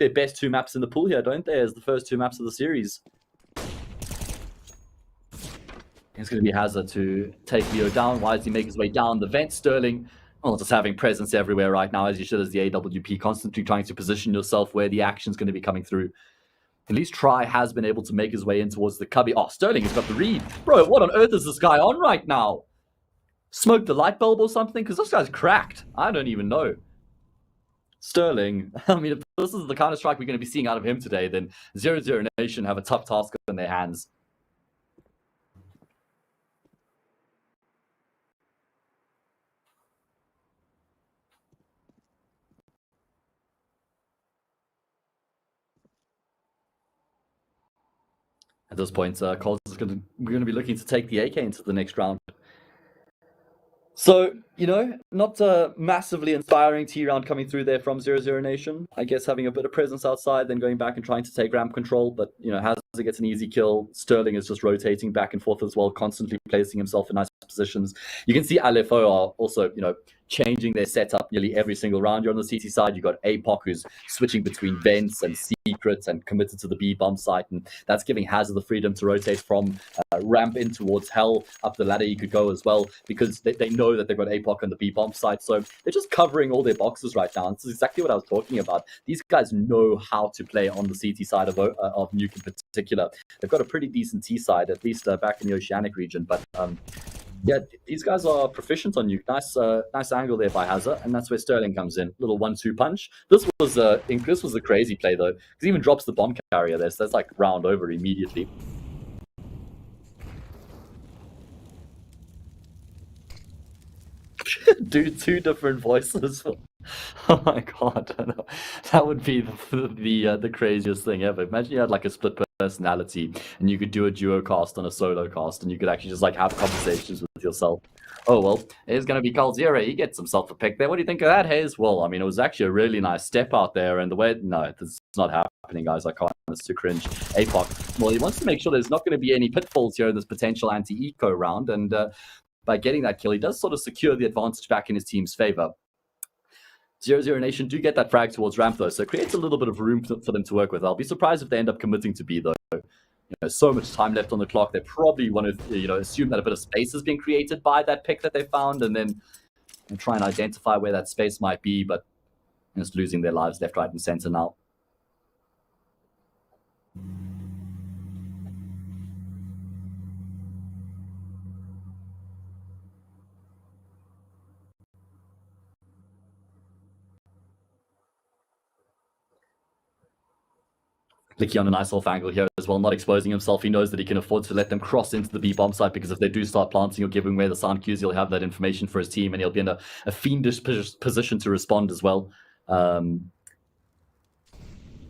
their best 2 maps in the pool here, don't they, as the first 2 maps of the series. It's going to be Hazard to take Leo down. Why does he make his way down the vent? Sterling, well, just having presence everywhere right now, as you should as the AWP, constantly trying to position yourself where the action's going to be coming through. At least Try has been able to make his way in towards the cubby. Oh, Sterling has got the read. Bro, what on earth is this guy on right now? Smoked the light bulb or something? Because this guy's cracked. I don't even know. Sterling, I mean, if this is the Counter-Strike we're going to be seeing out of him today, then 00Nation have a tough task in their hands. At this point, Coles is we're going to be looking to take the AK into the next round. So, you know, not a massively inspiring T round coming through there from 00Nation. I guess having a bit of presence outside, then going back and trying to take ramp control. But, you know, Hazard gets an easy kill. Sterling is just rotating back and forth as well, constantly placing himself in nice positions. You can see LFO are also, you know, changing their setup nearly every single round. You're on the CT side, you've got APOC who's switching between vents and secrets and committed to the B bomb site, and that's giving Hazard the freedom to rotate from ramp in towards Hell. Up the ladder he could go as well, because they know that they've got APOC on the B bomb site, so they're just covering all their boxes right now. And this is exactly what I was talking about. These guys know how to play on the CT side of Nuke in particular. They've got a pretty decent T side, at least back in the Oceanic region, but yeah, these guys are proficient on Nuke. Nice angle there by Hazard, and that's where Sterling comes in. Little 1-2 punch. This was a crazy play though, because he even drops the bomb carrier there, so that's like round over immediately. Dude, 2 different voices. Oh my god, that would be the craziest thing ever. Imagine you had like a split personality and you could do a duo cast on a solo cast, and you could actually just like have conversations with yourself. Oh well, here's gonna be Coldzera. He gets himself a pick there. What do you think of that, Hayes? Well, I mean, it was actually a really nice step out there, and the way no, this is not happening, guys. I can't. It's too cringe. APOC, well, he wants to make sure there's not going to be any pitfalls here in this potential anti-eco round, and by getting that kill, he does sort of secure the advantage back in his team's favor. 00Nation do get that frag towards ramp though, so it creates a little bit of room for them to work with. I'll be surprised if they end up committing to B though. You know, so much time left on the clock. They probably want to, you know, assume that a bit of space is being created by that pick that they found, and then try and identify where that space might be, but just losing their lives left, right, and center now. Licky on a nice off angle here as well, not exposing himself. He knows that he can afford to let them cross into the B bomb site, because if they do start planting or giving away the sound cues, he'll have that information for his team, and he'll be in a fiendish position to respond as well. Don't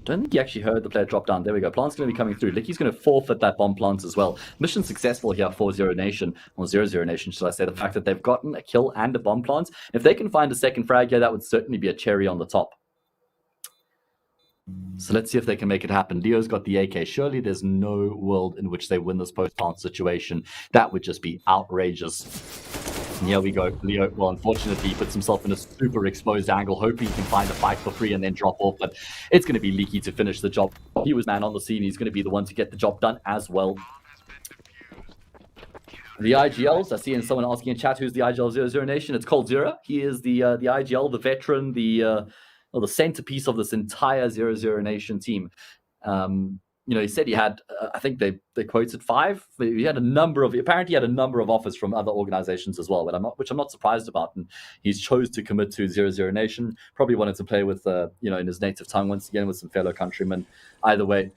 think he actually heard the player drop down. There we go. Plant's going to be coming through. Licky's going to forfeit that bomb plant as well. Mission successful here for 00Nation, or 00Nation, should I say. The fact that they've gotten a kill and a bomb plant. If they can find a second frag here, that would certainly be a cherry on the top. So let's see if they can make it happen. Leo's got the AK. Surely there's no world in which they win this post-plant situation. That would just be outrageous. And here we go. Leo, well, unfortunately, he puts himself in a super exposed angle, hoping he can find a fight for free and then drop off. But it's going to be Leaky to finish the job. He was man on the scene. He's going to be the one to get the job done as well. The IGLs, I see someone asking in chat, who's the IGL 00Nation? It's Coldzera. He is the IGL, the veteran, the centerpiece of this entire 00Nation team. You know, he said he had, I think they quoted 5. He had apparently had a number of offers from other organizations as well, but which I'm not surprised about. And he's chose to commit to 00Nation. Probably wanted to play with, you know, in his native tongue once again with some fellow countrymen. Either way,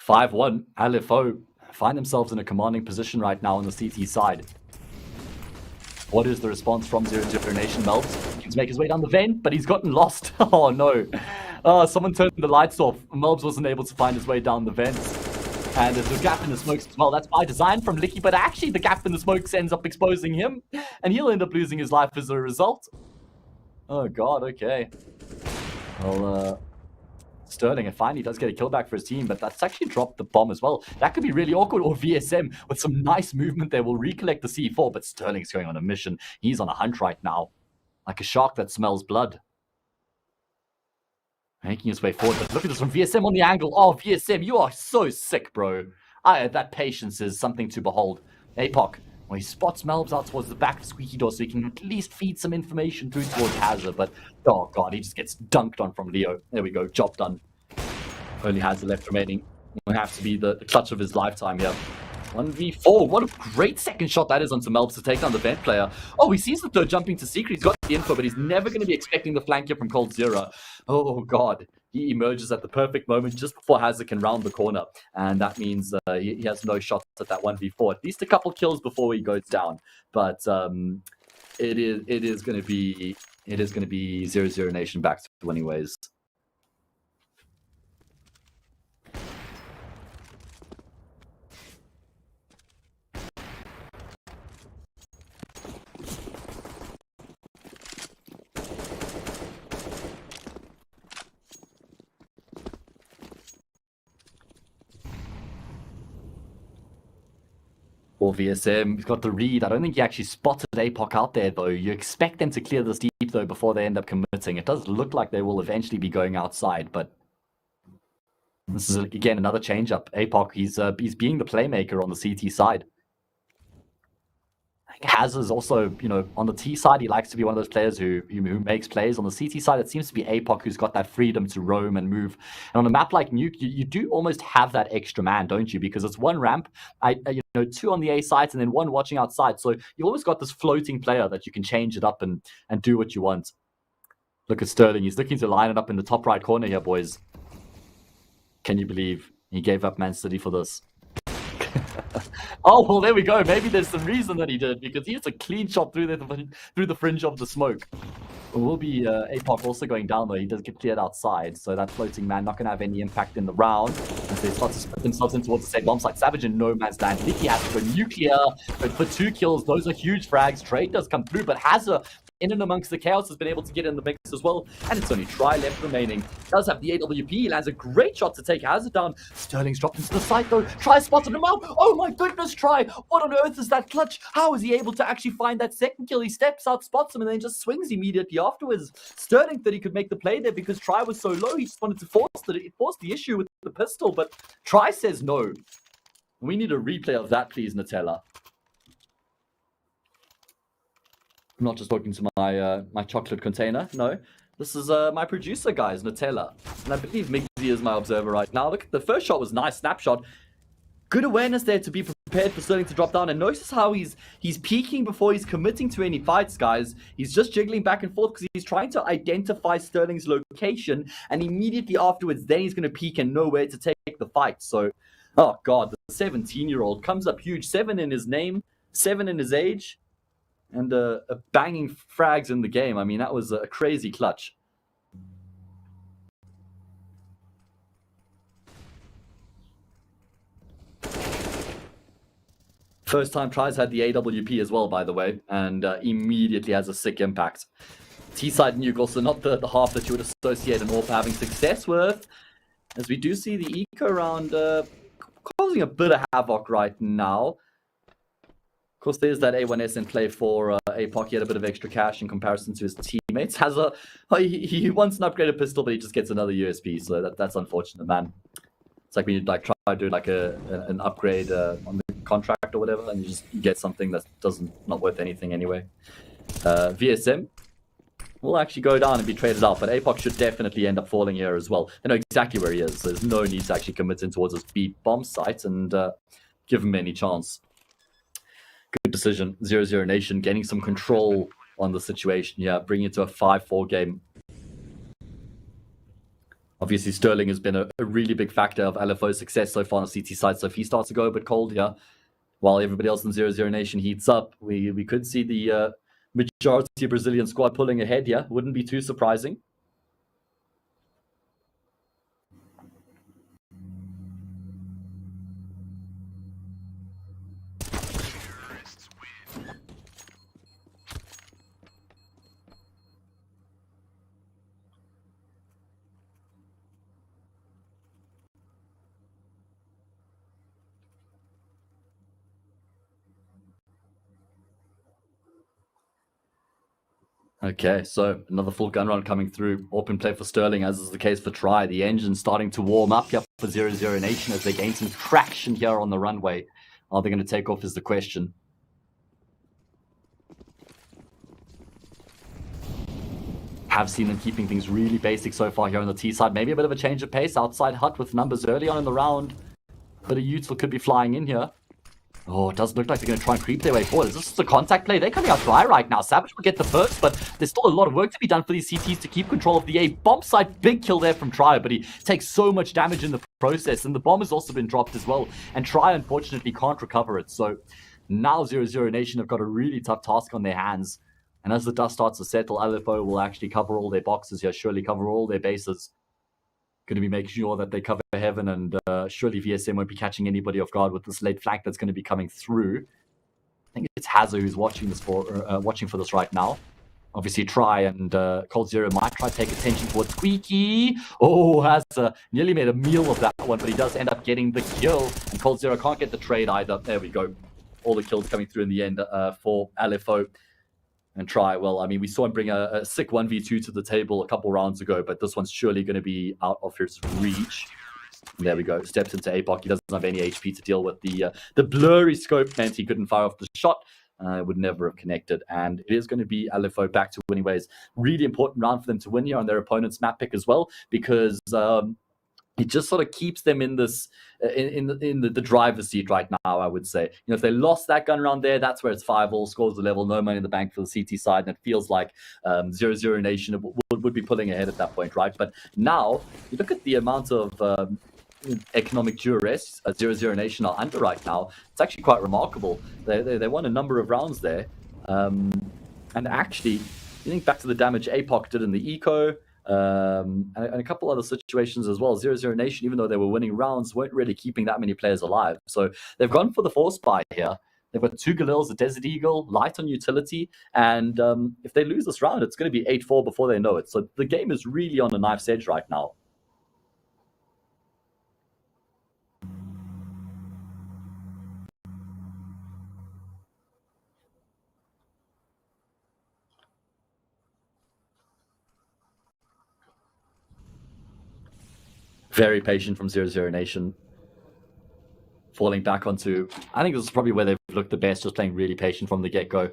5-1, LFO find themselves in a commanding position right now on the CT side. What is the response from 00Nation? Melbs can make his way down the vent, but he's gotten lost. Oh no. Someone turned the lights off. Melbs wasn't able to find his way down the vent. And there's a gap in the smokes as well. That's by design from Licky, but actually the gap in the smokes ends up exposing him, and he'll end up losing his life as a result. Oh god, okay. Well, Sterling, and finally does get a kill back for his team, but that's actually dropped the bomb as well. That could be really awkward, or VSM with some nice movement there will recollect the C4, but Sterling's going on a mission. He's on a hunt right now, like a shark that smells blood. Making his way forward, but look at this from VSM on the angle. Oh, VSM, you are so sick, bro. That patience is something to behold. APOC, well, he spots Melbs out towards the back of the squeaky door so he can at least feed some information through towards Hazard, but oh god, he just gets dunked on from Leo. There we go, job done. Only Hazard left remaining. Will have to be the clutch of his lifetime here. 1v4. What a great second shot that is onto Melbs to take down the vent player. Oh, he sees the third jumping to Secret. He's got the info, but he's never going to be expecting the flank here from Cold Zero. Oh, God. He emerges at the perfect moment just before Hazard can round the corner. And that means he has no shots at that 1v4. At least a couple kills before he goes down. But it is going to be 00Nation back to winning ways. Or VSM, he's got the read. I don't think he actually spotted APOC out there, though. You expect them to clear this deep, though, before they end up committing. It does look like they will eventually be going outside, but this is, again, another change-up. APOC, he's being the playmaker on the CT side. Hazard's also, on the T side, he likes to be one of those players who makes plays. On the CT side, it seems to be APOC who's got that freedom to roam and move. And on a map like Nuke, you do almost have that extra man, don't you? Because it's one ramp, two on the A sides, and then one watching outside. So you always got this floating player that you can change it up and do what you want. Look at Sterling. He's looking to line it up in the top right corner here, boys. Can you believe he gave up Man City for this? Oh, well, there we go. Maybe there's some reason that he did, because he hits a clean shot through the fringe of the smoke. It will be APOC also going down, though. He does get cleared outside, so that floating man not going to have any impact in the round. As they start to split themselves in towards the same bomb site. Savage and No Man's Land. Nicky has to go nuclear, but for 2 kills, those are huge frags. Trade does come through, but Hazard, in and amongst the chaos, has been able to get in the mix as well. And it's only Try left remaining. Does have the AWP. He lands a great shot to take Hazard down. Sterling's dropped into the site, though. Try spotted him out. Oh my goodness, Try. What on earth is that clutch? How is he able to actually find that second kill? He steps out, spots him, and then just swings immediately afterwards. Sterling thought he could make the play there because Try was so low. He just wanted to force the issue with the pistol, but Try says no. We need a replay of that, please, Nutella. I'm not just talking to my chocolate container. No, this is my producer, guys, Nutella. And I believe Miggsy is my observer right now. Look, the first shot was nice, snapshot. Good awareness there to be prepared for Sterling to drop down. And notice how he's peeking before he's committing to any fights, guys. He's just jiggling back and forth because he's trying to identify Sterling's location. And immediately afterwards, then he's going to peek and know where to take the fight. So, oh, God, the 17-year-old comes up huge. 7 in his name, 7 in his age. And a banging frags in the game. I mean, that was a crazy clutch. First time Tries had the AWP as well, by the way, and immediately has a sick impact. T-side nuke also not the half that you would associate an AWP having success with, as we do see the eco round causing a bit of havoc right now. Of course, there's that A1S in play for APOC. He had a bit of extra cash in comparison to his teammates. He wants an upgraded pistol, but he just gets another USP, so that's unfortunate, man. It's like when you try to do like an upgrade on the contract or whatever, and you just get something that's not worth anything anyway. VSM will actually go down and be traded out, but APOC should definitely end up falling here as well. They know exactly where he is, so there's no need to actually commit in towards his B bomb site and give him any chance. Good decision. 00Nation getting some control on the situation. Yeah, bringing it to a 5-4 game. Obviously, Sterling has been a really big factor of LFO's success so far on the CT side. So if he starts to go a bit cold here, while everybody else in 00Nation heats up, we could see the majority Brazilian squad pulling ahead here. Wouldn't be too surprising. Okay, so another full gun run coming through. Open play for Sterling, as is the case for Try. The engine's starting to warm up here for 00NATION as they gain some traction here on the runway. Are they going to take off is the question. Have seen them keeping things really basic so far here on the T side. Maybe a bit of a change of pace. Outside hut with numbers early on in the round. But a Util could be flying in here. Oh, it does look like they're going to try and creep their way forward. Is this a contact play? They're coming out dry right now. Savage will get the first, but there's still a lot of work to be done for these CTs to keep control of the A. Bomb site, big kill there from Try, but he takes so much damage in the process, and the bomb has also been dropped as well. And Try, unfortunately, can't recover it. So now 00NATION have got a really tough task on their hands. And as the dust starts to settle, LFO will actually cover all their boxes here, surely cover all their bases. Going to be making sure that they cover heaven, and surely VSM won't be catching anybody off guard with this late flank that's going to be coming through. I think it's Hazza who's watching this watching for this right now. Obviously, Try and Cold Zero might try to take attention towards Squeaky. Oh, Hazza nearly made a meal of that one, but he does end up getting the kill, and Cold Zero can't get the trade either. There we go. All the kills coming through in the end for LFO. And Try, well, I mean, we saw him bring a sick 1v2 to the table a couple rounds ago, but this one's surely going to be out of his reach. There we go. Steps into APOC. He doesn't have any HP to deal with. The blurry scope meant he couldn't fire off the shot. Would never have connected. And it is going to be LFO back to winning ways. Really important round for them to win here on their opponent's map pick as well, because it just sort of keeps them in this in the driver's seat right now, I would say. You know, if they lost that gun round there, that's where it's 5-all, scores the level, no money in the bank for the CT side, and it feels like 00NATION would be pulling ahead at that point, right? But now, you look at the amount of economic duress 00NATION are under right now. It's actually quite remarkable. They won a number of rounds there. And actually, you think back to the damage APOC did in the eco, and a couple other situations as well. 00NATION, even though they were winning rounds, weren't really keeping that many players alive. So they've gone for the force buy here. They've got 2 Galils, a Desert Eagle, light on utility, and if they lose this round, it's going to be 8-4 before they know it. So the game is really on a knife's edge right now. Very patient from 00NATION. Falling back onto... I think this is probably where they've looked the best, just playing really patient from the get-go.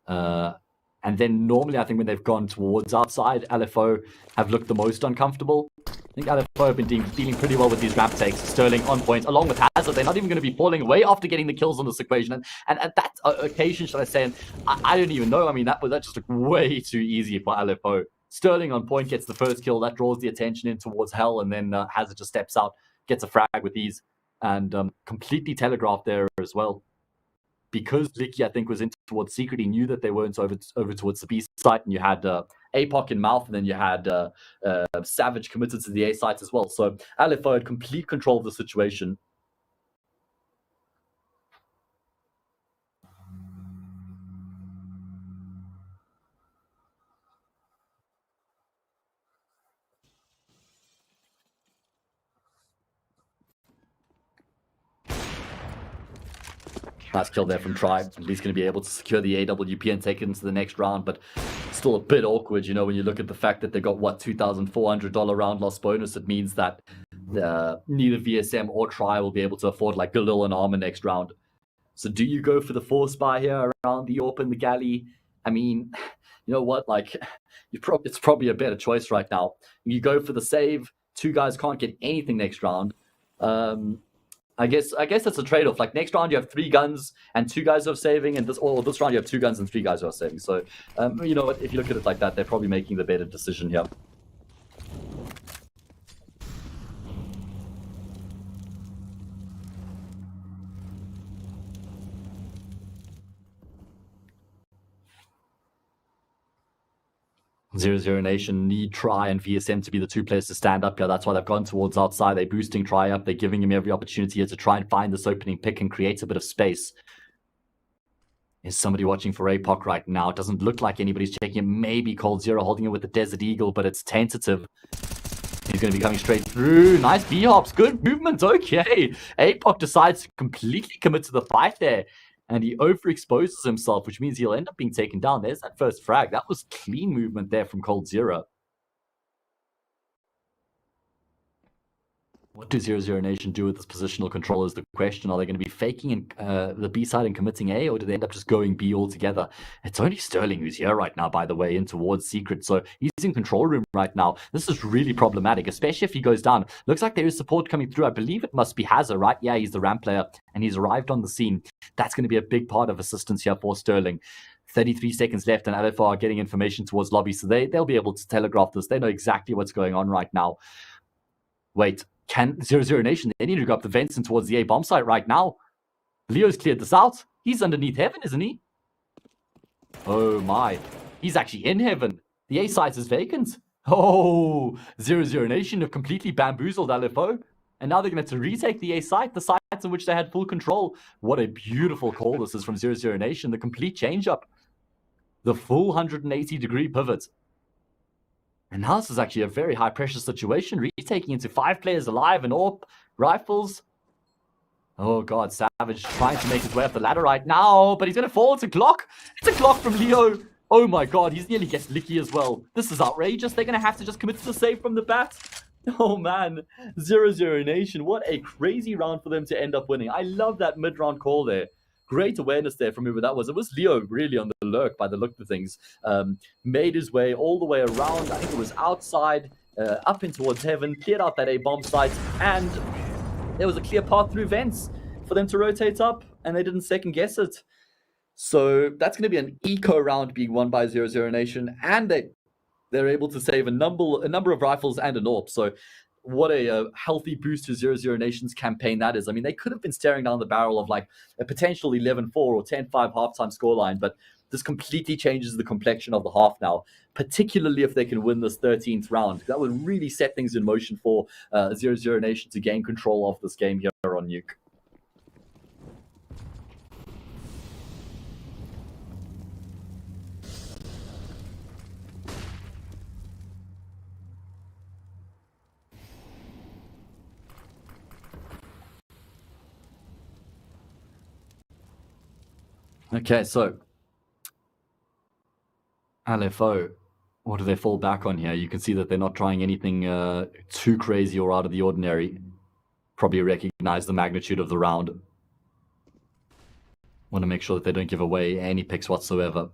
And then normally, I think when they've gone towards outside, LFO have looked the most uncomfortable. I think LFO have been dealing pretty well with these ramp takes. Sterling on point, along with Hazard. They're not even going to be falling away after getting the kills on this equation. And at that occasion, should I say, and I don't even know. I mean, that just looked way too easy for LFO. Sterling on point gets the first kill. That draws the attention in towards Hell, and then Hazard just steps out, gets a frag with ease, and completely telegraphed there as well. Because Licky, I think, was in towards Secret, he knew that they weren't over towards the B site, and you had APOC in mouth, and then you had Savage committed to the A site as well. So LFO had complete control of the situation. Nice kill there from Try. At least going to be able to secure the AWP and take it into the next round, but still a bit awkward, you know, when you look at the fact that they got, what, $2,400 round loss bonus. It means that neither VSM or Try will be able to afford, like, Galil and Armor next round. So do you go for the force buy here around the AWP and the Galley? I mean, you know what, like, it's probably a better choice right now. You go for the save, 2 guys can't get anything next round. I guess that's a trade-off. Like, next round you have 3 guns and 2 guys who are saving, and this round you have 2 guns and 3 guys who are saving. So, you know what? If you look at it like that, they're probably making the better decision here. .00NATION need Try and VSM to be the 2 players to stand up here. That's why they've gone towards outside. They're boosting Try up. They're giving him every opportunity here to try and find this opening pick and create a bit of space. Is somebody watching for APOC right now? It doesn't look like anybody's checking it. Maybe Cold Zero holding it with the Desert Eagle, but it's tentative. He's going to be coming straight through. Nice B-hops. Good movement. Okay. APOC decides to completely commit to the fight there. And he overexposes himself, which means he'll end up being taken down. There's that first frag. That was clean movement there from Cold Zero. What do 00Nation do with this positional control is the question. Are they going to be faking the B side and committing A, or do they end up just going B altogether? It's only Sterling who's here right now, by the way, in towards Secret. So he's in control room right now. This is really problematic, especially if he goes down. Looks like there is support coming through. I believe it must be Hazard, right? Yeah, he's the ramp player, and he's arrived on the scene. That's going to be a big part of assistance here for Sterling. 33 seconds left, and LFR are getting information towards lobby, so they'll be able to telegraph this. They know exactly what's going on right now. Wait. Can 00Nation, they need to go up the vents and towards the A bomb site right now. Leo's cleared this out. He's underneath heaven, isn't he? Oh my. He's actually in heaven. The A site is vacant. Oh, 00Nation have completely bamboozled LFO. And now they're going to retake the A site, the sites in which they had full control. What a beautiful call this is from 00Nation. The complete change-up. The full 180-degree pivot. And now this is actually a very high-pressure situation, retaking into 5 players alive and AWP, rifles. Oh, God, Savage trying to make his way up the ladder right now, but he's going to fall. It's a Glock. It's a Glock from Leo. Oh, my God, he's nearly gets Licky as well. This is outrageous. They're going to have to just commit to the save from the bat. Oh, man. 00Nation, what a crazy round for them to end up winning. I love that mid-round call there. Great awareness there from whoever that was. It was Leo really on the lurk by the look of things. Made his way all the way around. I think it was outside, up in towards heaven, cleared out that A bomb site, and there was a clear path through vents for them to rotate up, and they didn't second guess it. So that's going to be an eco round being won by 00Nation, and they're able to save a number of rifles and an AWP. So what a healthy boost to 00Nation's campaign that is. I mean, they could have been staring down the barrel of like a potential 11-4 or 10-5 halftime scoreline, but this completely changes the complexion of the half now, particularly if they can win this 13th round. That would really set things in motion for 00Nation to gain control of this game here on Nuke. Okay, so LFO, what do they fall back on here? You can see that they're not trying anything too crazy or out of the ordinary. Probably recognize the magnitude of the round. Want to make sure that they don't give away any picks whatsoever.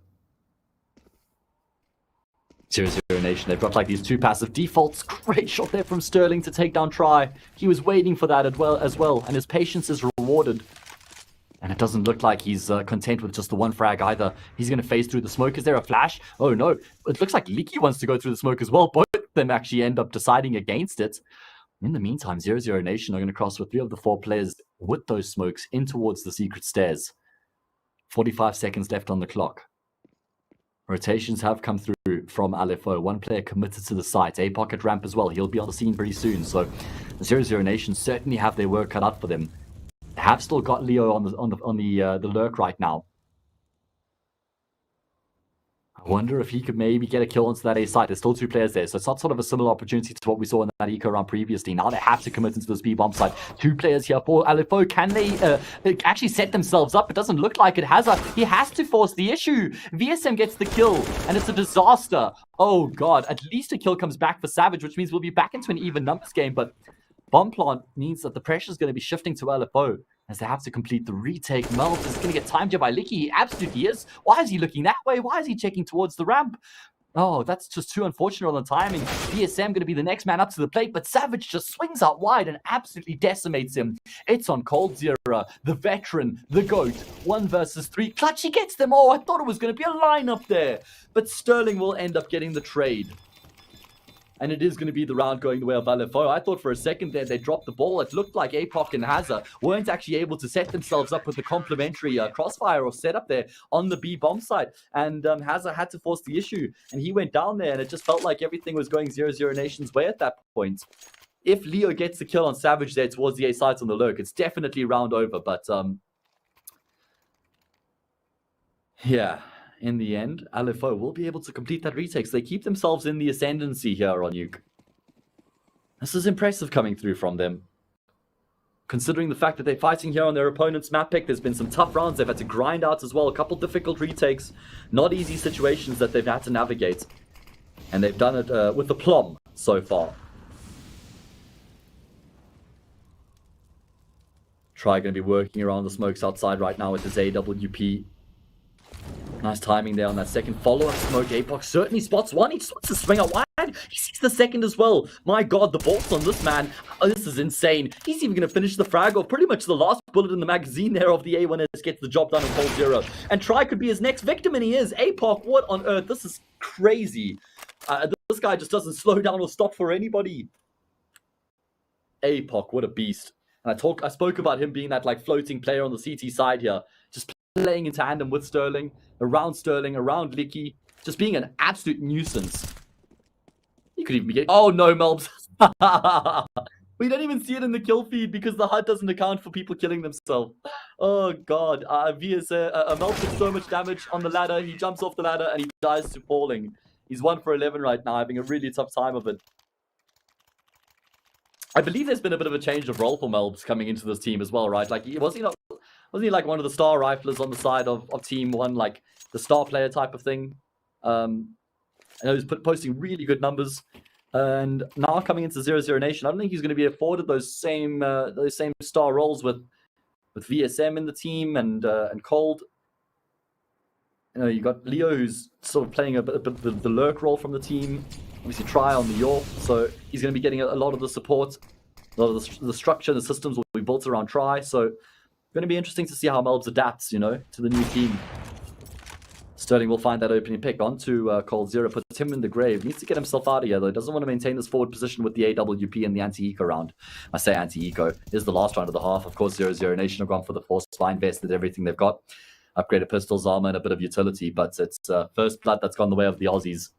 00Nation, they've got like these 2 passive defaults. Great shot there from Sterling to take down Try. He was waiting for that as well, and his patience is rewarded. And it doesn't look like he's content with just the 1 frag either. He's going to phase through the smoke. Is there a flash? Oh, no. It looks like Licky wants to go through the smoke as well. Both of them actually end up deciding against it. In the meantime, 00Nation are going to cross with 3 of the 4 players with those smokes in towards the secret stairs. 45 seconds left on the clock. Rotations have come through from LFO. 1 player committed to the site. A pocket ramp as well. He'll be on the scene pretty soon. So 00Nation certainly have their work cut out for them. Have still got Leo on the lurk right now. I wonder if he could maybe get a kill onto that A site. There's still 2 players there, so it's not sort of a similar opportunity to what we saw in that eco round previously. Now they have to commit into this B bomb site. 2 players here for LFO. Can they actually set themselves up? It doesn't look like it. Hazard, he has to force the issue. VSM gets the kill, and it's a disaster. Oh god, at least a kill comes back for Savage, which means we'll be back into an even numbers game, but bomb plant means that the pressure is going to be shifting to LFO as they have to complete the retake. Melt is going to get timed here by Licky. He absolutely is. Why is he looking that way? Why is he checking towards the ramp? Oh, that's just too unfortunate on the timing. VSM going to be the next man up to the plate, but Savage just swings out wide and absolutely decimates him. It's on Cold Zero, the veteran, the GOAT. 1 versus 3. Clutch, he gets them all. I thought it was going to be a lineup there, but Sterling will end up getting the trade. And it is going to be the round going the way of LFO. I thought for a second there they dropped the ball. It looked like Apoc and Hazard weren't actually able to set themselves up with the complementary crossfire or setup there on the B bomb site. And Hazard had to force the issue. And he went down there and it just felt like everything was going 00Nation's way at that point. If Leo gets the kill on Savage there towards the A sites on the lurk, it's definitely round over. But yeah. In the end, LFO will be able to complete that retake. So they keep themselves in the ascendancy here on Nuke. This is impressive coming through from them. considering the fact that they're fighting here on their opponent's map pick. There's been some tough rounds they've had to grind out as well. A couple difficult retakes. Not easy situations that they've had to navigate. And they've done it with aplomb so far. Try going to be working around the smokes outside right now with his AWP. Nice timing there on that second follow-up smoke. Apoc certainly spots one. He just wants to swing out wide. He sees the second as well. My god, the bolts on this man. Oh, this is insane. He's even going to finish the frag off. Pretty much the last bullet in the magazine there of the A1S gets the job done in Cold Zero. And Try could be his next victim, and he is. Apoc, what on earth? This is crazy. This guy just doesn't slow down or stop for anybody. Apoc, what a beast. And I spoke about him being that like floating player on the CT side here. Just playing in tandem with Sterling, around Licky, just being an absolute nuisance. He could even be getting... Oh no, Melbs. We don't even see it in the kill feed because the HUD doesn't account for people killing themselves. Oh god. Melbs gets so much damage on the ladder. He jumps off the ladder and he dies to falling. He's 1 for 11 right now, having a really tough time of it. I believe there's been a bit of a change of role for Melbs coming into this team as well, right? Like, wasn't he like one of the star riflers on the side of Team 1, like the star player type of thing? I know he's posting really good numbers. And now coming into 00Nation, I don't think he's going to be afforded those same star roles with VSM in the team and Cold. You know, you got Leo, who's sort of playing a bit of the lurk role from the team. Obviously, Try on the York, so he's going to be getting a lot of the support. A lot of the structure, the systems will be built around Try. So, going to be interesting to see how Melbs adapts, you know, to the new team. Sterling will find that opening pick onto Cold Zero, puts him in the grave. Needs to get himself out of here, though. Doesn't want to maintain this forward position with the AWP and the anti-eco round. I say anti-eco. Is the last round of the half. Of course, 00Nation have gone for the force spy, invested everything they've got. Upgraded pistols, armor, and a bit of utility. But it's first blood that's gone the way of the Aussies.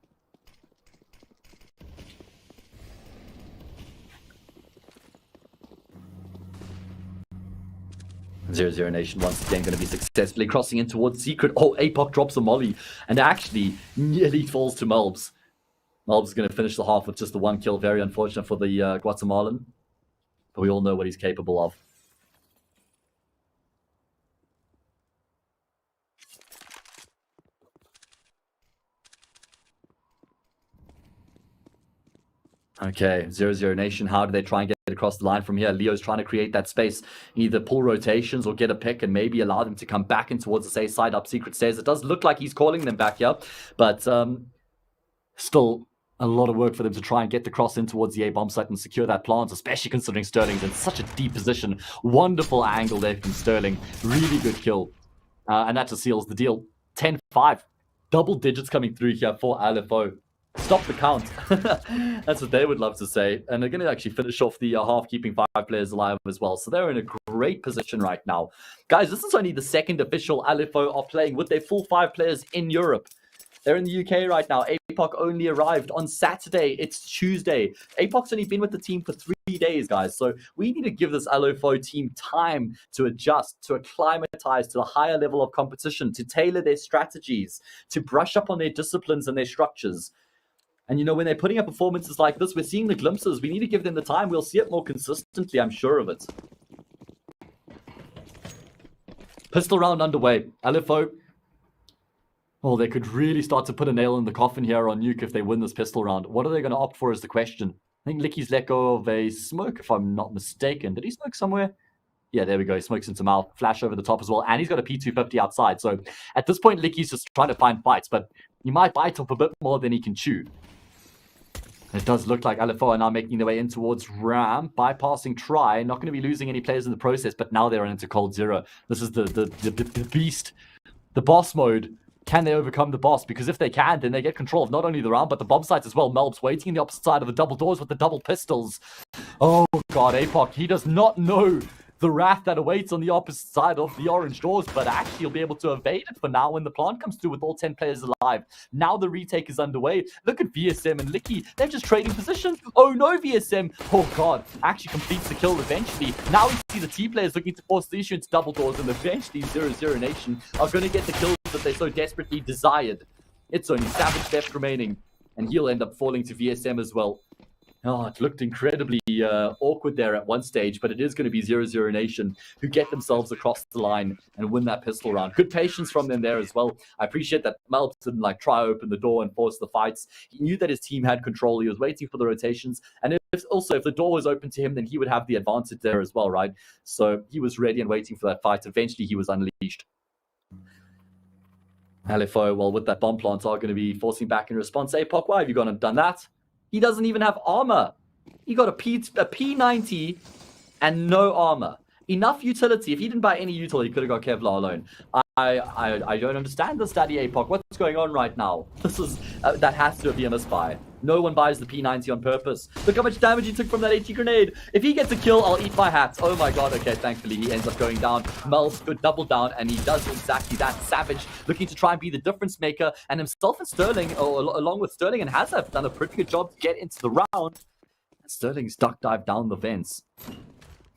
00Nation once again going to be successfully crossing in towards Secret. Oh, Apoc drops a molly and actually nearly falls to Melbs. Melbs is going to finish the half with just the 1 kill. Very unfortunate for the Guatemalan. But we all know what he's capable of. Okay, 00Nation, how do they try and get across the line from here? Leo's trying to create that space, either pull rotations or get a pick and maybe allow them to come back in towards the safe side up Secret Stairs. It does look like he's calling them back here, but still a lot of work for them to try and get the cross in towards the A-bomb site and secure that plant, especially considering Sterling's in such a deep position. Wonderful angle there from Sterling. Really good kill. And that just seals the deal. 10-5. Double digits coming through here for LFO. Stop the count. That's what they would love to say. And they're going to actually finish off the half, keeping 5 players alive as well. So they're in a great position right now. Guys, this is only the second official LFO are playing with their full 5 players in Europe. They're in the UK right now. Apoc only arrived on Saturday. It's Tuesday. Apoc's only been with the team for 3 days, guys. So we need to give this LFO team time to adjust, to acclimatize to a higher level of competition, to tailor their strategies, to brush up on their disciplines and their structures. And, you know, when they're putting up performances like this, we're seeing the glimpses. We need to give them the time. We'll see it more consistently, I'm sure of it. Pistol round underway. LFO. Oh, they could really start to put a nail in the coffin here on Nuke if they win this pistol round. What are they going to opt for is the question. I think Licky's let go of a smoke, if I'm not mistaken. Did he smoke somewhere? Yeah, there we go. He smokes into mouth. Flash over the top as well. And he's got a P250 outside. So at this point, Licky's just trying to find fights. But he might bite off a bit more than he can chew. It does look like LFO are now making their way in towards Ram, bypassing Try. Not going to be losing any players in the process, but now they're into Cold Zero. This is the beast, the boss mode. Can they overcome the boss? Because if they can, then they get control of not only the round, but the bomb sites as well. Melbs waiting in the opposite side of the double doors with the double pistols. Oh god, Apoc, he does not know the wrath that awaits on the opposite side of the orange doors, but actually he'll be able to evade it for now when the plant comes through with all 10 players alive. Now the retake is underway. Look at VSM and Licky. They're just trading positions. Oh no, VSM. Oh god. Actually completes the kill eventually. Now we see the T players looking to force the issue into double doors, and eventually 00Nation are going to get the kills that they so desperately desired. It's only Savage left remaining, and he'll end up falling to VSM as well. Oh, it looked incredibly awkward there at one stage, but it is going to be 00Nation who get themselves across the line and win that pistol round. Good patience from them there as well. I appreciate that Melp didn't try to open the door and force the fights. He knew that his team had control. He was waiting for the rotations. And if the door was open to him, then he would have the advantage there as well, right? So he was ready and waiting for that fight. Eventually, he was unleashed. LFO, well, with that bomb plant, are going to be forcing back in response. APOC, why have you gone and done that? He doesn't even have armor. He got a P90 and no armor. Enough utility. If he didn't buy any utility, he could have got Kevlar alone. I don't understand this, Daddy APOC. What's going on right now? This is that has to be a misbuy. No one buys the P90 on purpose. Look how much damage he took from that AT grenade. If he gets a kill, I'll eat my hat. Oh my god. Okay, thankfully he ends up going down. Mel's good double down, and he does exactly that. Savage looking to try and be the difference maker, and himself and Sterling, along with Sterling and Hazard, have done a pretty good job to get into the round. Sterling's duck dive down the vents.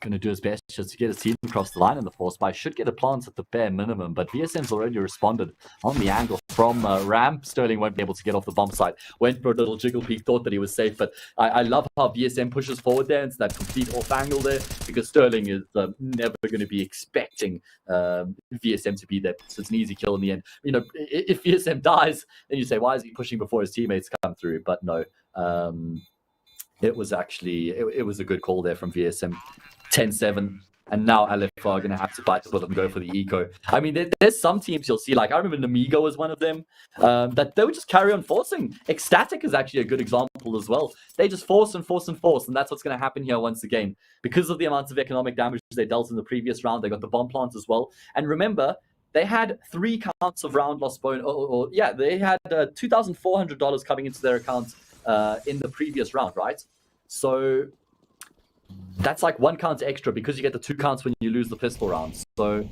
Going to do his best just to get his team across the line in the force buy. Should get a plant at the bare minimum, but VSM's already responded on the angle from Ramp. Sterling won't be able to get off the bomb site. Went for a little jiggle peek, thought that he was safe, but I love how VSM pushes forward there into that complete off angle there, because Sterling is never going to be expecting VSM to be there. So it's an easy kill in the end. You know, if VSM dies, then you say, why is he pushing before his teammates come through? But no, it was actually, it was a good call there from VSM. 10-7, and now LFR are going to have to bite the bullet and go for the eco. I mean, there's some teams you'll see, I remember Namigo was one of them, that they would just carry on forcing. Ecstatic is actually a good example as well. They just force and force and force, and that's what's going to happen here once again. Because of the amount of economic damage they dealt in the previous round, they got the bomb plant as well. And remember, they had 3 counts of round lost bone, they had $2,400 coming into their account in the previous round, right? So that's 1 count extra, because you get the 2 counts when you lose the pistol rounds. So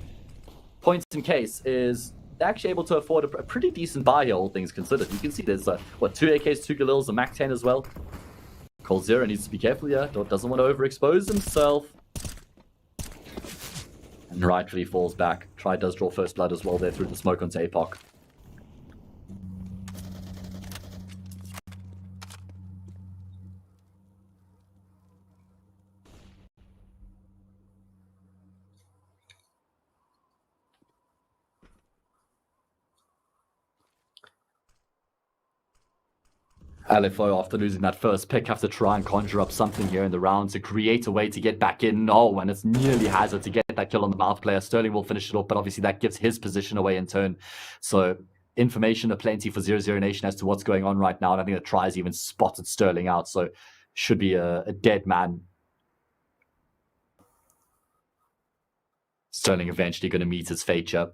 points in case is they're actually able to afford a pretty decent buy here, all things considered. You can see there's 2 AKs, 2 Galils, a Mac 10 as well. Coldzera needs to be careful here. Doesn't want to overexpose himself. And rightfully falls back. Try does draw first blood as well there through the smoke onto APOC. LFO, after losing that first pick, have to try and conjure up something here in the round to create a way to get back in. Oh, and it's nearly Hazard to get that kill on the mouth player. Sterling will finish it off, but obviously that gives his position away in turn. So information aplenty for 00Nation as to what's going on right now. And I think the tries even spotted Sterling out. So should be a dead man. Sterling eventually going to meet his fate here.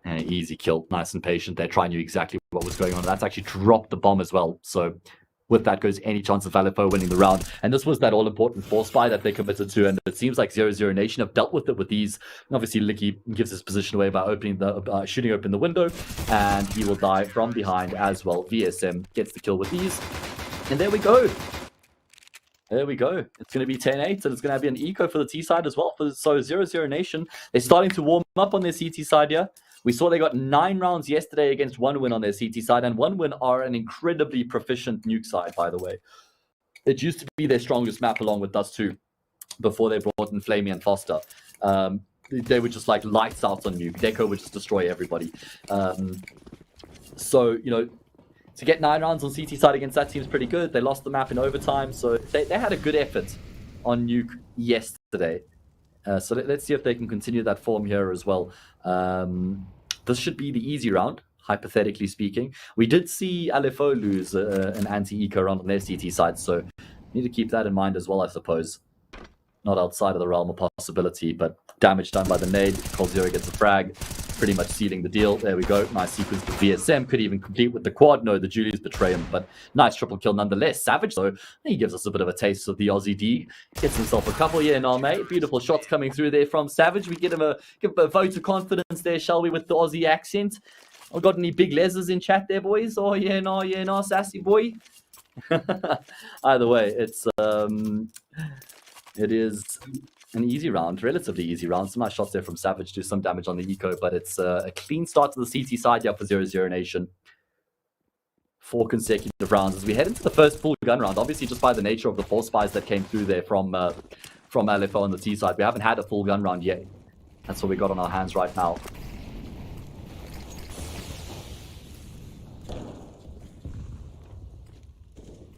And an easy kill, nice and patient there. Try knew exactly what was going on. That's actually dropped the bomb as well. So with that goes any chance of Valifo winning the round. And this was that all-important force buy that they committed to. And it seems like 00Nation have dealt with it with these. And obviously, Licky gives his position away by opening the shooting open the window. And he will die from behind as well. VSM gets the kill with these. And there we go. There we go. It's going to be 10-8, and it's going to be an eco for the T side as well. So 00Nation, they're starting to warm up on their CT side here. We saw they got 9 rounds yesterday against 1win on their CT side, and 1win are an incredibly proficient nuke side, by the way. It used to be their strongest map along with Dust 2 before they brought in Flamey and Foster. They were just lights out on nuke. Deco would just destroy everybody. So, to get 9 rounds on CT side against that team is pretty good. They lost the map in overtime, so they had a good effort on nuke yesterday. So let's see if they can continue that form here as well. This should be the easy round, hypothetically speaking. We did see LFO lose an anti-eco round on their CT side, so need to keep that in mind as well, I suppose. Not outside of the realm of possibility, but damage done by the nade. Coldzera gets a frag, pretty much sealing the deal. There we go. Nice sequence to VSM. Could even complete with the quad. No, the Julius betray him, but nice triple kill nonetheless. Savage, though, he gives us a bit of a taste of the Aussie D. Gets himself a couple. Yeah, no, mate. Beautiful shots coming through there from Savage. We give him a vote of confidence there, shall we, with the Aussie accent. Oh, got any big lesers in chat there, boys? Oh, yeah, no, sassy boy. Either way, it is an easy round, relatively easy round. Some nice shots there from Savage, do some damage on the eco, but it's a clean start to the CT side here for 00Nation. 4 consecutive rounds as we head into the first full gun round. Obviously, just by the nature of the 4 spies that came through there from LFO on the T side, we haven't had a full gun round yet. That's what we got on our hands right now.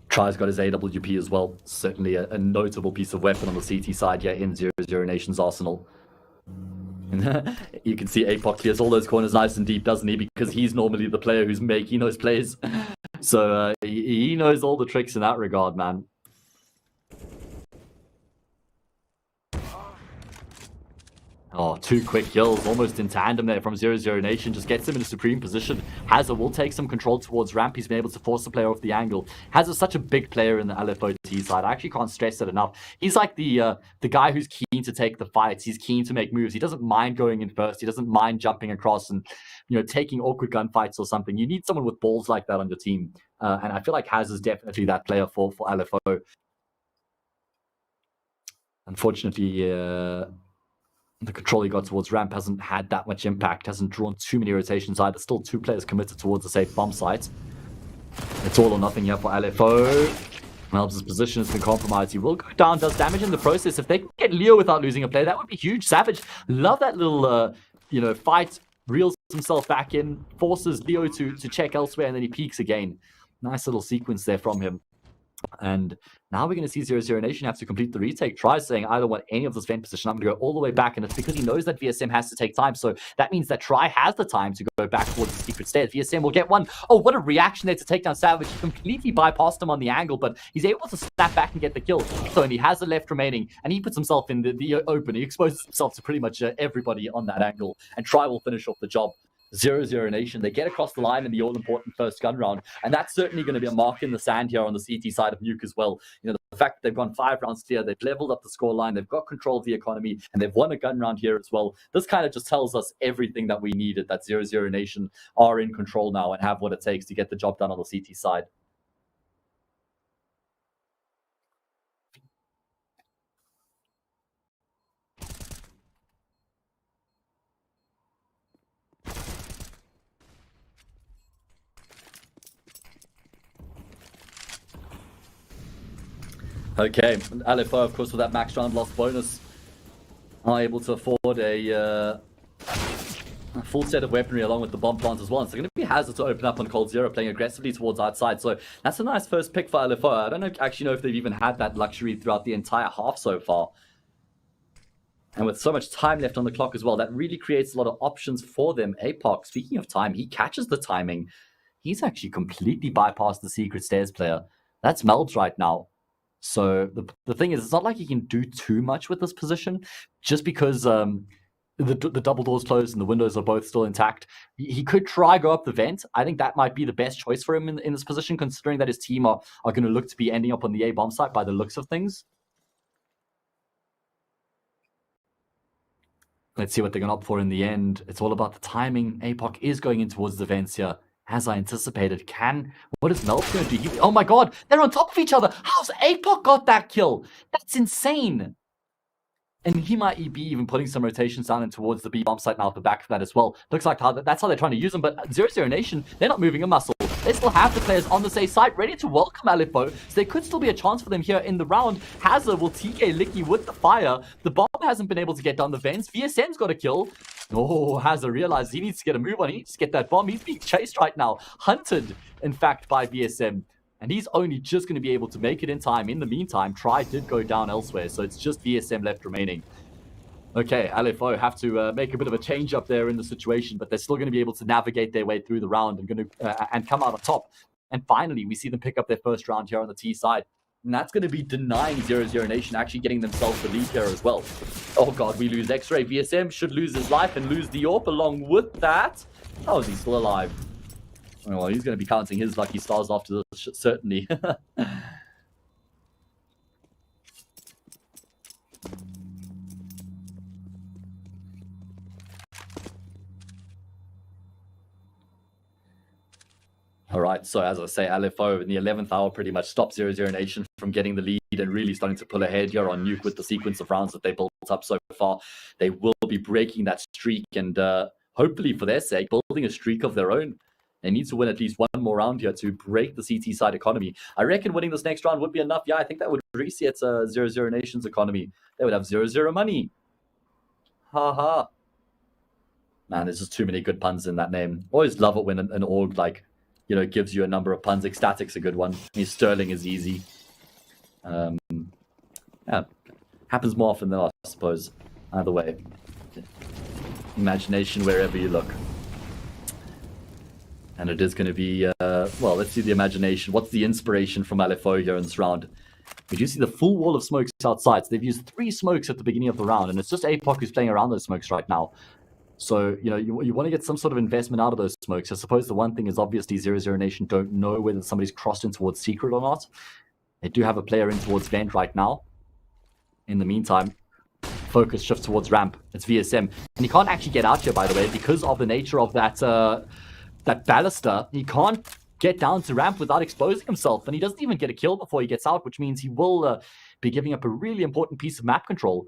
Try's got his AWP as well. Certainly a notable piece of weapon on the CT side here in 00Nation's arsenal. You can see APOC clears all those corners nice and deep, doesn't he? Because he's normally the player who's making those plays. So he knows all the tricks in that regard, man. Oh, 2 quick kills, almost in tandem there from 00Nation. Just gets him in a supreme position. Hazard will take some control towards ramp. He's been able to force the player off the angle. Hazard's such a big player in the LFOT side. I actually can't stress that enough. He's like the guy who's keen to take the fights. He's keen to make moves. He doesn't mind going in first. He doesn't mind jumping across and, you know, taking awkward gunfights or something. You need someone with balls like that on your team. And I feel like Hazard's definitely that player for LFO. Unfortunately, the control he got towards ramp hasn't had that much impact, hasn't drawn too many rotations either. Still 2 players committed towards the safe bomb site. It's all or nothing here for LFO. Melb's position has been compromised. He will go down, does damage in the process. If they can get Leo without losing a player, that would be huge. Savage, love that little, fight. Reels himself back in, forces Leo to check elsewhere, and then he peeks again. Nice little sequence there from him. And now we're going to see 00Nation have to complete the retake. Try saying, I don't want any of this vent position. I'm going to go all the way back. And it's because he knows that VSM has to take time. So that means that Try has the time to go back towards the secret stairs. VSM will get one. Oh, what a reaction there to take down Savage. He completely bypassed him on the angle, but he's able to snap back and get the kill. So and he has the left remaining, and he puts himself in the open. He exposes himself to pretty much everybody on that angle. And Try will finish off the job. 00Nation, they get across the line in the all-important first gun round, and that's certainly going to be a mark in the sand here on the CT side of Nuke as well. You know, the fact that they've gone 5 rounds clear, they've leveled up the scoreline, they've got control of the economy, and they've won a gun round here as well. This kind of just tells us everything that we needed, that 00Nation are in control now and have what it takes to get the job done on the CT side. Okay, LFO, of course, with that max round loss bonus, are able to afford a full set of weaponry along with the bomb plants as well. And so they're going to be Hazard to open up on Cold Zero, playing aggressively towards outside. So that's a nice first pick for LFO. I don't actually know if they've even had that luxury throughout the entire half so far. And with so much time left on the clock as well, that really creates a lot of options for them. APOC, speaking of time, he catches the timing. He's actually completely bypassed the secret stairs player. That's Melb's right now. So the thing is, it's not like he can do too much with this position, just because the double doors closed and the windows are both still intact. He could try go up the vent. I think that might be the best choice for him in this position, considering that his team are going to look to be ending up on the A bomb site by the looks of things. Let's see what they're going to opt for in the end. It's all about the timing. APOC is going in towards the vents here, as I anticipated. What is Melb going to do? Oh my god, they're on top of each other. How's APOC got that kill? That's insane. And he might be even putting some rotations down and towards the B bomb site now at the back of that as well. Looks like that's how they're trying to use them. But 00Nation, they're not moving a muscle. They still have the players on the safe side ready to welcome LFO. So there could still be a chance for them here in the round. Hazard will TK Licky with the fire. The bomb hasn't been able to get down the vents. VSM's got a kill. Oh, Hazard realizes he needs to get a move on. He needs to get that bomb. He's being chased right now. Hunted, in fact, by VSM. And he's only just going to be able to make it in time. In the meantime, Try did go down elsewhere. So it's just VSM left remaining. Okay, LFO have to make a bit of a change up there in the situation, but they're still going to be able to navigate their way through the round and come out on top. And finally, we see them pick up their first round here on the T side. And that's going to be denying 00Nation actually getting themselves the lead here as well. Oh god, we lose X-Ray. VSM should lose his life and lose the AWP along with that. How is he still alive? Well, he's going to be counting his lucky stars after this, certainly. All right, so as I say, LFO in the 11th hour pretty much stopped 00Nation from getting the lead and really starting to pull ahead here on Nuke with the sequence of rounds that they built up so far. They will be breaking that streak and hopefully for their sake, building a streak of their own. They need to win at least one more round here to break the CT side economy. I reckon winning this next round would be enough. Yeah, I think that would reset 00Nation's economy. They would have 0-0 money. Ha ha. Man, there's just too many good puns in that name. Always love it when an org, like, you know, gives you a number of puns. Ecstatic's a good one. I mean, Sterling is easy. Yeah, happens more often than not, I suppose. Either way. Imagination wherever you look. And it is going to be, well, let's see the imagination. What's the inspiration from LFO here in this round? We do see the full wall of smokes outside. So they've used 3 smokes at the beginning of the round, and it's just APOC who's playing around those smokes right now. So, you know, you want to get some sort of investment out of those smokes. I suppose the one thing is obviously 00Nation don't know whether somebody's crossed in towards Secret or not. They do have a player in towards Vent right now. In the meantime, focus shifts towards ramp. It's VSM. And he can't actually get out here, by the way, because of the nature of that that baluster. He can't get down to ramp without exposing himself. And he doesn't even get a kill before he gets out, which means he will be giving up a really important piece of map control.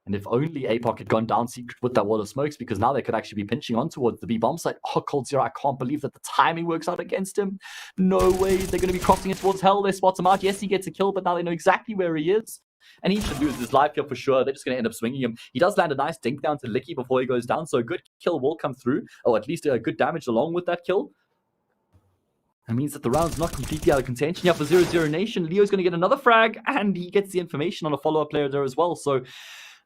And if only APOC had gone down Secret with that wall of smokes, because now they could actually be pinching on towards the B bomb site. Oh, Cold Zero, I can't believe that the timing works out against him. No way. They're going to be crossing it towards Hell. They spot him out. Yes, he gets a kill, but now they know exactly where he is. And he should lose his life here for sure. They're just going to end up swinging him. He does land a nice dink down to Licky before he goes down, so a good kill will come through, or at least a good damage along with that kill. That means that the round's not completely out of contention. Yeah, for 00Nation, Leo's going to get another frag, and he gets the information on a follow-up player there as well. So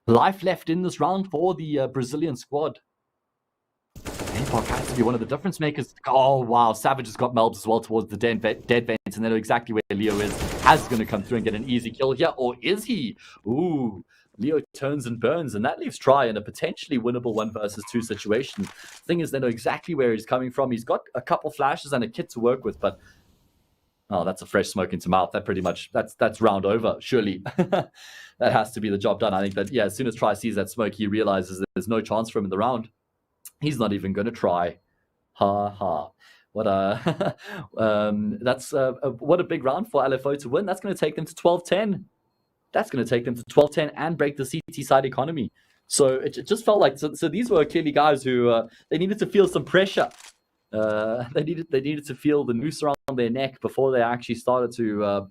life left in this round for the Brazilian squad. APOC has to be one of the difference makers. Oh, wow. Savage has got Melbs as well towards the dead vents, and they know exactly where Leo is. Has going to come through and get an easy kill here, or is he? Ooh, Leo turns and burns, and that leaves Try in a potentially winnable 1 versus 2 situation. Thing is, they know exactly where he's coming from. He's got a couple flashes and a kit to work with, but oh, that's a fresh smoke into mouth. That pretty much, that's round over, surely. That has to be the job done. I think that, yeah, as soon as Try sees that smoke, he realizes that there's no chance for him in the round. He's not even going to try. Ha ha. What a that's what a big round for LFO to win. That's going to take them to 12-10. That's going to take them to 12-10 and break the CT side economy. So it just felt like so these were clearly guys who they needed to feel some pressure. They needed to feel the noose around their neck before they actually started to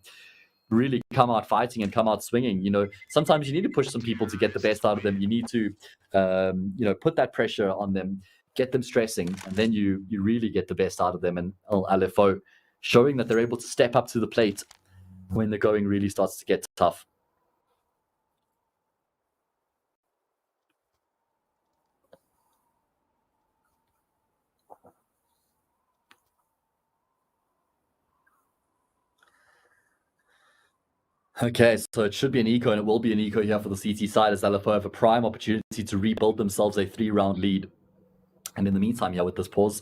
really come out fighting and come out swinging. You know, sometimes you need to push some people to get the best out of them. You need to, you know, put that pressure on them, get them stressing, and then you really get the best out of them. And LFO showing that they're able to step up to the plate when the going really starts to get tough. Okay, so it should be an eco, and it will be an eco here for the CT side as LFO have a prime opportunity to rebuild themselves a 3-round lead. And in the meantime, yeah, with this pause,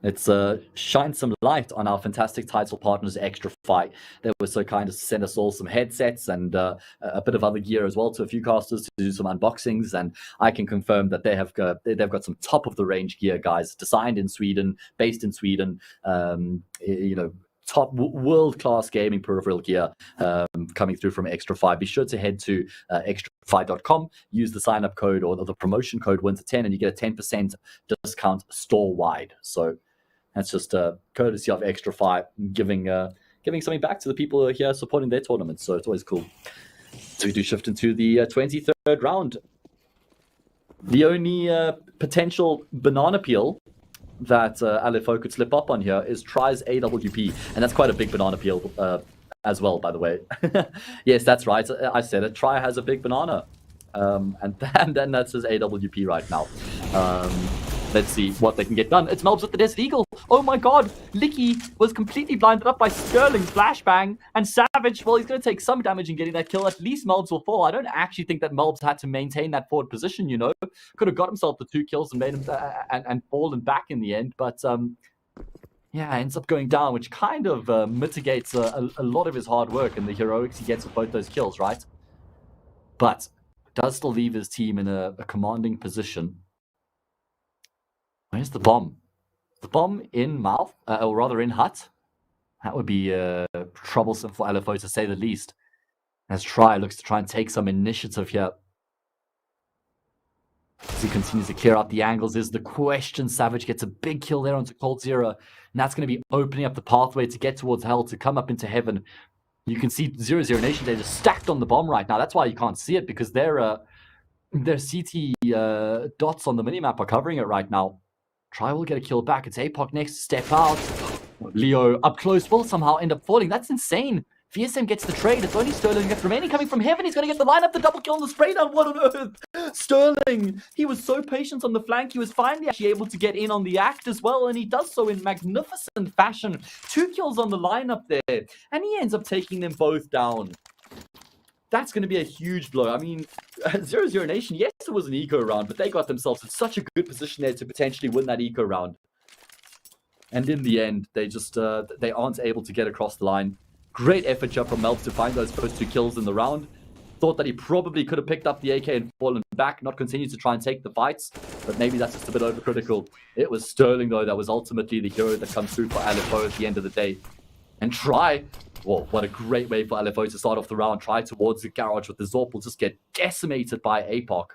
it's shined some light on our fantastic title partners, Extra Fi. They were so kind as to send us all some headsets and a bit of other gear as well to a few casters to do some unboxings. And I can confirm that they've got some top of the range gear, guys, designed in Sweden, based in Sweden. You know, top world-class gaming peripheral gear coming through from Extra Fi. Be sure to head to extrafi.com, use the sign-up code or the promotion code WINTER10, and you get a 10% discount store-wide. So that's just a courtesy of Extra Fi, giving something back to the people who are here supporting their tournaments. So it's always cool. So we do shift into the 23rd round. The only potential banana peel that LFO could slip up on here is Try's AWP, and that's quite a big banana peel as well, by the way. Yes, that's right. I said it. Try has a big banana, and then that's his AWP right now. Let's see what they can get done. It's Melbs with the Desert Eagle. Oh my god, Licky was completely blinded up by Sterling flashbang, and Savage, well, he's going to take some damage in getting that kill. At least Melbs will fall. I don't actually think that Melbs had to maintain that forward position, you know. Could have got himself the 2 kills and made him and fallen back in the end, but yeah, ends up going down, which kind of mitigates a lot of his hard work and the heroics he gets with both those kills, right? But does still leave his team in a commanding position. Where's the bomb? The bomb in mouth, or rather in hut? That would be troublesome for LFO to say the least. As Try looks to try and take some initiative here. As he continues to clear out the angles is the question. Savage gets a big kill there onto coldzera, and that's going to be opening up the pathway to get towards hell, to come up into heaven. You can see 00NATION, they're just stacked on the bomb right now. That's why you can't see it, because their CT dots on the minimap are covering it right now. Try will get a kill back. It's APOC next to step out. Leo up close will somehow end up falling. That's insane. VSM gets the trade. It's only Sterling left remaining, coming from heaven. He's going to get the lineup, the double kill on the spray down. What on earth? Sterling, he was so patient on the flank. He was finally actually able to get in on the act as well, and he does so in magnificent fashion. 2 kills on the lineup there, and he ends up taking them both down. That's going to be a huge blow. I mean, 00NATION, yes, it was an eco round, but they got themselves in such a good position there to potentially win that eco round. And in the end, they just they aren't able to get across the line. Great effort here from Melps to find those first 2 kills in the round. Thought that he probably could have picked up the AK and fallen back, not continued to try and take the fights, but maybe that's just a bit overcritical. It was Sterling, though, that was ultimately the hero that comes through for LFO at the end of the day. And Try, well, what a great way for LFO to start off the round. Try towards the garage with the Zorp will just get decimated by APOC.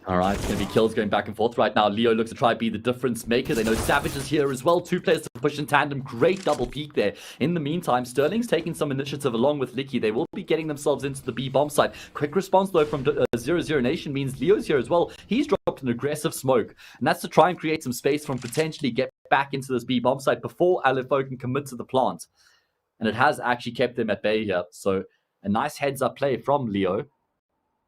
All right, it's going to be kills going back and forth right now. Leo looks to try to be the difference maker. They know Savage is here as well. 2 players to push in tandem. Great double peek there. In the meantime, Sterling's taking some initiative along with Licky. They will be getting themselves into the B bomb site. Quick response, though, from 00NATION means Leo's here as well. He's dropped an aggressive smoke, and that's to try and create some space from potentially get back into this B bomb site before LFO can commit to the plant. And it has actually kept them at bay here. So a nice heads-up play from Leo.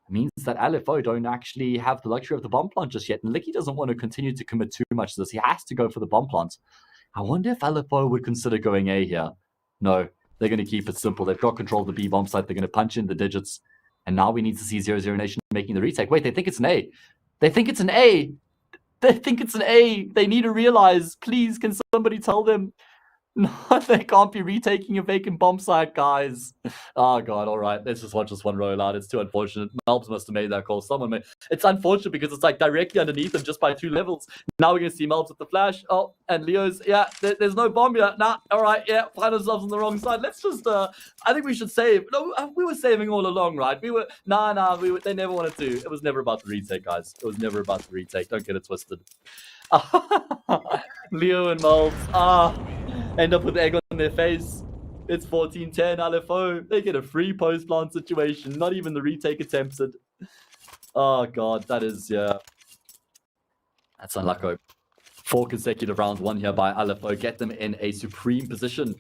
Means that LFO don't actually have the luxury of the bomb plant just yet, and Licky doesn't want to continue to commit too much to this. He has to go for the bomb plant. I wonder if LFO would consider going A here. No, they're going to keep it simple. They've got control of the B bomb site. They're going to punch in the digits, and now we need to see 00NATION making the retake. Wait, they think it's an A. They think it's an A. They think it's an A. They need to realize. Please, can somebody tell them? No, they can't be retaking a vacant bomb site, guys. Oh, God, all right. Let's just watch this one roll out. It's too unfortunate. Melbs must have made that call. Someone made... It's unfortunate because it's like directly underneath them just by 2 levels. Now we're going to see Melbs with the flash. Oh, and Leo's... Yeah, there's no bomb yet. Nah, all right. Yeah, find ourselves on the wrong side. Let's just... I think we should save. No, we were saving all along, right? We were... Nah, they never wanted to. It was never about the retake, guys. It was never about the retake. Don't get it twisted. Leo and Melbs. End up with egg on their face. It's 14-10 LFO. They get a free post-plant situation. Not even the retake attempted. Oh, God. That is, yeah. That's unlucky. 4 consecutive rounds won here by LFO. Get them in a supreme position.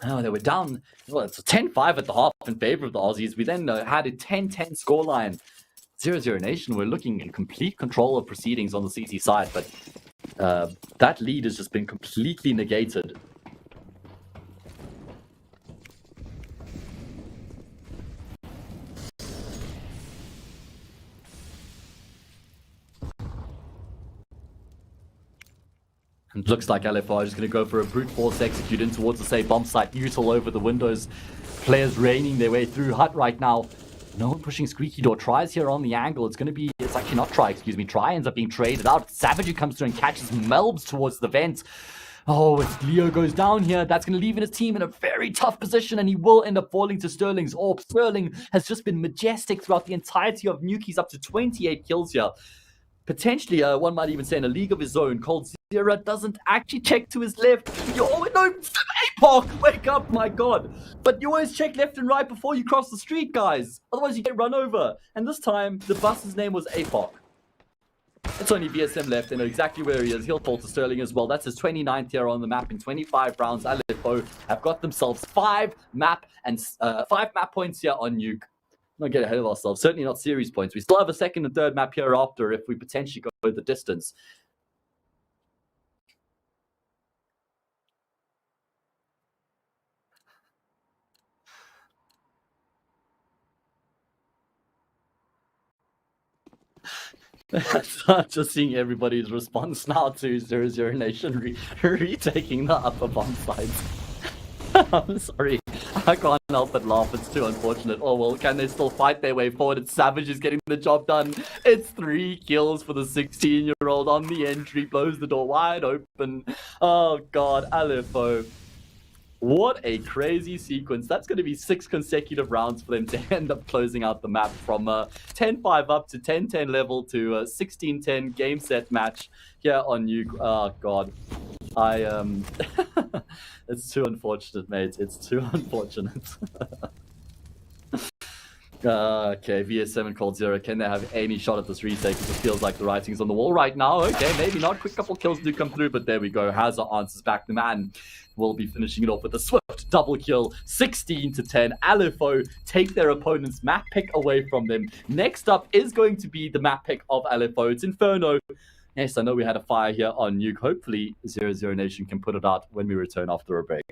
Oh, they were down. Well, it's a 10-5 at the half in favor of the Aussies. We then had a 10-10 scoreline. 00NATION were looking in complete control of proceedings on the CT side, but that lead has just been completely negated. It looks like LFR is going to go for a brute force execute in towards the safe bomb site. Util over the windows. Players raining their way through Hut right now. No one pushing Squeaky Door. Tries here on the angle. It's actually not Try, excuse me. Try ends up being traded out. Savage comes through and catches Melbs towards the vent. Oh, if Leo goes down here, that's going to leave his team in a very tough position, and he will end up falling to Sterling's AWP. Sterling has just been majestic throughout the entirety of Nuke. He's up to 28 kills here. Potentially, one might even say in a league of his own. coldzera doesn't actually check to his left. Oh, no, APOC, wake up, my God. But you always check left and right before you cross the street, guys. Otherwise, you get run over. And this time, the bus's name was APOC. It's only VSM left. They know exactly where he is. He'll fall to Sterling as well. That's his 29th here on the map in 25 rounds. LFO have got themselves 5 map points here on Nuke. Not get ahead of ourselves. Certainly not series points. We still have a 2nd and 3rd map here after if we potentially go the distance. Just seeing everybody's response now to 00NATION retaking the upper bomb sides. I'm sorry. I can't help but laugh. It's too unfortunate. Oh, well, can they still fight their way forward? And Savage is getting the job done. It's 3 kills for the 16-year-old on the entry. Blows the door wide open. Oh, God. LFO. What a crazy sequence. That's going to be 6 consecutive rounds for them to end up closing out the map from 10-5 up to 10-10 level to 16-10 game set match here on Nuke. Oh, God. It's too unfortunate, mate. It's too unfortunate. Okay, VS7 called 0. Can they have any shot at this retake? It just feels like the writing's on the wall right now. Okay, maybe not. Quick couple kills do come through, but there we go. Hazard answers back. The man will be finishing it off with a swift double kill. 16-10. LFO take their opponent's map pick away from them. Next up is going to be the map pick of LFO. It's Inferno. Yes, I know we had a fire here on Nuke. Hopefully, 00Nation can put it out when we return after a break.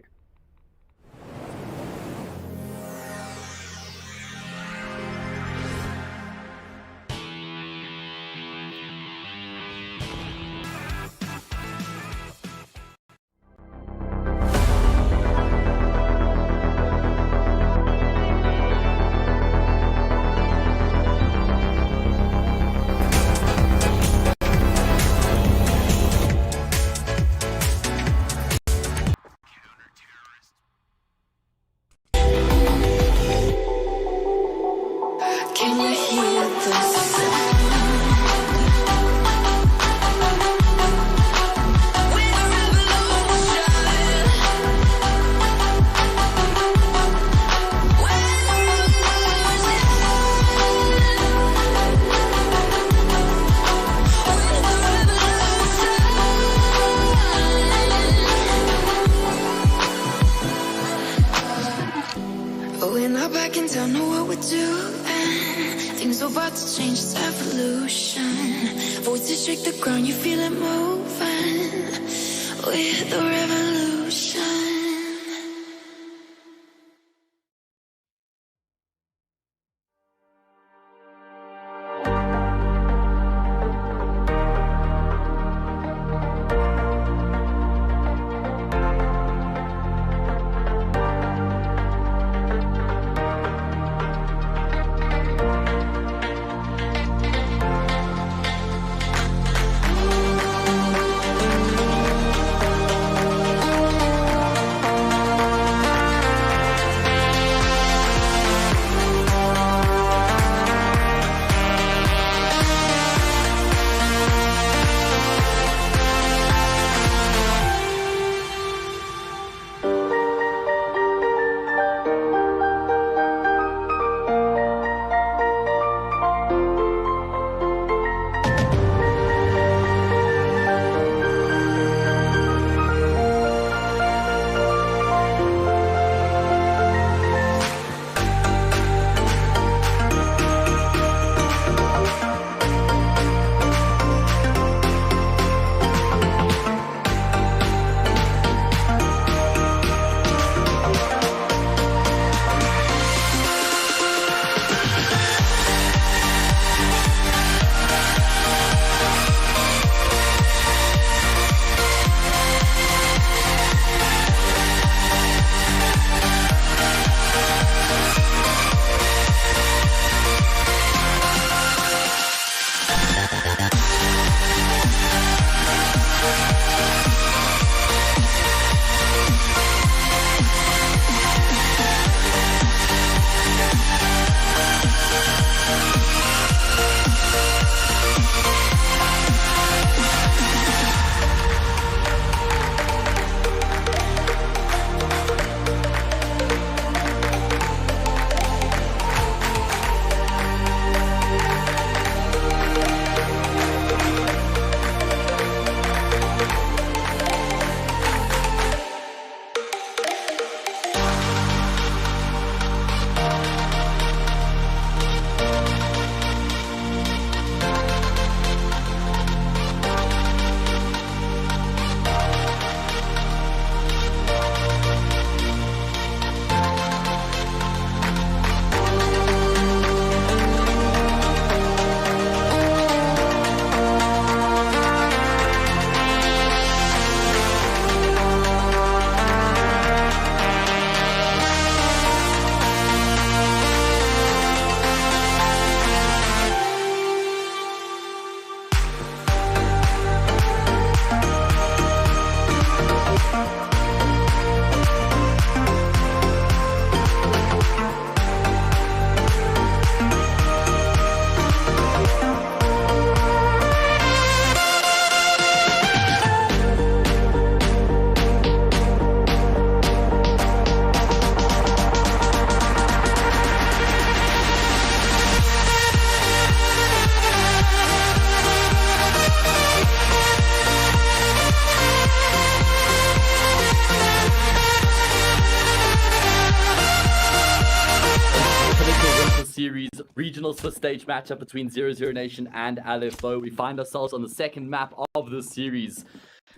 original Swiss stage matchup between 00Nation and LFO. We find ourselves on the second map of this series,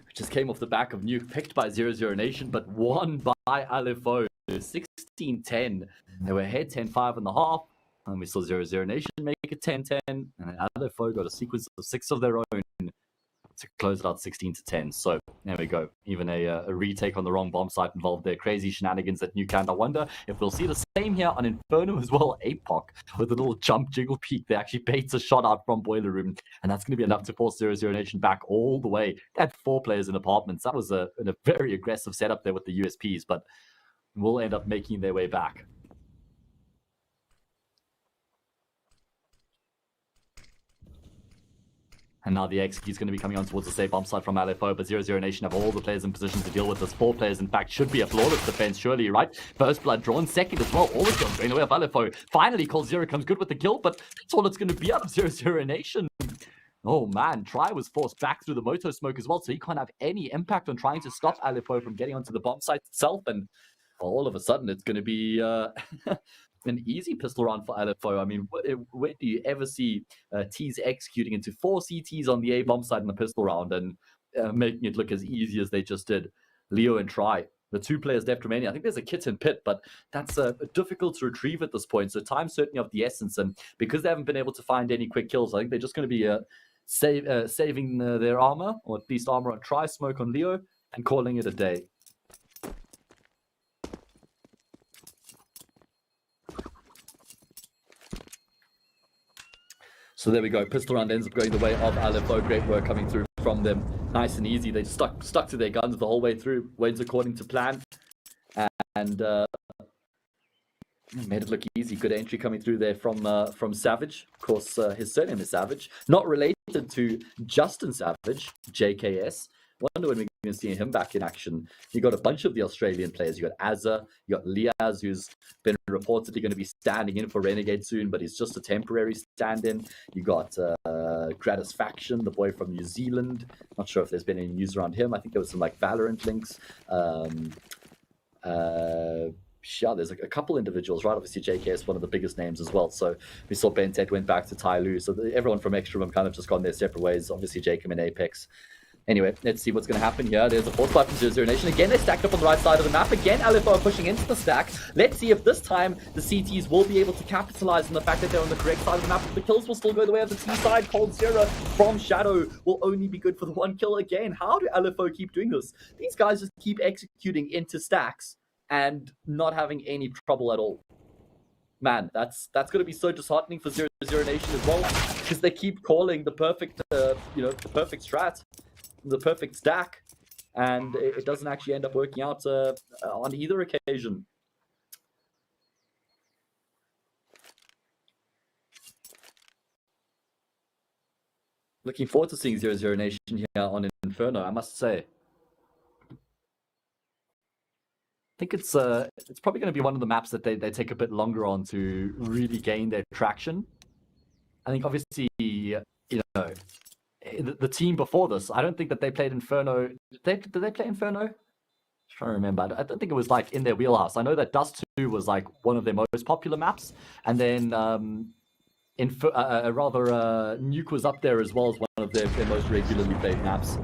which just came off the back of Nuke, picked by 00Nation, but won by LFO. 16-10. They were ahead 10-5 in the half, and we saw 00Nation make it 10-10, and then LFO got a sequence of 6 of their own to close it out 16-10. So there we go. Even a retake on the wrong bomb site involved there. Crazy shenanigans at Nuke. I wonder if we'll see the same here on Inferno as well. APOC with a little jump jiggle peek. They actually baits a shot out from Boiler Room, and that's going to be enough to force 00Nation back all the way. They had 4 players in apartments. That was a very aggressive setup there with the USPs, but will end up making their way back. And now the execute is going to be coming on towards the safe bomb site from LFO, but 00Nation have all the players in position to deal with this. 4 players, in fact, should be a flawless defense, surely, right? First blood drawn, second as well. All the kills going away of LFO. Finally, Cold Zero comes good with the kill, but that's all it's going to be out of 00Nation. Oh man, Try was forced back through the Moto smoke as well, so he can't have any impact on trying to stop LFO from getting onto the bomb site itself, and all of a sudden it's going to be an easy pistol round for LFO. I mean, where do you ever see T's executing into 4 CTs on the A bomb side in the pistol round and making it look as easy as they just did? Leo and Try, the 2 players left remaining. I think there's a kit and pit, but that's difficult to retrieve at this point. So time's certainly of the essence, and because they haven't been able to find any quick kills, I think they're just going to be saving their armor, or at least armor on Try, smoke on Leo, and calling it a day. So there we go. Pistol round ends up going the way of LFO. Great work coming through from them. Nice and easy. They stuck to their guns the whole way through. Went according to plan. And made it look easy. Good entry coming through there from Savage. Of course, his surname is Savage. Not related to Justin Savage, JKS. Wonder when we're going to see him back in action. You got a bunch of the Australian players. You got Azza, you got Liaz, who's been reportedly going to be standing in for Renegade soon, but he's just a temporary stand-in. You got Gratisfaction, the boy from New Zealand. Not sure if there's been any news around him. I think there was some like Valorant links. Yeah, there's a couple individuals, right? Obviously, JK is one of the biggest names as well. So we saw Bentet went back to Tai Lu. So everyone from Extra have kind of just gone their separate ways. Obviously, Jacob in Apex. Anyway, let's see what's going to happen here. There's a 4th fight from 00Nation. Again, they're stacked up on the right side of the map. Again, LFO are pushing into the stack. Let's see if this time the CTs will be able to capitalize on the fact that they're on the correct side of the map. The kills will still go the way of the T side. Cold Zero from Shadow will only be good for the 1 kill again. How do LFO keep doing this? These guys just keep executing into stacks and not having any trouble at all. Man, that's going to be so disheartening for 00Nation as well, because they keep calling the perfect, the perfect strat, the perfect stack, and it doesn't actually end up working out on either occasion. Looking forward to seeing 00Nation here on Inferno, I must say. I think it's probably going to be one of the maps that they take a bit longer on to really gain their traction. I think obviously, the team before this, I don't think that they played Inferno. Did they play Inferno? I'm trying to remember. I don't think it was like in their wheelhouse. I know that Dust 2 was like one of their most popular maps, and then Nuke was up there as well as one of their most regularly played maps.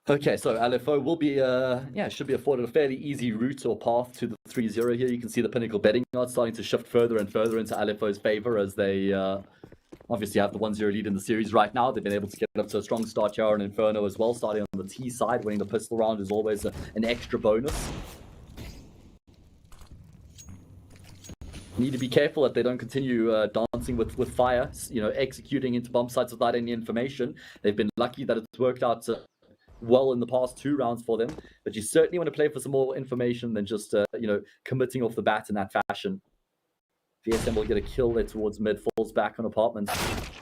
Okay, so LFO will be, should be afforded a fairly easy route or path to the 3-0 here. You can see the Pinnacle betting odds starting to shift further and further into LFO's favor as they obviously have the 1-0 lead in the series right now. They've been able to get up to a strong start here on Inferno as well, starting on the T side. Winning the pistol round is always an extra bonus. Need to be careful that they don't continue dancing with fire, executing into bomb sites without any information. They've been lucky that it's worked out well in the past 2 rounds for them, but you certainly want to play for some more information than just committing off the bat in that fashion. VSM will get a kill there towards mid, falls back on apartments.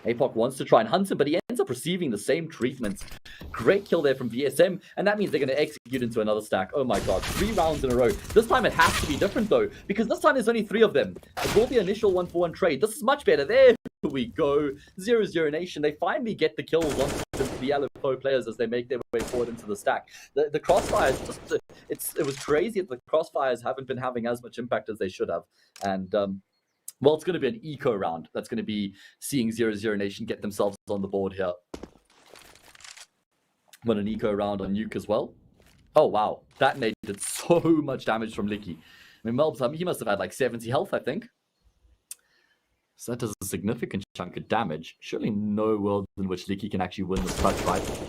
APOC wants to try and hunt him, but he ends up receiving the same treatment. Great kill there from VSM, and that means they're going to execute into another stack. Oh my god, 3 rounds in a row. This time it has to be different though, because this time there's only 3 of them. It will be an initial 1-for-1 trade. This is much better. There we go. 00Nation, they finally get the kills on the LFO players as they make their way forward into the stack. The crossfires, it was crazy that the crossfires haven't been having as much impact as they should have. And well, it's going to be an eco round. That's going to be seeing 00Nation get themselves on the board here. Won an eco round on Nuke as well. Oh, wow. That nade did so much damage from Licky. I mean, Melbs, he must have had like 70 health, I think. So that does a significant chunk of damage. Surely no world in which Licky can actually win this clutch, right?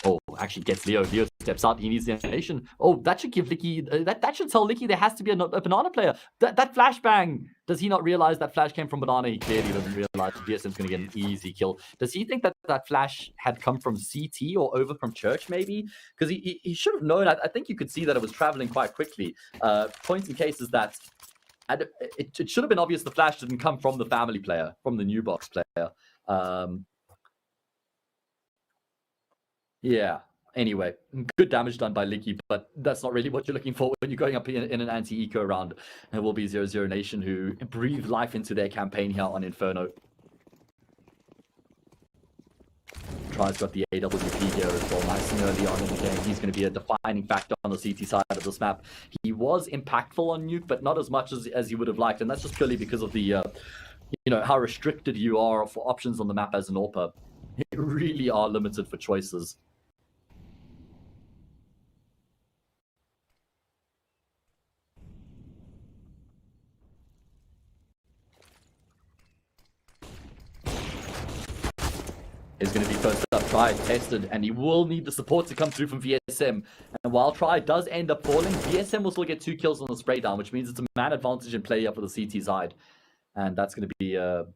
Oh, actually gets Leo. Leo steps out. He needs the animation. Oh, that should give Licky... that should tell Licky there has to be a Banana player. That flashbang. Does he not realize that flash came from Banana? He clearly doesn't realize VSM's going to get an easy kill. Does he think that flash had come from CT or over from Church, maybe? Because he should have known. I think you could see that it was traveling quite quickly. Point in case is that it should have been obvious the flash didn't come from the family player, from the new box player. Yeah. Anyway, good damage done by Licky, but that's not really what you're looking for when you're going up in an anti-eco round. It will be 00Nation who breathe life into their campaign here on Inferno. Try's got the AWP here as well, nice and early on in the game. He's going to be a defining factor on the CT side of this map. He was impactful on Nuke, but not as much as he would have liked, and that's just purely because of the, you know, how restricted you are for options on the map as an AWPer. You really are limited for choices. Is going to be first up, Try tested, and he will need the support to come through from VSM. And while Try does end up falling, VSM will still get 2 kills on the spray down, which means it's a man advantage in play up for the CT side. And that's going to be a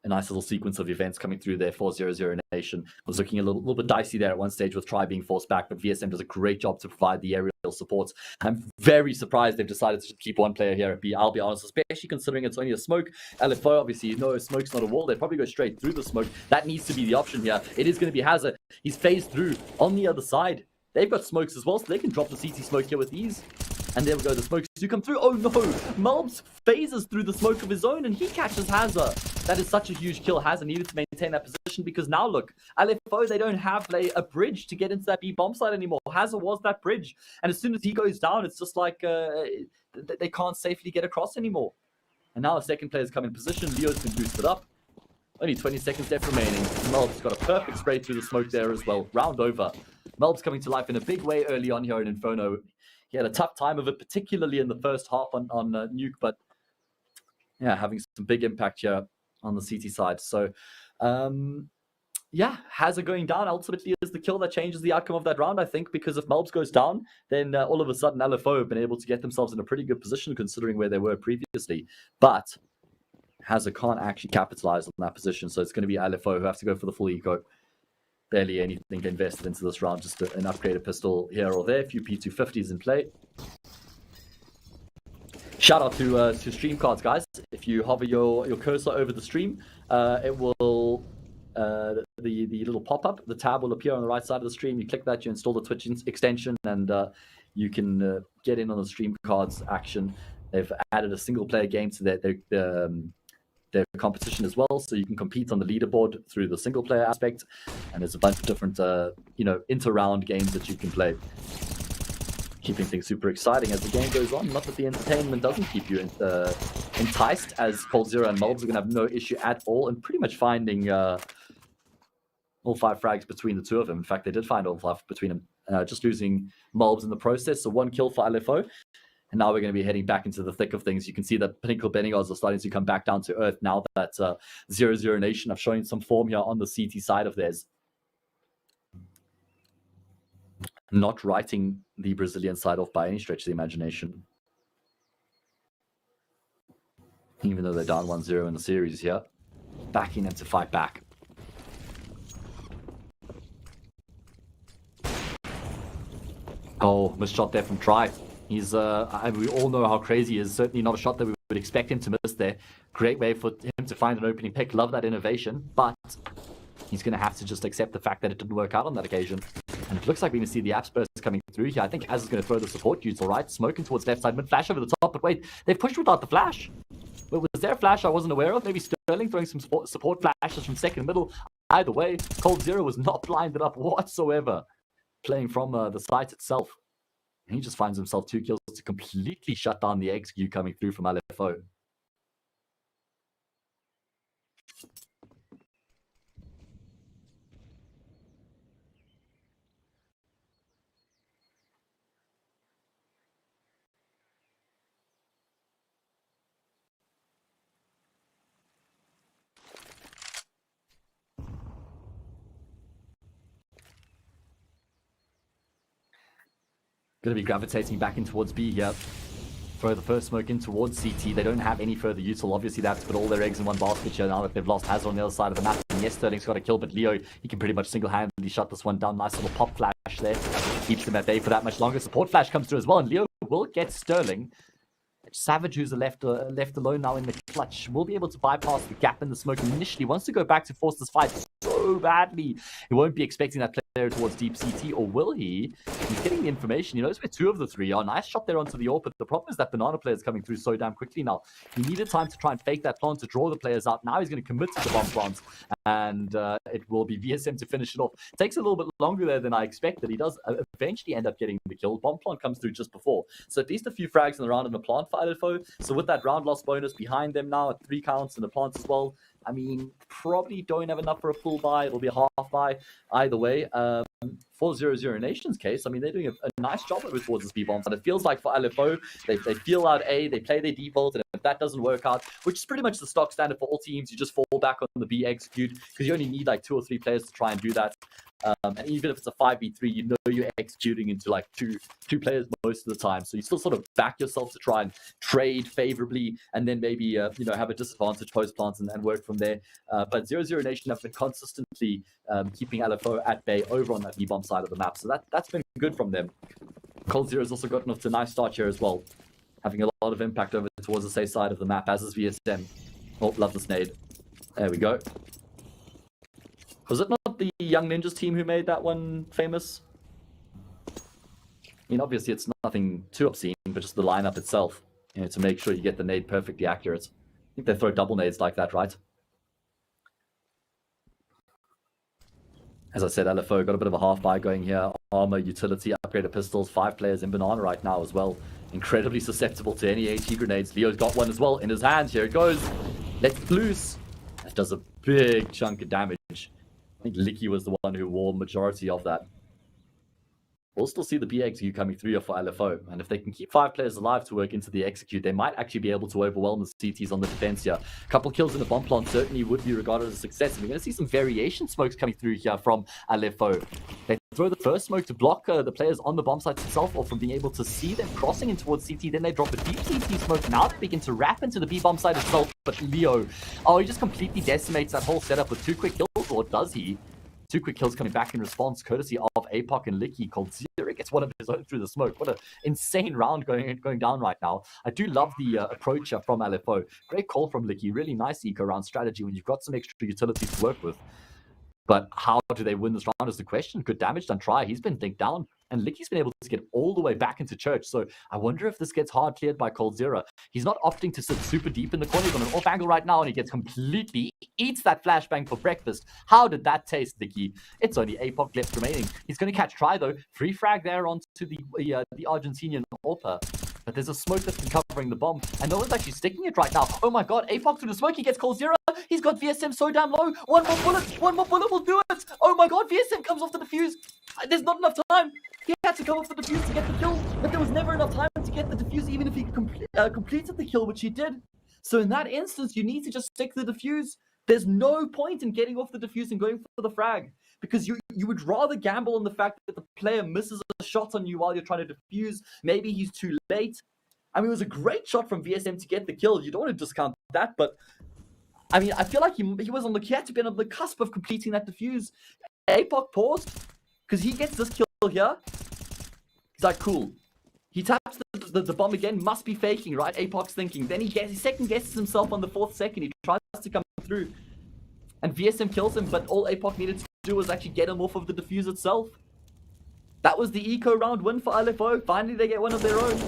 nice little sequence of events coming through there for 00Nation. It was looking a little bit dicey there at one stage with Try being forced back, but VSM does a great job to provide the aerial supports. I'm very surprised they've decided to keep one player here at B. I'll be honest, especially considering it's only a smoke. LFO, obviously, you know, smoke's not a wall. They'd probably go straight through the smoke. That needs to be the option here. It is going to be Hazard. He's phased through on the other side. They've got smokes as well, so they can drop the CT smoke here with ease. And there we go, the smokes do come through. Oh no! Melbs phases through the smoke of his own and he catches Hazard. That is such a huge kill. Hazard needed to maintain that position because now look, LFO, they don't have a bridge to get into that B bomb site anymore. Hazard was that bridge. And as soon as he goes down, it's just like they can't safely get across anymore. And now a second player's come in position. Leo's been boosted up. Only 20 seconds left remaining. Melbs got a perfect spray through the smoke there as well. Round over. Melbs coming to life in a big way early on here in Inferno. He had a tough time of it, particularly in the first half on Nuke, but yeah, having some big impact here on the CT side. So, yeah, Hazard going down ultimately is the kill that changes the outcome of that round, I think, because if Melbs goes down, then all of a sudden LFO have been able to get themselves in a pretty good position considering where they were previously. But Hazard can't actually capitalize on that position, so it's going to be LFO who have to go for the full eco. Barely anything invested into this round, just an upgraded pistol here or there. A few P250s in play. Shout out to stream cards, guys. If you hover your cursor over the stream, it will the little pop-up, the tab will appear on the right side of the stream. You click that, you install the Twitch extension, and you can get in on the stream cards action. They've added a single player game to their competition as well, so you can compete on the leaderboard through the single player aspect, and there's a bunch of different inter-round games that you can play, keeping things super exciting as the game goes on. Not that the entertainment doesn't keep you enticed, as Cold Zero and Melbs are going to have no issue at all and pretty much finding all 5 frags between the two of them. In fact, they did find all 5 between them, just losing Melbs in the process. So 1 kill for LFO. And now we're going to be heading back into the thick of things. You can see that Pinnacle betting odds are starting to come back down to earth now that 00Nation have shown some form here on the CT side of theirs. Not writing the Brazilian side off by any stretch of the imagination. Even though they're down 1-0 in the series here. Backing them to fight back. Oh, missed shot there from Try. He's, we all know how crazy he is. Certainly not a shot that we would expect him to miss there. Great way for him to find an opening pick. Love that innovation. But he's going to have to just accept the fact that it didn't work out on that occasion. And it looks like we're going to see the apps burst coming through here. I think Az is going to throw the support util, right? Smoking towards left side, mid flash over the top. But wait, they've pushed without the flash. But was there a flash I wasn't aware of? Maybe Sterling throwing some support flashes from second middle. Either way, Cold Zero was not blinded up whatsoever, playing from the site itself. And he just finds himself 2 kills to completely shut down the XQ coming through from LFO. Going to be gravitating back in towards B here. Throw the first smoke in towards CT. They don't have any further util. Obviously, they have to put all their eggs in one basket here now that they've lost Hazard on the other side of the map. And yes, Sterling's got a kill, but Leo, he can pretty much single-handedly shut this one down. Nice little pop flash there. Keeps him at bay for that much longer. Support flash comes through as well, and Leo will get Sterling. Savage, who's left alone now in the clutch, will be able to bypass the gap in the smoke initially. Wants to go back to force this fight so badly. He won't be expecting that player towards deep CT, or will he? He's getting the information. He knows where 2 of the 3 are. Nice shot there onto the AWP, but the problem is that Banana player is coming through so damn quickly now. He needed time to try and fake that plant to draw the players out. Now he's going to commit to the bomb plant, and it will be VSM to finish it off. It takes a little bit longer there than I expected. He does eventually end up getting the kill. Bomb plant comes through just before. So at least a few frags in the round in the plant for LFO. So with that round loss bonus behind them now at 3 counts in the plant as well, I mean, probably don't have enough for a full buy. It'll be a half buy either way. For 00Nation's case, I mean, they're doing a nice job of it towards this B-bomb. But it feels like for LFO, they feel out A, they play their default, and if that doesn't work out, which is pretty much the stock standard for all teams, you just fall back on the B execute, because you only need like 2 or 3 players to try and do that. And even if it's a 5v3, you know you're executing into like two players most of the time. So you still sort of back yourself to try and trade favorably, and then maybe have a disadvantage post plants and work from there. But 00Nation have been consistently keeping LFO at bay over on that B-bomb side of the map. So that's been good from them. Cold Zero's also gotten off to a nice start here as well, having a lot of impact over towards the safe side of the map, as is VSM. Oh, love the nade. There we go. Was it not the Young Ninjas team who made that one famous? I mean, obviously it's nothing too obscene, but just the lineup itself, to make sure you get the nade perfectly accurate. I think they throw double nades like that, right? As I said, LFO got a bit of a half buy going here. Armor, utility, upgraded pistols, 5 players in Banana right now as well. Incredibly susceptible to any AT grenades. Leo's got one as well in his hands. Here it goes. Let's it loose. That does a big chunk of damage. I think Licky was the one who wore majority of that. We'll still see the B execute coming through here for LFO. And if they can keep 5 players alive to work into the execute, they might actually be able to overwhelm the CTs on the defense here. A couple kills in the bomb plant certainly would be regarded as a success. And we're going to see some variation smokes coming through here from LFO. They throw the first smoke to block the players on the bomb site itself, or from being able to see them crossing in towards CT. Then they drop a deep CT smoke. Now they begin to wrap into the B bomb site itself. But Leo, he just completely decimates that whole setup with 2 quick kills, or does he? 2 quick kills coming back in response, courtesy of APOC and Licky. Cold Zero gets one of his own through the smoke. What an insane round going down right now. I do love the approach from LFO. Great call from Licky. Really nice eco round strategy when you've got some extra utility to work with. But how do they win this round is the question. Good damage done try. He's been dinked down, and Licky's been able to get all the way back into church. So I wonder if this gets hard cleared by Cold Zero. He's not opting to sit super deep in the corner. He's on an off angle right now, and he gets completely eats that flashbang for breakfast. How did that taste, Licky? It's only APOC left remaining. He's going to catch try though. Free frag there onto the Argentinian AWPer. But there's a smoke that's been covering the bomb, and no one's actually sticking it right now. Oh my god, APOC through the smoke, he gets Cold Zero. He's got VSM so damn low. One more bullet will do it. Oh my god, VSM comes off the defuse. There's not enough time. He had to come off the defuse to get the kill, but there was never enough time to get the defuse, even if he completed the kill, which he did. So in that instance, you need to just stick the defuse. There's no point in getting off the defuse and going for the frag, because you would rather gamble on the fact that the player misses a shot on you while you're trying to defuse. Maybe he's too late. I mean, it was a great shot from VSM to get the kill. You don't want to discount that, but I mean, I feel like he had to be on the cusp of completing that defuse. APOC paused, because he gets this kill here. He's like, cool. He taps the bomb again, must be faking, right? APOC's thinking. Then he second guesses himself on the 4th second. He tries to come through, and VSM kills him, but all APOC needed to do was actually get him off of the defuse itself. That was the eco round win for LFO. Finally, they get one of their own.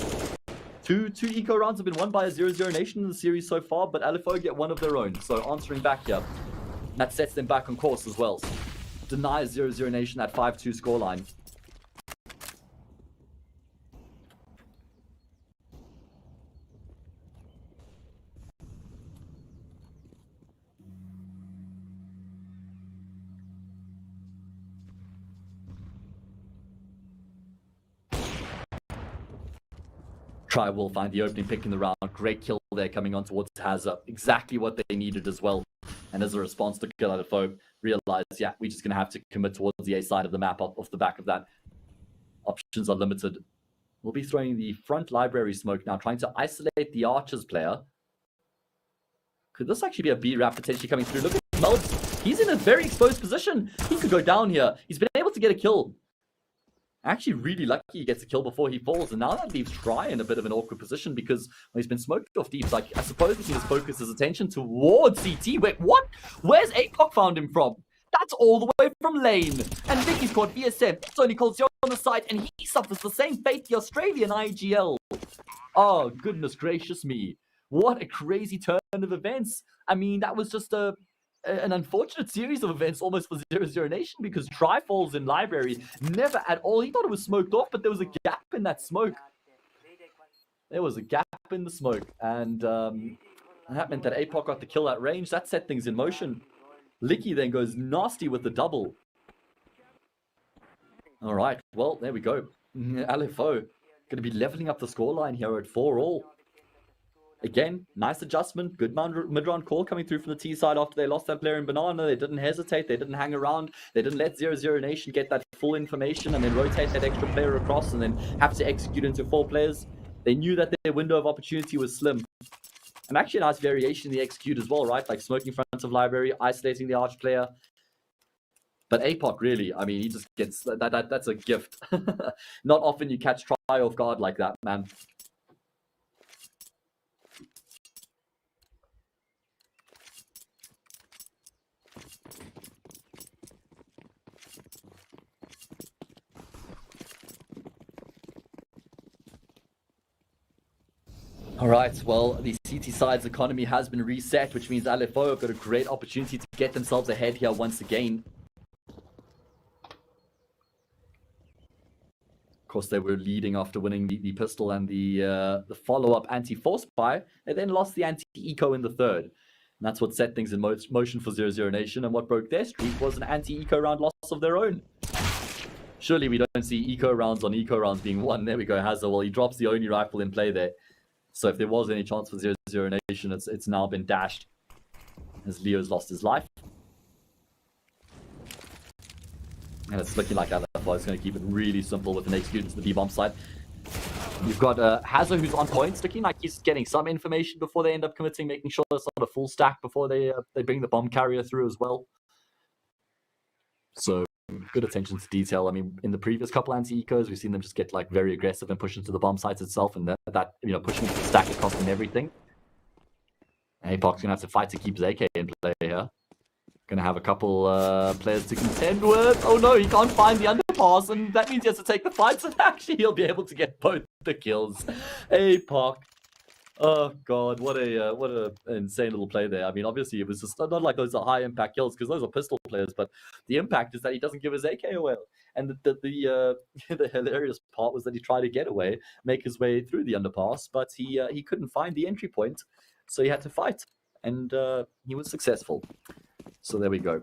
Two eco rounds have been won by a 00 Nation in the series so far, but LFO get one of their own. So answering back here, that sets them back on course as well. Denies 00 Nation that 5-2 scoreline. Try will find the opening pick in the round. Great kill there coming on towards Hazza. Exactly what they needed as well. And as a response to kill LFO, realized, yeah, we're just going to have to commit towards the A side of the map off the back of that. Options are limited. We'll be throwing the front library smoke now, trying to isolate the Archers player. Could this actually be a B wrap potentially coming through? Look at Melts. He's in a very exposed position. He could go down here. He's been able to get a kill. Actually really lucky he gets a kill before he falls, and now that leaves Try in a bit of an awkward position because he's been smoked off deep. Like, I suppose he can just focus his attention towards CT. Wait, what? Where's APOC found him from? That's all the way from lane. And Vicky's caught VSM. It's only called Zero on the side, and he suffers the same fate the Australian IGL. Oh, goodness gracious me. What a crazy turn of events. I mean, that was just an unfortunate series of events almost for 00 Nation because Try falls in library. Never at all. He thought it was smoked off, but there was a gap in that smoke. There was a gap in the smoke. And that meant that APOC got the kill at range. That set things in motion. Licky then goes nasty with the double. All right. Well, there we go. LFO going to be leveling up the scoreline here at 4-all. Again, nice adjustment. Good mid-round call coming through from the T side after they lost that player in Banana. They didn't hesitate. They didn't hang around. They didn't let 00 Nation get that full information and then rotate that extra player across and then have to execute into 4 players. They knew that their window of opportunity was slim. And actually a nice variation in the execute as well, right? Like smoking front of library, isolating the arch player. But APOC really, I mean, he just gets... That's a gift. Not often you catch Try off guard like that, man. All right, well, the CT side's economy has been reset, which means LFO have got a great opportunity to get themselves ahead here once again. Of course, they were leading after winning the pistol and the follow-up anti-force buy. They then lost the anti-eco in the third. And that's what set things in motion for 00 Nation, and what broke their streak was an anti-eco round loss of their own. Surely we don't see eco rounds on eco rounds being won. There we go, Hazza. Well, he drops the only rifle in play there. So if there was any chance for 00 Nation, it's now been dashed as Leo's lost his life. And it's looking like LFO is going to keep it really simple with an execution to the B-bomb side. You've got Hazza who's on point, looking like he's getting some information before they end up committing, making sure it's not a full stack before they bring the bomb carrier through as well. So good attention to detail. I mean, in the previous couple anti-ecos, we've seen them just get like very aggressive and push into the bomb sites itself, and that pushing into the stack is costing everything. APOC's gonna have to fight to keep his AK in play here. Gonna have a couple players to contend with. Oh no, he can't find the underpass, and that means he has to take the fight. So actually, he'll be able to get both the kills. APOC. Oh god, what a insane little play there. I mean, obviously it was just not like those are high impact kills because those are pistol players, but the impact is that he doesn't give his AK away. And the hilarious part was that he tried to get away, make his way through the underpass, but he couldn't find the entry point, so he had to fight, and he was successful. So there we go.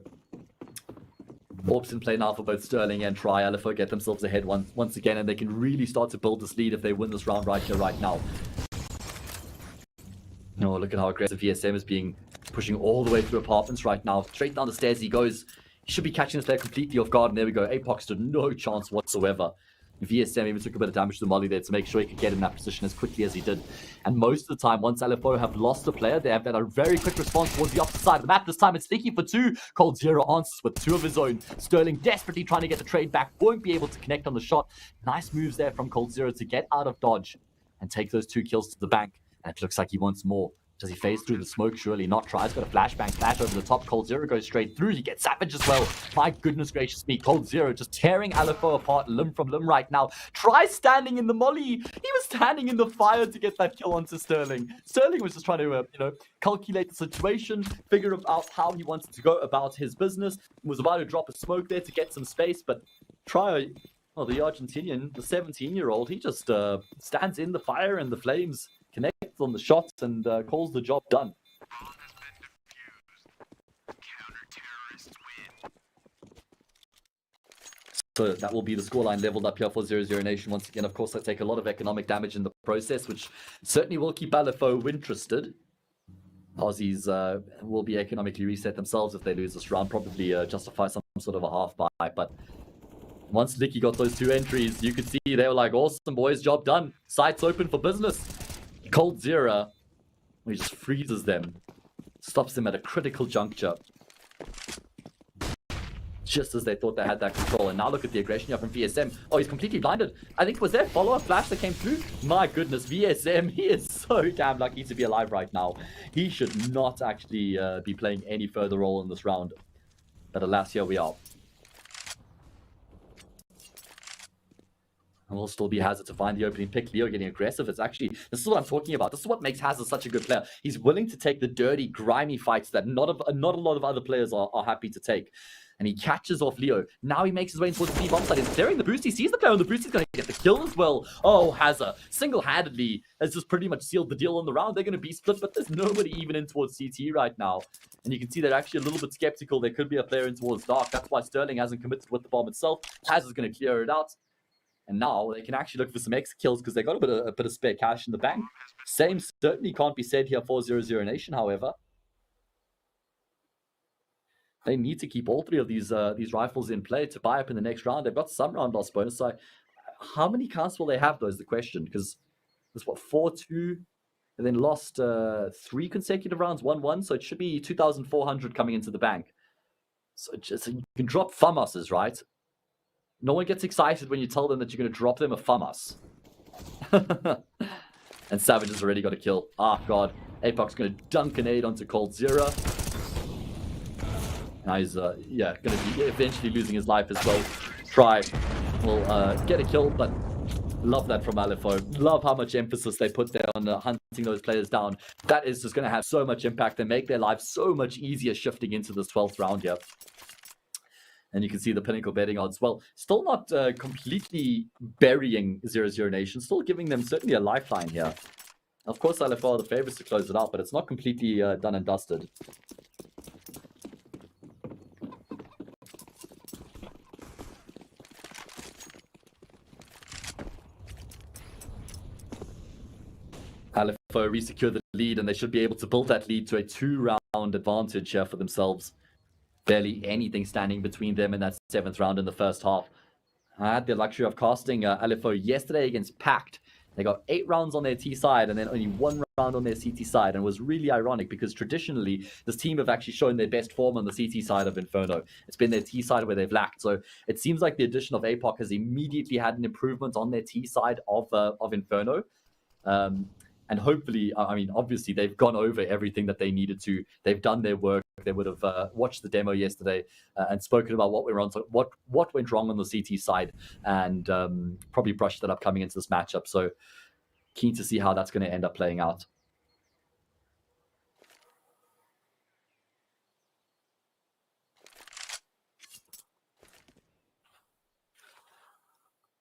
Orbs in play now for both Sterling and Try. LFO get themselves ahead once again, and they can really start to build this lead if they win this round right here, right now. Oh, look at how aggressive VSM is being, pushing all the way through apartments right now. Straight down the stairs he goes. He should be catching this player completely off guard, and there we go. APOC stood no chance whatsoever. VSM even took a bit of damage to the molly there to make sure he could get in that position as quickly as he did. And most of the time, once LFO have lost a player, they have had a very quick response towards the opposite side of the map. This time it's Licky for 2. Cold Zero answers with 2 of his own. Sterling desperately trying to get the trade back. Won't be able to connect on the shot. Nice moves there from Cold Zero to get out of dodge and take those 2 kills to the bank. And it looks like he wants more. Does he phase through the smoke? Surely not. Tries, got a flashbang, flash over the top. Cold Zero goes straight through. He gets Savage as well. My goodness gracious me. Cold Zero just tearing Alifo apart limb from limb right now. Tries standing in the molly. He was standing in the fire to get that kill onto Sterling. Sterling was just trying to, calculate the situation, figure out how he wanted to go about his business. Was about to drop a smoke there to get some space, but the Argentinian, the 17-year-old, he just stands in the fire and the flames, connects on the shots, and calls the job done. So that will be the scoreline leveled up here for 00Nation. Once again, of course, they take a lot of economic damage in the process, which certainly will keep Alifo interested. Aussies will be economically reset themselves if they lose this round, probably justify some sort of a half buy, but once Licky got those two entries, you could see they were like, awesome, boys, job done. Sites open for business. Cold Zero, he just freezes them. Stops them at a critical juncture. Just as they thought they had that control. And now look at the aggression here from VSM. Oh, he's completely blinded. I think, was there a follow-up flash that came through? My goodness, VSM, he is so damn lucky to be alive right now. He should not actually be playing any further role in this round. But alas, here we are. And will still be Hazard to find the opening pick. Leo getting aggressive. It's actually, this is what I'm talking about. This is what makes Hazard such a good player. He's willing to take the dirty, grimy fights that not a lot of other players are happy to take. And he catches off Leo. Now he makes his way towards the B bomb side. He's clearing the boost. He sees the player on the boost. He's going to get the kill as well. Oh, Hazard single-handedly has just pretty much sealed the deal on the round. They're going to be split, but there's nobody even in towards CT right now. And you can see they're actually a little bit skeptical. There could be a player in towards Dark. That's why Sterling hasn't committed with the bomb itself. Hazard's going to clear it out. And now they can actually look for some extra kills because they got a bit of spare cash in the bank. Same certainly can't be said here for 00Nation, however. They need to keep all three of these rifles in play to buy up in the next round. They've got some round loss bonus. So how many counts will they have, though, is the question. Because there's, 4-2, and then lost 3 consecutive rounds, 1-1. So it should be 2,400 coming into the bank. So you can drop FAMASs, right? No one gets excited when you tell them that you're going to drop them a FAMAS. And Savage has already got a kill. Ah, God. Apoc's going to dunk an aid onto Cold Zero. Now he's, going to be eventually losing his life as well. Try will get a kill, but love that from Alifo. Love how much emphasis they put there on hunting those players down. That is just going to have so much impact and make their lives so much easier shifting into this 12th round here. And you can see the Pinnacle betting odds. Well, still not completely burying 00Nation. Still giving them certainly a lifeline here. Of course, Alifo are the favorites to close it out, but it's not completely done and dusted. Alifo re-secure the lead, and they should be able to build that lead to a 2-round advantage here for themselves. Barely anything standing between them in that 7th round in the first half. I had the luxury of casting Alifo yesterday against Pact. They got 8 rounds on their T side and then only 1 round on their CT side. And it was really ironic because traditionally, this team have actually shown their best form on the CT side of Inferno. It's been their T side where they've lacked. So it seems like the addition of APOC has immediately had an improvement on their T side of Inferno. And hopefully, I mean, obviously, they've gone over everything that they needed to. They've done their work. They would have watched the demo yesterday and spoken about what went wrong on the CT side, and probably brushed that up coming into this matchup. So keen to see how that's going to end up playing out.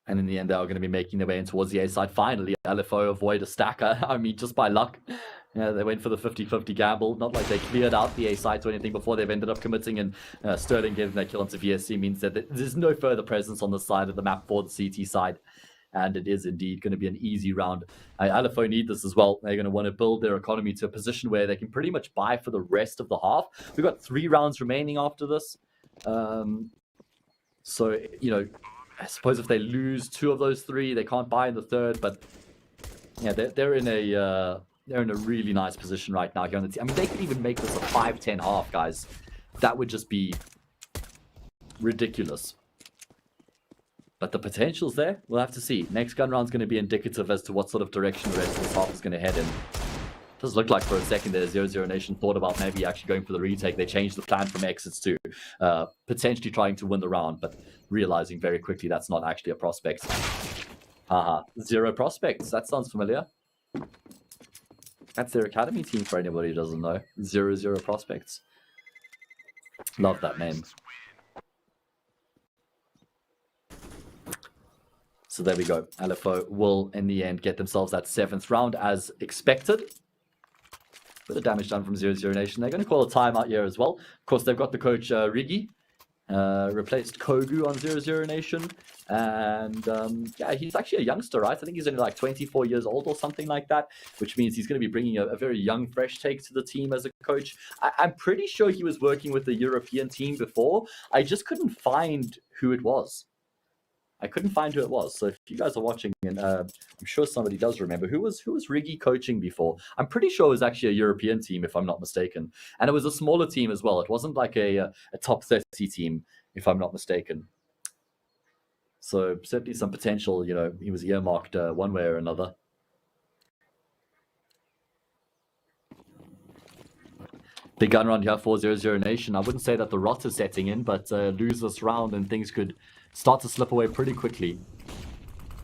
And in the end, they are going to be making their way in towards the A side. Finally, Alifo avoid a stacker. I mean, just by luck. Yeah, they went for the 50-50 gamble. Not like they cleared out the A side or anything before they've ended up committing. And Sterling getting that kill onto VSC means that there's no further presence on the side of the map for the CT side. And it is indeed going to be an easy round. Alifo need this as well. They're going to want to build their economy to a position where they can pretty much buy for the rest of the half. We've got 3 rounds remaining after this. So, you know, I suppose if they lose 2 of those 3, they can't buy in the 3rd. But yeah, they're in a really nice position right now here on the team. I mean, they could even make this a 5-10 half, guys. That would just be ridiculous. But the potential's there. We'll have to see. Next gun round's going to be indicative as to what sort of direction the rest of this half is going to head in. Does look like for a second there, 00Nation thought about maybe actually going for the retake. They changed the plan from exits to potentially trying to win the round, but realizing very quickly that's not actually a prospect. Haha, 0 prospects. That sounds familiar. That's their academy team for anybody who doesn't know. 00 prospects. Love that name. So there we go. LFO will, in the end, get themselves that 7th round as expected. Bit of damage done from 00Nation. They're going to call a timeout here as well. Of course, they've got the coach Rigi. Replaced Kogu on 00Nation. And yeah, he's actually a youngster, right? I think he's only like 24 years old or something like that, which means he's going to be bringing a very young, fresh take to the team as a coach. I'm pretty sure he was working with the European team before. I just couldn't find who it was. So if you guys are watching, and I'm sure somebody does remember, who was Rigi coaching before? I'm pretty sure it was actually a European team, if I'm not mistaken. And it was a smaller team as well. It wasn't like a top 30 team, if I'm not mistaken. So certainly some potential, you know, he was earmarked one way or another. Big gun round here for 00Nation. I wouldn't say that the rot is setting in, but lose this round and things could start to slip away pretty quickly.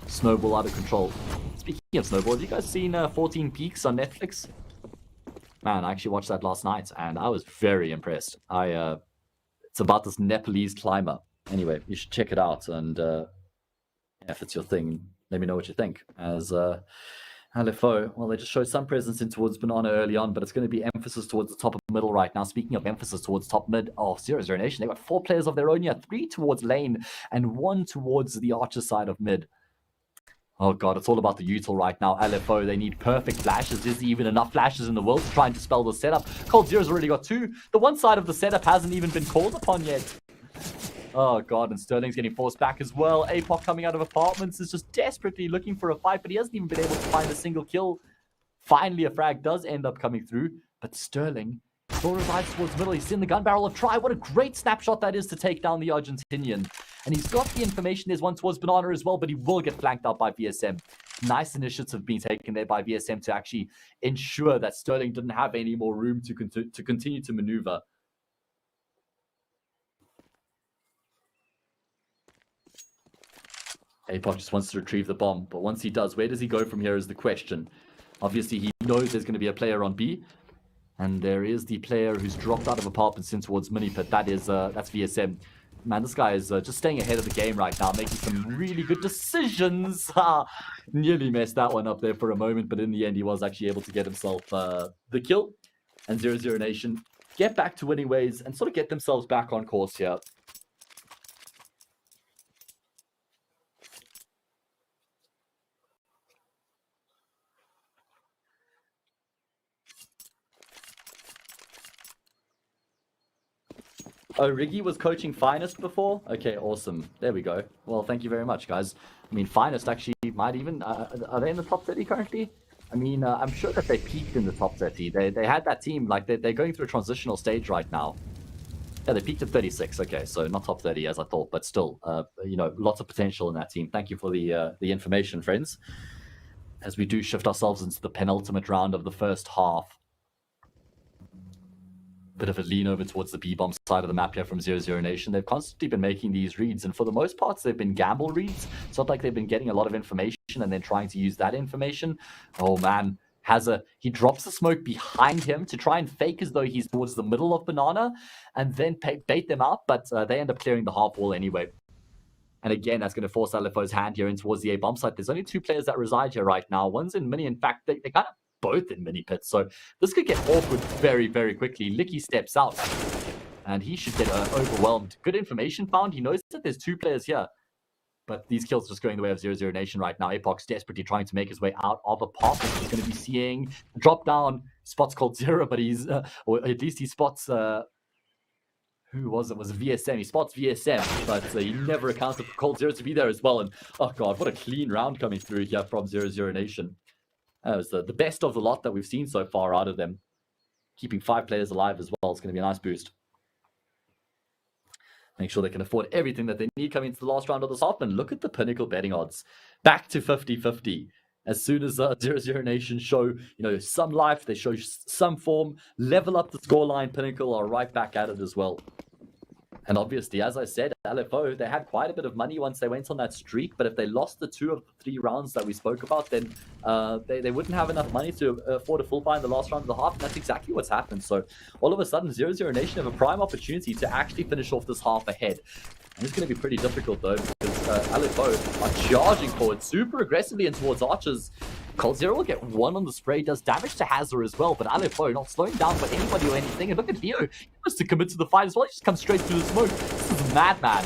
Snowball out of control. Speaking of snowball, have you guys seen 14 Peaks on Netflix? Man, I actually watched that last night, and I was very impressed. It's about this Nepalese climber. Anyway, you should check it out, and if it's your thing, let me know what you think. As LFO, well, they just showed some presence in towards Banana early on, but it's going to be emphasis towards the top of middle right now. Speaking of emphasis towards top mid, 00Nation, they've got 4 players of their own here, 3 towards lane and 1 towards the Archer side of mid. Oh god, it's all about the util right now. LFO, they need perfect flashes. Is there even enough flashes in the world to try and dispel the setup? Cold Zero's already got 2. The one side of the setup hasn't even been called upon yet. Oh god, and Sterling's getting forced back as well. APOC coming out of apartments is just desperately looking for a fight, but he hasn't even been able to find a single kill. Finally, a frag does end up coming through, but Sterling still revives towards the middle. He's in the gun barrel of Try. What a great snapshot that is to take down the Argentinian. And he's got the information. There's one towards Banana as well, but he will get flanked out by VSM. Nice initiative being taken there by VSM to actually ensure that Sterling didn't have any more room to continue to maneuver. APOC just wants to retrieve the bomb, but once he does, where does he go from here is the question. Obviously, he knows there's going to be a player on B, and there is the player who's dropped out of apartments in towards mini pit. That's VSM. Man, this guy is just staying ahead of the game right now, making some really good decisions. Nearly messed that one up there for a moment, but in the end, he was actually able to get himself the kill. And 00Nation get back to winning ways and sort of get themselves back on course here. Oh, Rigi was coaching Finest before? Okay, awesome. There we go. Well, thank you very much, guys. I mean, Finest actually might even... are they in the top 30 currently? I mean, I'm sure that they peaked in the top 30. They had that team, like, they're going through a transitional stage right now. Yeah, they peaked at 36. Okay, so not top 30 as I thought, but still, you know, lots of potential in that team. Thank you for the information, friends. As we do shift ourselves into the penultimate round of the first half. Bit of a lean over towards the B-bomb side of the map here from 00Nation. They've constantly been making these reads, and for the most part, they've been gamble reads. It's not like they've been getting a lot of information and then trying to use that information. Oh man, he drops the smoke behind him to try and fake as though he's towards the middle of Banana, and then bait them out, but they end up clearing the half wall anyway. And again, that's going to force LFO's hand here in towards the A-bomb site. There's only 2 players that reside here right now. One's in mini. In fact, they kind of both in mini pits, so this could get awkward very, very quickly. Licky steps out, and he should get overwhelmed. Good information found. He knows that there's 2 players here, but these kills are just going the way of 00Nation right now. APOC's desperately trying to make his way out of apartment. He's going to be seeing drop down. Spots Cold Zero, but he's, or at least he spots, who was it? Was it VSM? He spots VSM, but he never accounted for Cold Zero to be there as well. And oh god, what a clean round coming through here from 00Nation. That was the best of the lot that we've seen so far out of them. Keeping 5 players alive as well. It's going to be a nice boost. Make sure they can afford everything that they need coming into the last round of this half. And look at the Pinnacle betting odds. Back to 50-50. As soon as 00Nation show, some life, they show some form, level up the scoreline, Pinnacle are right back at it as well. And obviously, as I said, LFO, they had quite a bit of money once they went on that streak, but if they lost the 2 of the 3 rounds that we spoke about, then they wouldn't have enough money to afford a full buy in the last round of the half, and that's exactly what's happened. So all of a sudden, 00Nation have a prime opportunity to actually finish off this half ahead. And it's going to be pretty difficult, though, because LFO are charging forward super aggressively and towards Archers. coldzera will get 1 on the spray, does damage to Hazard as well, but LFO not slowing down for anybody or anything. And look at Leo, he wants to commit to the fight as well. He just comes straight through the smoke. This is madman.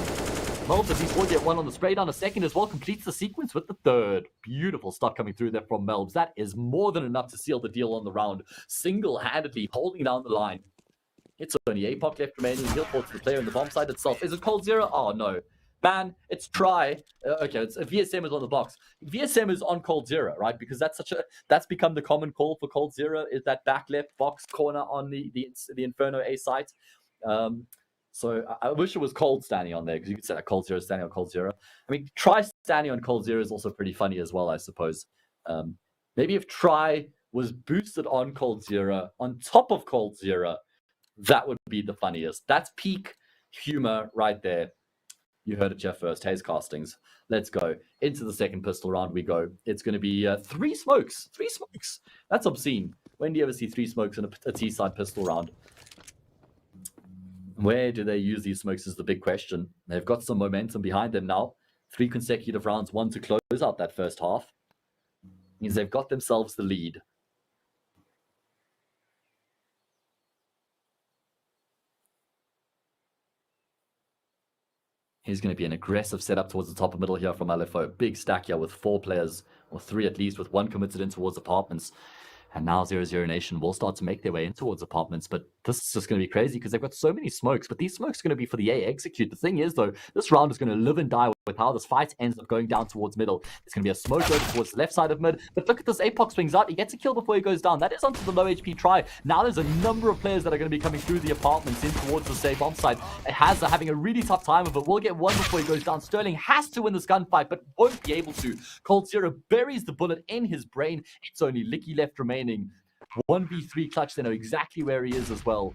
Melbs, at least will get 1 on the spray down a second as well, completes the sequence with the 3rd. Beautiful stuff coming through there from Melbs. That is more than enough to seal the deal on the round. Single-handedly holding down the line. It's only APOC left remaining. He'll fall to the player in the bomb side itself. Is it coldzera? Oh, no. Man, it's try. Okay, it's VSM is on the box. VSM is on coldzera, right? Because that's become the common call for coldzera, is that back left box corner on the Inferno A site. So I wish it was Cold standing on there, because you could say that coldzera is standing on coldzera. I mean, try standing on coldzera is also pretty funny as well, I suppose. Maybe if try was boosted on coldzera, on top of coldzera, that would be the funniest. That's peak humor right there. You heard it here first. Haze Castings. Let's go. Into the second pistol round we go. It's going to be 3 smokes. 3 smokes. That's obscene. When do you ever see 3 smokes in a T-side pistol round? Where do they use these smokes is the big question. They've got some momentum behind them now. 3 consecutive rounds, 1 to close out that first half. Means they've got themselves the lead. Here's going to be an aggressive setup towards the top of middle here from LFO. Big stack here with 4 players, or 3 at least, with 1 committed in towards apartments. And now 00Nation will start to make their way in towards apartments. But this is just going to be crazy because they've got so many smokes. But these smokes are going to be for the A execute. The thing is, though, this round is going to live and die with how this fight ends up going down towards middle. It's going to be a smoke over towards the left side of mid. But look at this. APOC swings out. He gets a kill before he goes down. That is onto the low HP try. Now there's a number of players that are going to be coming through the apartments in towards the safe bomb side. Hazza having a really tough time of it. Will get 1 before he goes down. Sterling has to win this gunfight, but won't be able to. coldzera buries the bullet in his brain. It's only Licky left remaining. 1v3 clutch, they know exactly where he is as well.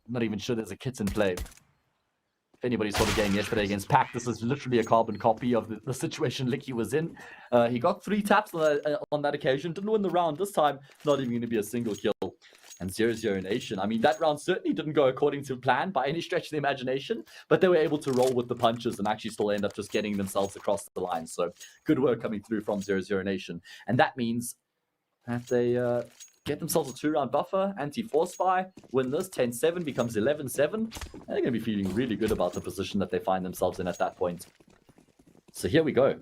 I'm not even sure there's a kit in play. If anybody saw the game yesterday against Pac, this is literally a carbon copy of the situation Licky was in. He got 3 taps on that occasion, didn't win the round. This time, not even going to be a single kill. And 00Nation, I mean, that round certainly didn't go according to plan by any stretch of the imagination, but they were able to roll with the punches and actually still end up just getting themselves across the line. So good work coming through from 00Nation. And that means that they get themselves a 2-round buffer, anti-force spy, win this, 10-7 becomes 11-7. They're going to be feeling really good about the position that they find themselves in at that point. So here we go.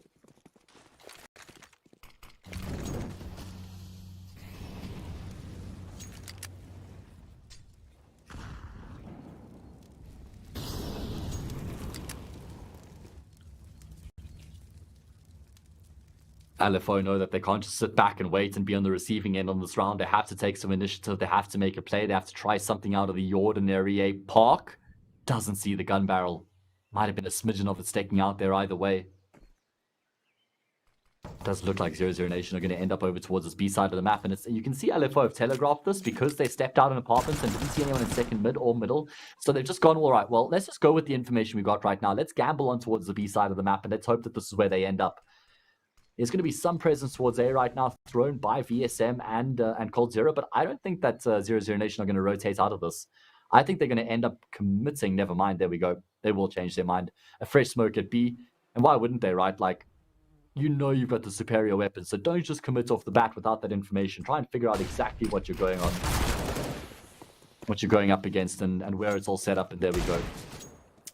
LFO know that they can't just sit back and wait and be on the receiving end on this round. They have to take some initiative. They have to make a play. They have to try something out of the ordinary. A Park doesn't see the gun barrel. Might have been a smidgen of it sticking out there either way. Does look like 00Nation are going to end up over towards this B side of the map. And you can see LFO have telegraphed this because they stepped out in apartments and didn't see anyone in second mid or middle. So they've just gone, all right, well, let's just go with the information we've got right now. Let's gamble on towards the B side of the map and let's hope that this is where they end up. There's going to be some presence towards A right now thrown by VSM and coldzera, but I don't think that 00Nation are going to rotate out of this. I think they're going to end up committing. Never mind. There we go. They will change their mind. A fresh smoke at B. And why wouldn't they, right? Like, you know you've got the superior weapon, so don't just commit off the bat without that information. Try and figure out exactly what you're going on, what you're going up against, and where it's all set up, and there we go.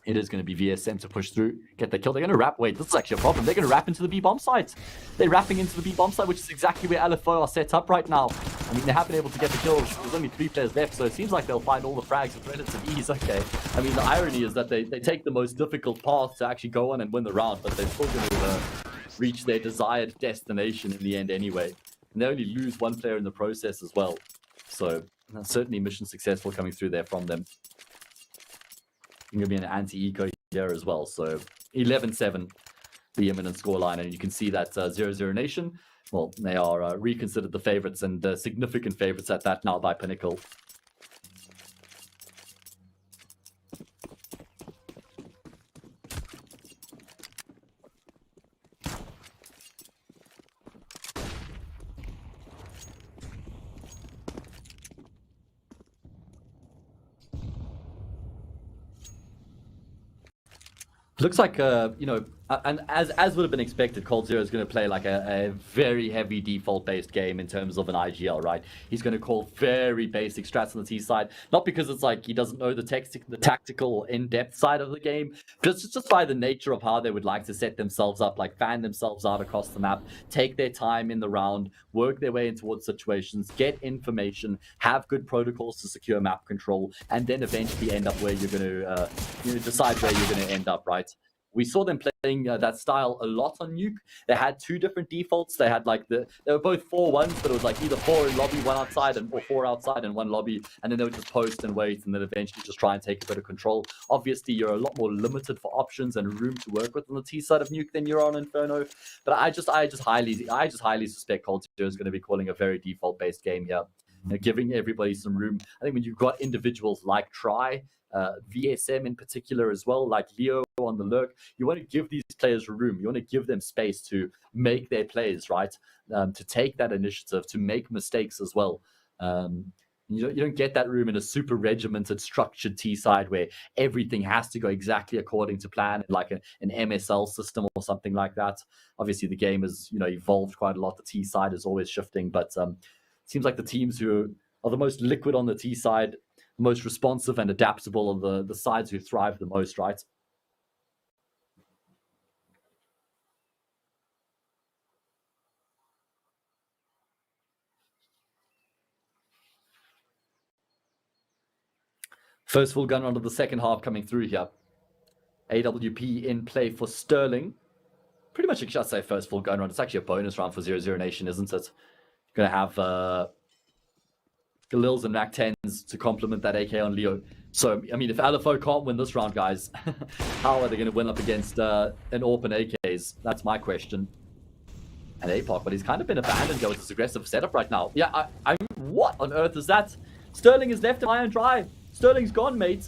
It is going to be VSM to push through, get the kill. They're going to wrap. Wait, this is actually a problem. They're going to wrap into the B bomb site. They're wrapping into the B bomb site, which is exactly where LFO are set up right now. I mean, they have been able to get the kills. There's only 3 players left, so it seems like they'll find all the frags with relative ease. Okay. I mean, the irony is that they take the most difficult path to actually go on and win the round, but they're still going to reach their desired destination in the end anyway. And they only lose 1 player in the process as well. So certainly mission successful coming through there from them. Going to be an anti-eco here as well. So 11-7. the imminent scoreline. And you can see that 00Nation, well, they are reconsidered the favorites, and significant favorites at that now by Pinnacle. Looks like, you know, and as would have been expected, Cold Zero is going to play like a very heavy default-based game in terms of an IGL, right? He's going to call very basic strats on the T side, not because it's like he doesn't know the tactical or in-depth side of the game, just by the nature of how they would like to set themselves up, like fan themselves out across the map, take their time in the round, work their way in towards situations, get information, have good protocols to secure map control, and then eventually end up where you're going to decide where you're going to end up, right? We saw them playing that style a lot on Nuke. They had two different defaults. They had like they were both 4-1s, but it was like either 4 in lobby, 1 outside, or 4 outside and 1 lobby. And then they would just post and wait, and then eventually just try and take a bit of control. Obviously, you're a lot more limited for options and room to work with on the T side of Nuke than you're on Inferno. But I just highly suspect Cold Zero is going to be calling a very default-based game here, giving everybody some room. I think when you've got individuals like Try, VSM in particular as well, like Leo on the lurk, you want to give these players room. You want to give them space to make their plays, right? To take that initiative, to make mistakes as well. You don't get that room in a super regimented, structured T side where everything has to go exactly according to plan, like an MSL system or something like that. Obviously, the game has evolved quite a lot. The T side is always shifting, but it seems like the teams who are the most liquid on the T side, most responsive and adaptable are the sides who thrive the most, right? First full gun round of the second half coming through here. AWP in play for Sterling. Pretty much, I'd say first full gun round. It's actually a bonus round for 00Nation, isn't it? You're going to have Galils and Mac 10s to complement that AK on Leo. So, I mean, if LFO can't win this round, guys, how are they going to win up against an open AKs? That's my question. And APOC, but he's kind of been abandoned with this aggressive setup right now. Yeah, what on earth is that? Sterling is left high and dry. Sterling's gone, mate.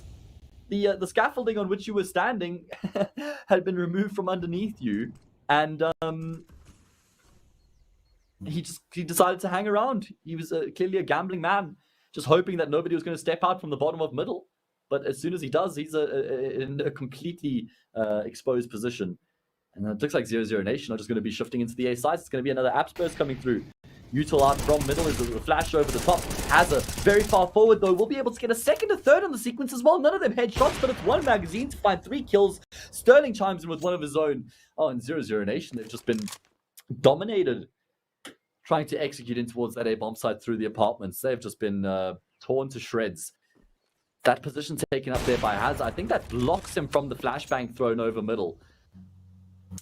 The scaffolding on which you were standing had been removed from underneath you, and he decided to hang around. He was clearly a gambling man, just hoping that nobody was going to step out from the bottom of middle. But as soon as he does, he's in a completely exposed position. And it looks like 00Nation are just going to be shifting into the A sides. It's going to be another Apps burst coming through. Util out from middle is a flash over the top. Hazza very far forward though. Will be able to get a second or third on the sequence as well. None of them headshots, but it's one magazine to find 3 kills. Sterling chimes in with one of his own. Oh, and 00Nation, they've just been dominated trying to execute in towards that A bomb site through the apartments. They've just been torn to shreds. That position taken up there by Hazza, I think that blocks him from the flashbang thrown over middle.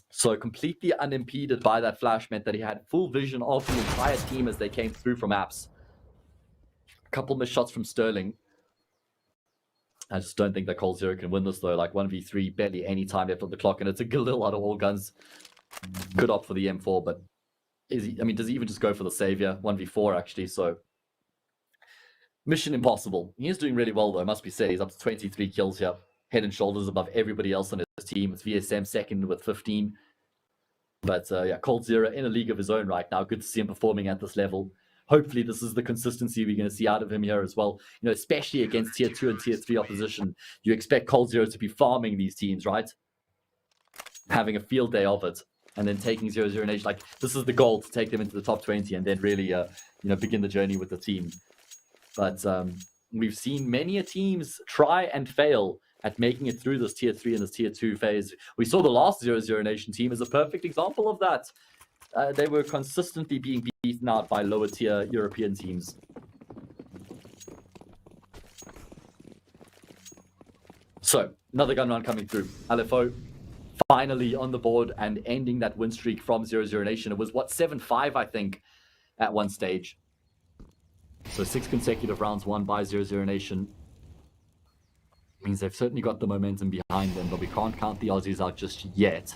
So completely unimpeded by that flash meant that he had full vision of the entire team as they came through from Apps. A couple missed shots from Sterling. I just don't think that Cold Zero can win this though. Like 1v3, barely any time left on the clock, and it's a Galil out of all guns. Good opt for the M4, but does he even just go for the savior? 1v4 actually, so mission impossible. He is doing really well though, must be said. He's up to 23 kills here. Head and shoulders above everybody else on his team. It's VSM second with 15. But yeah, Cold Zero in a league of his own right now. Good to see him performing at this level. Hopefully this is the consistency we're going to see out of him here as well. Especially against tier 2 and tier 3 opposition. You expect Cold Zero to be farming these teams, right? Having a field day of it. And then taking 00Nation. Like, this is the goal, to take them into the top 20 and then really, begin the journey with the team. But we've seen many teams try and fail at making it through this tier 3 and this tier 2 phase. We saw the last 00Nation team as a perfect example of that. They were consistently being beaten out by lower tier European teams. So, another gun round coming through. LFO finally on the board and ending that win streak from 00Nation. It was, 7-5, I think, at one stage. So 6 consecutive rounds won by 00Nation. Means they've certainly got the momentum behind them, but we can't count the Aussies out just yet.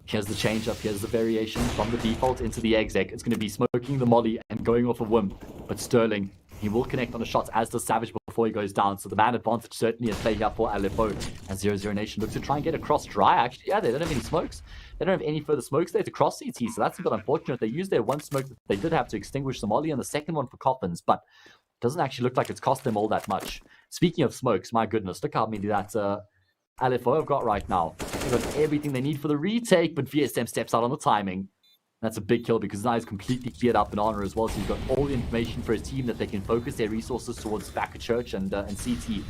Here's the change up. Here's the variation from the default into the exec. It's going to be smoking the molly and going off a whim. But Sterling, he will connect on the shots, as does Savage before he goes down. So the man advantage certainly at play here for LFO. As 00Nation looks to try and get across dry. Actually, yeah, they don't have any smokes. They don't have any further smokes there to cross CT. So that's a bit unfortunate. They used their one smoke that they did have to extinguish the molly and the second one for coffins. But it doesn't actually look like it's cost them all that much. Speaking of smokes, my goodness, look how many that LFO have got right now. They've got everything they need for the retake, but VSM steps out on the timing. That's a big kill because now he's completely cleared up in honor as well. So he's got all the information for his team that they can focus their resources towards back at church and CT.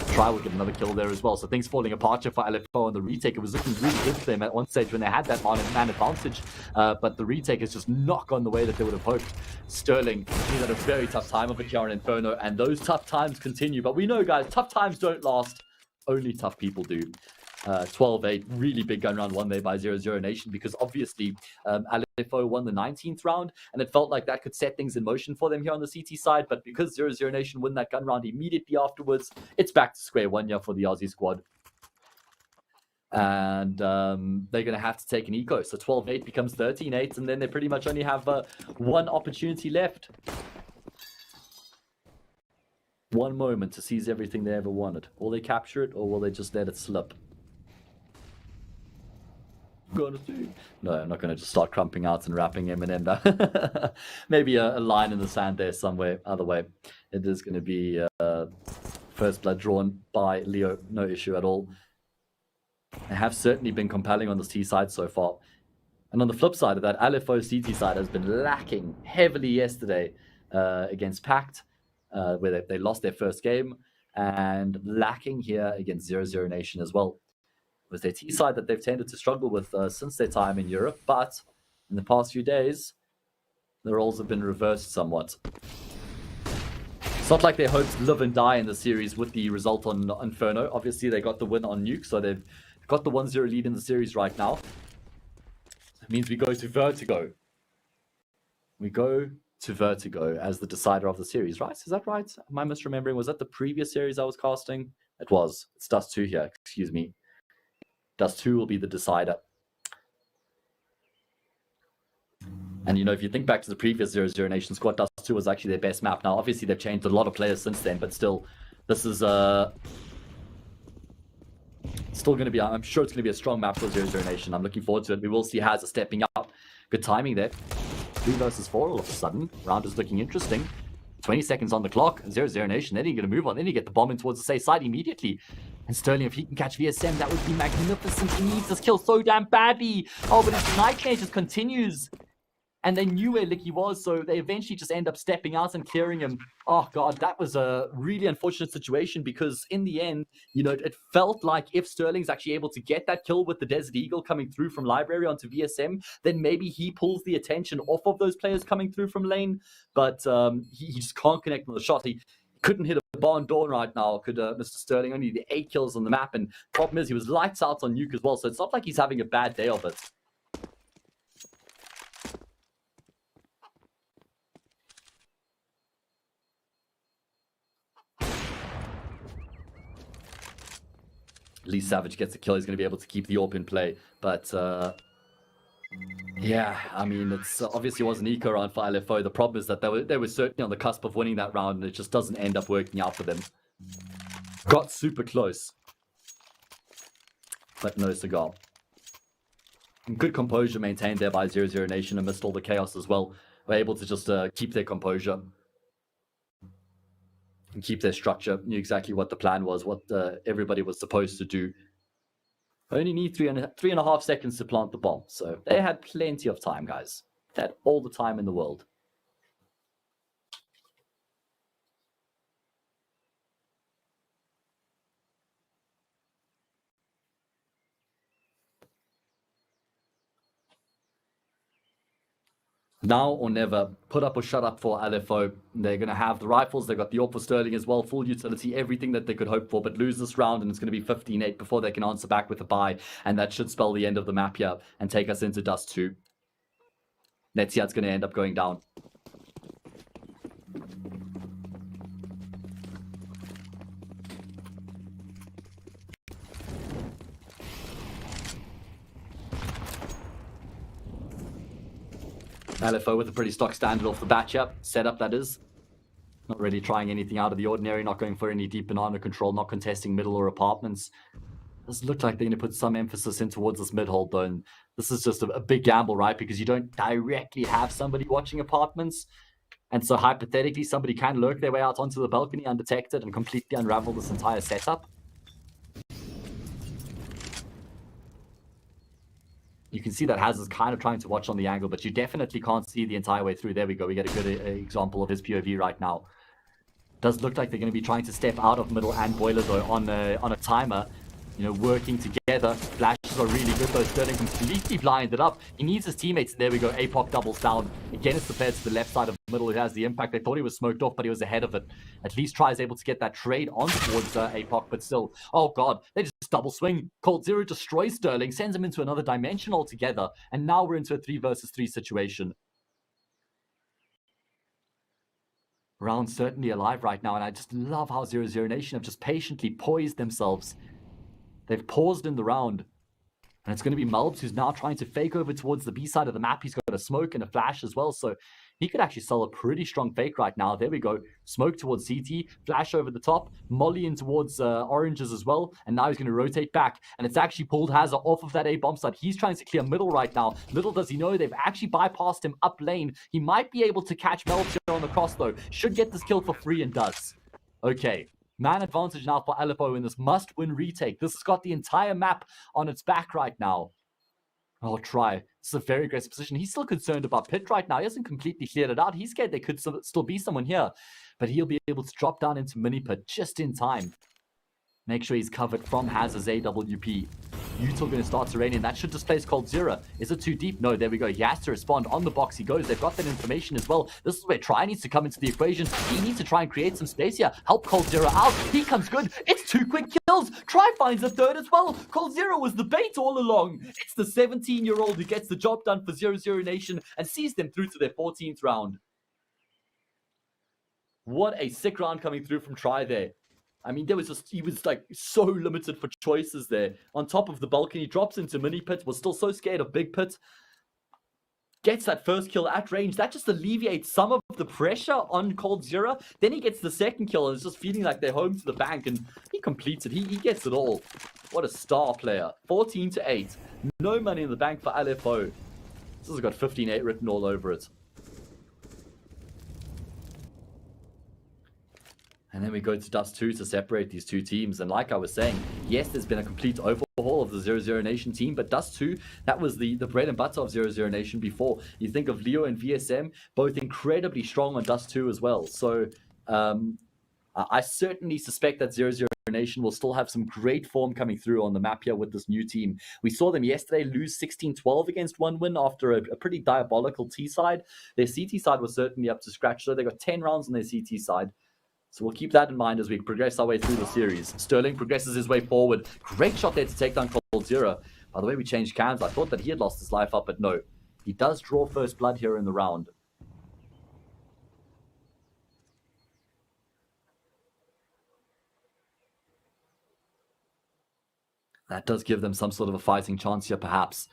Try will get another kill there as well. So things falling apart here for LFO on the retake. It was looking really good for them at one stage when they had that man advantage. But the retake has just not gone the way that they would have hoped. Sterling, he's had a very tough time of it here on Inferno, and those tough times continue. But we know, guys, tough times don't last. Only tough people do. 12-8, really big gun round won there by 00Nation because obviously LFO won the 19th round and it felt like that could set things in motion for them here on the CT side, but because 00Nation win that gun round immediately afterwards, it's back to square one here for the Aussie squad. And they're going to have to take an eco. So 12-8 becomes 13-8 and then they pretty much only have one opportunity left. One moment to seize everything they ever wanted. Will they capture it or will they just let it slip? Gonna see. No, I'm not going to just start crumping out and wrapping Eminem. Maybe a line in the sand there somewhere. Other way, it is going to be first blood drawn by Leo. No issue at all. They have certainly been compelling on the C side so far. And on the flip side of that, LFO CT side has been lacking heavily yesterday against Pact, where they lost their first game, and lacking here against 00Nation as well. It was their T side that they've tended to struggle with since their time in Europe, but in the past few days, the roles have been reversed somewhat. It's not like their hopes live and die in the series with the result on Inferno. Obviously, they got the win on Nuke, so they've got the 1-0 lead in the series right now. It means we go to Vertigo. We go to Vertigo as the decider of the series, right? Is that right? Am I misremembering? Was that the previous series I was casting? It was. It's Dust 2 here, excuse me. Dust 2 will be the decider. And, you know, if you think back to the previous 00Nation squad, Dust 2 was actually their best map. Now, obviously, they've changed a lot of players since then, but still, this is still going to be, I'm sure it's going to be a strong map for 00Nation. I'm looking forward to it. We will see Hazza stepping up. Good timing there. 3 versus 4 all of a sudden. Round is looking interesting. 20 seconds on the clock. 00Nation, then you get to move on. Then you get the bomb in towards the safe side immediately. And Sterling, if he can catch VSM, that would be magnificent. He needs this kill so damn badly. Oh, but his nightmare just continues. And they knew where Licky was, so they eventually just end up stepping out and clearing him. Oh, God, that was a really unfortunate situation because in the end, you know, it felt like if Sterling's actually able to get that kill with the Desert Eagle coming through from Library onto VSM, then maybe he pulls the attention off of those players coming through from lane. But he just can't connect on the shot. He couldn't hit a barn door right now, could Mr. Sterling. Only the 8 kills on the map. And problem is, he was lights out on Nuke as well, so it's not like he's having a bad day of it. At least Savage gets a kill. He's going to be able to keep the AWP in play. But, yeah, I mean, it's obviously was an eco round for LFO. The problem is that they were certainly on the cusp of winning that round, and it just doesn't end up working out for them. Got super close. But no cigar. Good composure maintained there by 00Nation amidst all the chaos as well. Were able to just keep their composure. And keep their structure, knew exactly what the plan was, what everybody was supposed to do. Only need 3.5 seconds to plant the bomb. So they had plenty of time, guys. They had all the time in the world. Now or never, put up or shut up for LFO. They're going to have the rifles. They've got the AWP for Sterling as well. Full utility, everything that they could hope for. But lose this round and it's going to be 15-8 before they can answer back with a buy. And that should spell the end of the map here and take us into Dust 2. Netziat's going to end up going down. LFO with a pretty stock standard off the bat, yep. Setup, that is. Not really trying anything out of the ordinary, not going for any deep banana control, not contesting middle or apartments. Does look like they're going to put some emphasis in towards this mid-hold, though. And this is just a big gamble, right? Because you don't directly have somebody watching apartments. And so hypothetically, somebody can lurk their way out onto the balcony undetected and completely unravel this entire setup. You can see that Haz is kind of trying to watch on the angle, but you definitely can't see the entire way through. There we go. We get a good example of his POV right now. Does look like they're going to be trying to step out of middle and boiler, though, on a timer. You know, working together. Flashes are really good, though. Sterling completely blinded up. He needs his teammates. There we go. APOC doubles down. Again, it's the player to the left side of the middle who has the impact. They thought he was smoked off, but he was ahead of it. At least Try is able to get that trade on towards APOC, but still. Oh, God. They just double swing. Cold Zero destroys Sterling, sends him into another dimension altogether. And now we're into a 3 versus 3 situation. Round certainly alive right now, and I just love how 00Nation have just patiently poised themselves. They've paused in the round. And it's going to be Mulbs who's now trying to fake over towards the B side of the map. He's got a smoke and a flash as well. So he could actually sell a pretty strong fake right now. There we go. Smoke towards CT. Flash over the top. Molly in towards oranges as well. And now he's going to rotate back. And it's actually pulled Hazard off of that A bomb site. He's trying to clear middle right now. Little does he know they've actually bypassed him up lane. He might be able to catch Mulbs here on the cross though. Should get this kill for free and does. Okay. Man advantage now for LFO in this must-win retake. This has got the entire map on its back right now. Oh, Try. This is a very aggressive position. He's still concerned about Pit right now. He hasn't completely cleared it out. He's scared there could still be someone here. But he'll be able to drop down into mini Pit just in time. Make sure he's covered from Hazard's AWP. Util going to start Serenian. That should displace Cold Zero. Is it too deep? No, there we go. He has to respond. On the box he goes. They've got that information as well. This is where Try needs to come into the equation. He needs to try and create some space here. Help Cold Zero out. He comes good. It's 2 quick kills. Try finds a third as well. Cold Zero was the bait all along. It's the 17-year-old who gets the job done for 00Nation and sees them through to their 14th round. What a sick round coming through from Try there. I mean, he was like so limited for choices there. On top of the balcony, drops into mini pit, was still so scared of big pit. Gets that first kill at range. That just alleviates some of the pressure on Cold Zero. Then he gets the second kill and it's just feeling like they're home to the bank and he completes it. He gets it all. What a star player. 14-8. No money in the bank for LFO. This has got 15-8 written all over it. And then we go to Dust 2 to separate these two teams. And like I was saying, yes, there's been a complete overhaul of the 00Nation team, but Dust 2, that was the bread and butter of 00Nation before. You think of Leo and VSM, both incredibly strong on Dust 2 as well. So I certainly suspect that 00Nation will still have some great form coming through on the map here with this new team. We saw them yesterday lose 16-12 against one win after a pretty diabolical T side. Their CT side was certainly up to scratch, so they got 10 rounds on their CT side. So we'll keep that in mind as we progress our way through the series. Sterling progresses his way forward. Great shot there to take down Cold Zero. By the way, we changed cams. I thought that he had lost his life up, but no. He does draw first blood here in the round. That does give them some sort of a fighting chance here, perhaps.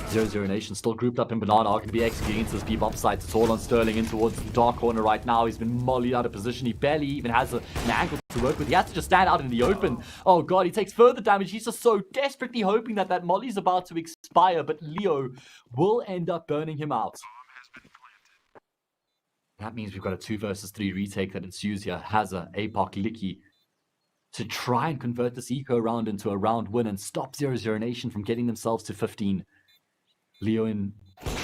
00Nation still grouped up in Banana, are going to be executing into this B-bomb site. It's all on Sterling in towards the dark corner right now. He's been mollied out of position. He barely even has an angle to work with. He has to just stand out in the open. Oh god, he takes further damage. He's just so desperately hoping that that molly's about to expire, but Leo will end up burning him out. That means we've got a 2 versus 3 retake that ensues here. Hazard, APOC, Licky, to try and convert this eco round into a round win and stop 00Nation from getting themselves to 15. Leo and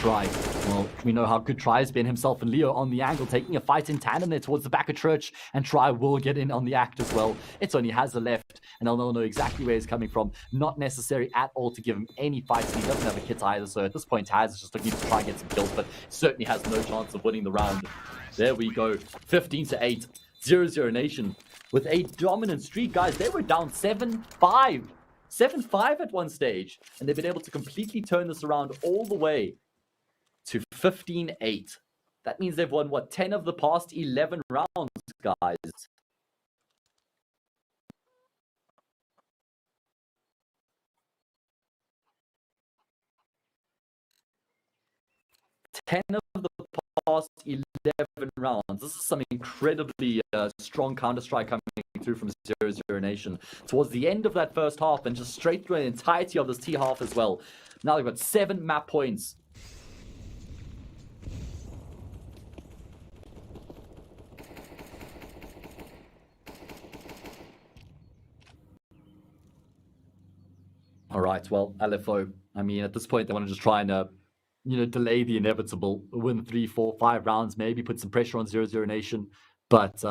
Try. Well, we know how good Try has been himself and Leo on the angle, taking a fight in tandem there towards the back of Church, and Try will get in on the act as well. It's only Hazard left, and they'll know exactly where he's coming from. Not necessary at all to give him any fights. He doesn't have a kit either, so at this point, Hazard's just looking to try and get some kills, but certainly has no chance of winning the round. There we go. 15-8. 00Nation with a dominant streak, guys. They were down 7-5. 7-5 at one stage, and they've been able to completely turn this around all the way to 15-8. That means they've won, what, 10 of the past 11 rounds, guys. 10 of the past 11 rounds. This is some incredibly strong counter-strike coming through from 00Nation towards the end of that first half and just straight through the entirety of this T half as well. Now they've got 7 map points. All right, well, LFO, I mean, at this point, they want to just try and, delay the inevitable, win 3, 4, 5 rounds, maybe put some pressure on 00Nation. But,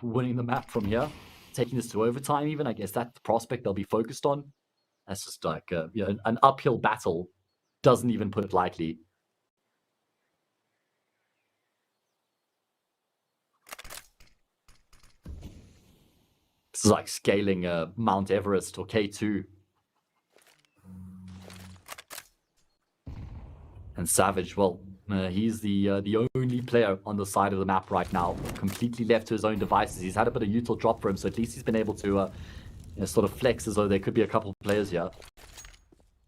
winning the map from here, taking this to overtime even, I guess that's the prospect they'll be focused on. That's just like, an uphill battle. Doesn't even put it lightly. This is like scaling Mount Everest or K2. And Savage, well, he's the only player on the side of the map right now, completely left to his own devices. He's had a bit of util drop for him, so at least he's been able to sort of flex as though there could be a couple of players here.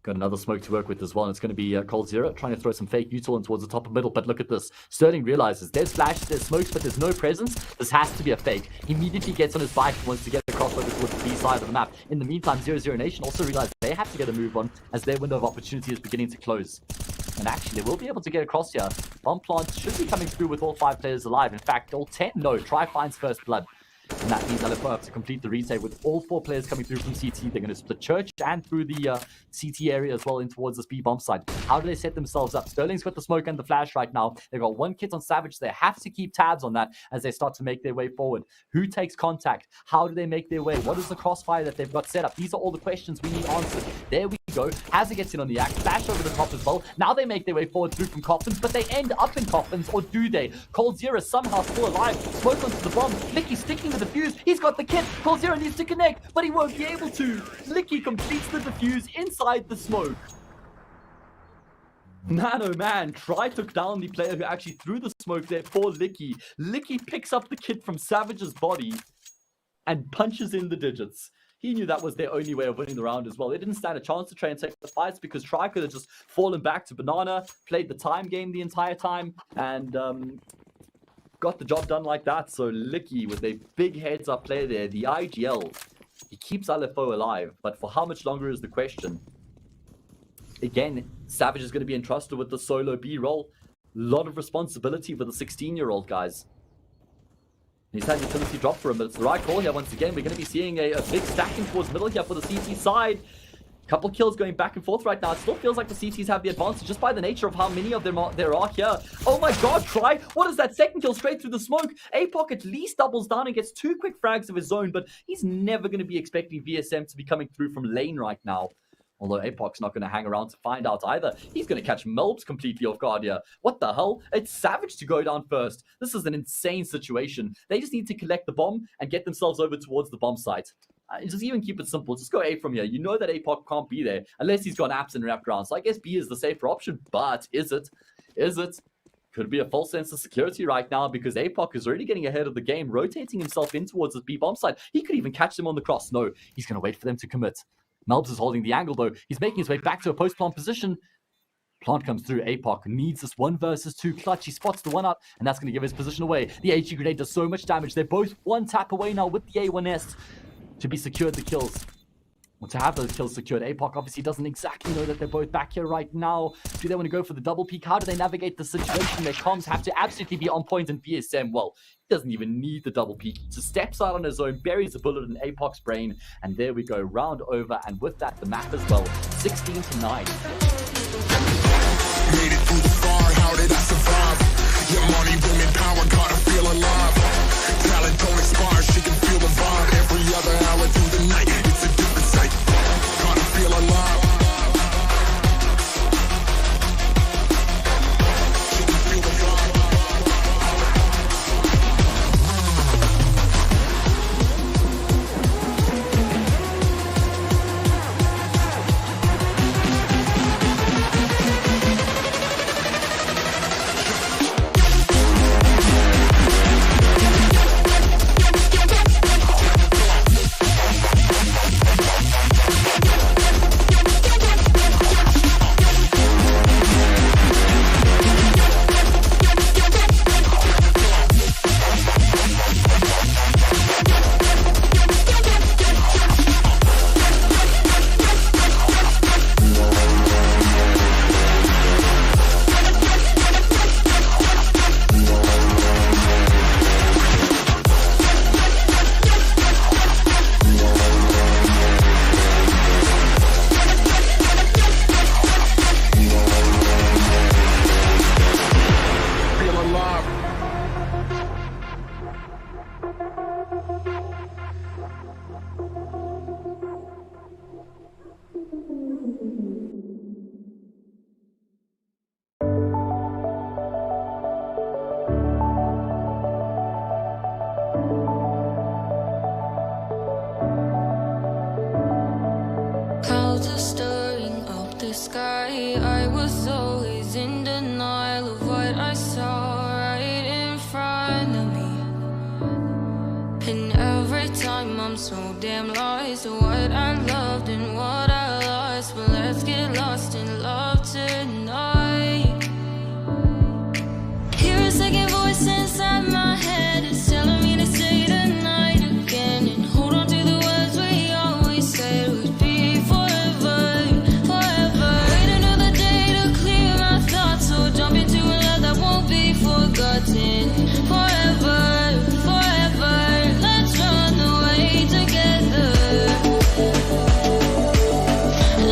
Got another smoke to work with as well, and it's going to be Cold Zero trying to throw some fake util in towards the top of middle, but look at this. Sterling realizes there's flashes, there's smokes, but there's no presence. This has to be a fake. He immediately gets on his bike and wants to get across over towards the B side of the map. In the meantime, 00Nation also realize they have to get a move on as their window of opportunity is beginning to close. And actually, they will be able to get across here. Bomb plant should be coming through with all 5 players alive. In fact, all 10, no. Try finds first blood. And that means LFO have to complete the retake with all 4 players coming through from CT. They're going to split Church and through the CT area as well in towards this B bomb side. How do they set themselves up? Sterling's got the smoke and the flash right now. They've got 1 kit on Savage. They have to keep tabs on that as they start to make their way forward. Who takes contact? How do they make their way? What is the crossfire that they've got set up? These are all the questions we need answered. There we go. Hazard gets in on the act. Flash over the top as well. Now they make their way forward through from coffins, but they end up in coffins, or do they? Cold Zero somehow still alive. Smoke onto the bomb. Licky sticking with the fuse. He's got the kit. Cold Zero needs to connect, but he won't be able to. Licky completes the defuse inside the smoke. Nano man, Try took down the player who actually threw the smoke there for Licky. Licky picks up the kit from Savage's body and punches in the digits. He knew that was their only way of winning the round as well. They didn't stand a chance to try and take the fights because Try could have just fallen back to Banana, played the time game the entire time, and got the job done like that. So Licky with a big heads-up play there, the IGL, he keeps LFO alive, but for how much longer is the question? Again, Savage is going to be entrusted with the solo B role. A lot of responsibility for the 16-year-old, guys. He's had utility drop for him, but it's the right call here once again. We're going to be seeing a big stacking towards middle here for the CT side. Couple kills going back and forth right now. It still feels like the CTs have the advantage just by the nature of how many of them there are here. Oh my god, Try! What is that second kill straight through the smoke? APOC at least doubles down and gets 2 quick frags of his own, but he's never going to be expecting VSM to be coming through from lane right now. Although APOC's not going to hang around to find out either. He's going to catch Melbs completely off guard here. What the hell? It's Savage to go down first. This is an insane situation. They just need to collect the bomb and get themselves over towards the bomb site. Just even keep it simple. Just go A from here. You know that APOC can't be there unless he's got apps and wrapped around. So I guess B is the safer option. But is it? Is it? Could be a false sense of security right now because APOC is already getting ahead of the game, rotating himself in towards this B bomb site. He could even catch them on the cross. No, he's going to wait for them to commit. Melbs is holding the angle though. He's making his way back to a post-plant position. Plant comes through. APOC needs this 1 versus 2 clutch. He spots the 1 up, and that's going to give his position away. The HE grenade does so much damage. They're both 1 tap away now with the A1S to be secured the kills. Well, to have those kills secured, APOC obviously doesn't exactly know that they're both back here right now. Do they want to go for the double peak? How do they navigate the situation? Their comms have to absolutely be on point, and VSM, well, he doesn't even need the double peak. He just steps out on his own, buries a bullet in APOC's brain, and there we go, round over, and with that, the map as well, 16-9. Made it through the far, how did I survive? Your money, women, power, gotta feel alive. Talent don't expire, she can feel the vibe. Every other hour through the night, it's a different sight. Gotta feel alive. She can feel the vibe. clouds are stirring up the sky. I was always in denial of what I saw right in front of me. And every time I'm so damn lost to what I loved and what I lost. But let's get lost in love tonight. Hear a second voice inside my head. It's telling me to stay the night again and hold on to the words we always said would be forever, forever. Wait another day to clear my thoughts, so jump into a love that won't be forgotten. Forever, forever. Let's run away together.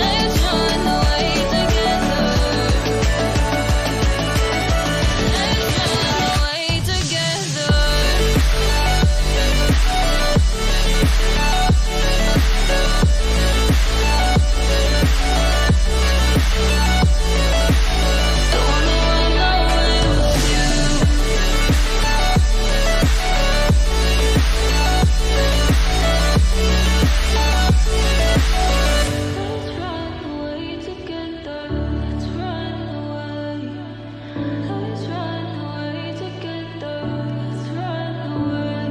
Let's run away together. Let's run away together. Don't wanna run away with you. Let's run away together. Let's run away. Let's run away together. Let's run away.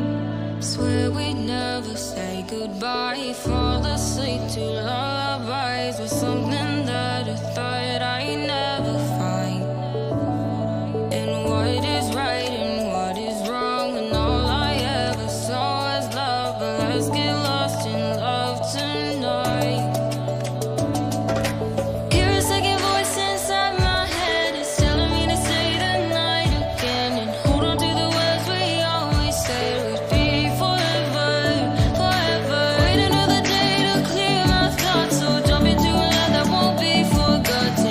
Swear we'd never say goodbye. Fall asleep to lullabies with something that I thought I'd never find. And what is right and what is wrong, and all I ever saw was love. But let's get lost in love tonight. Hear a second voice inside my head. It's telling me to stay the night again and hold on to the words we always said would be forever, forever. Wait another day to clear my thoughts, so jump into a love that won't be forgotten.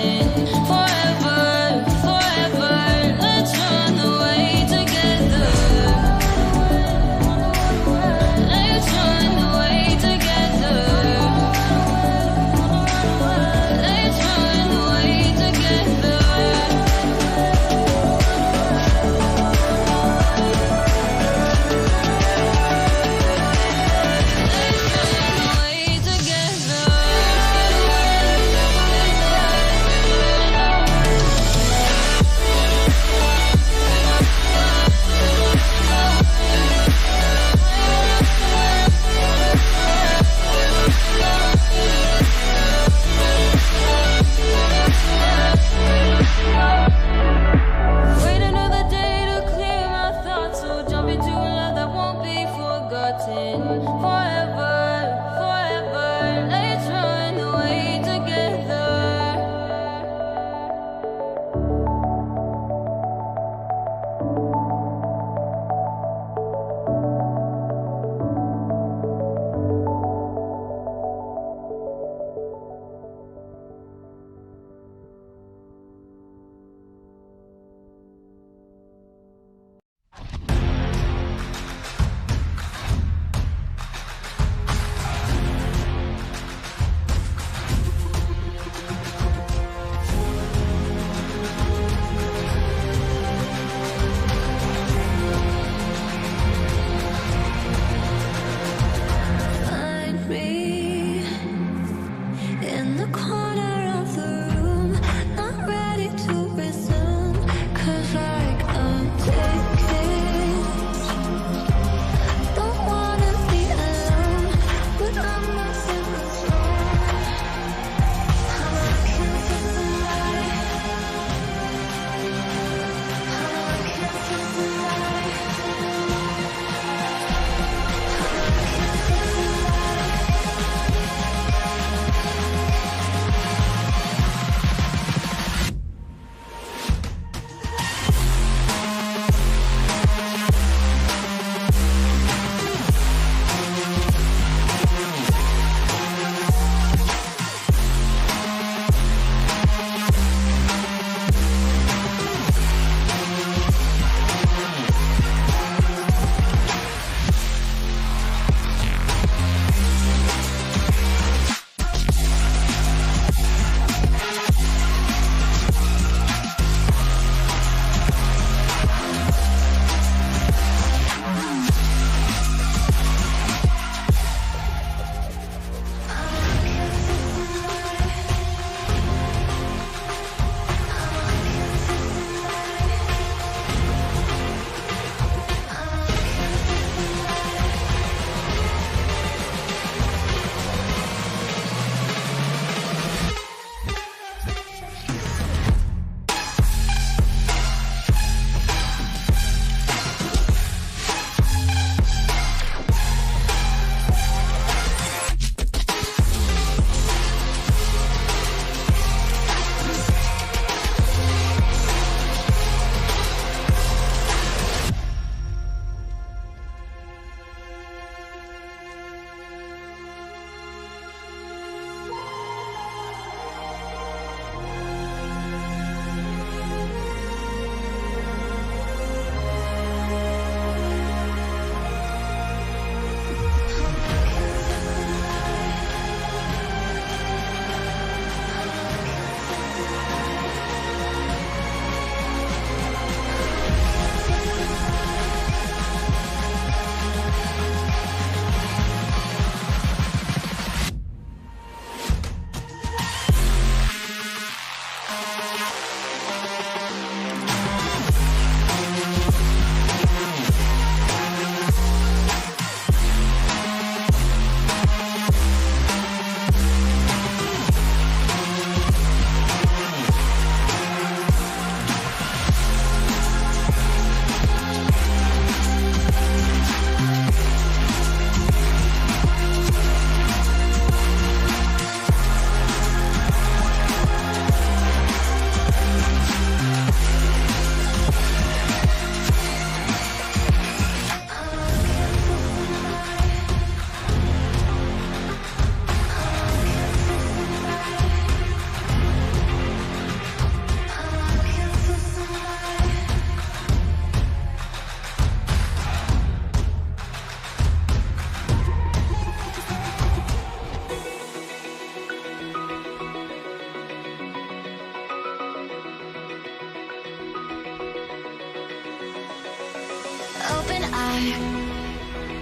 I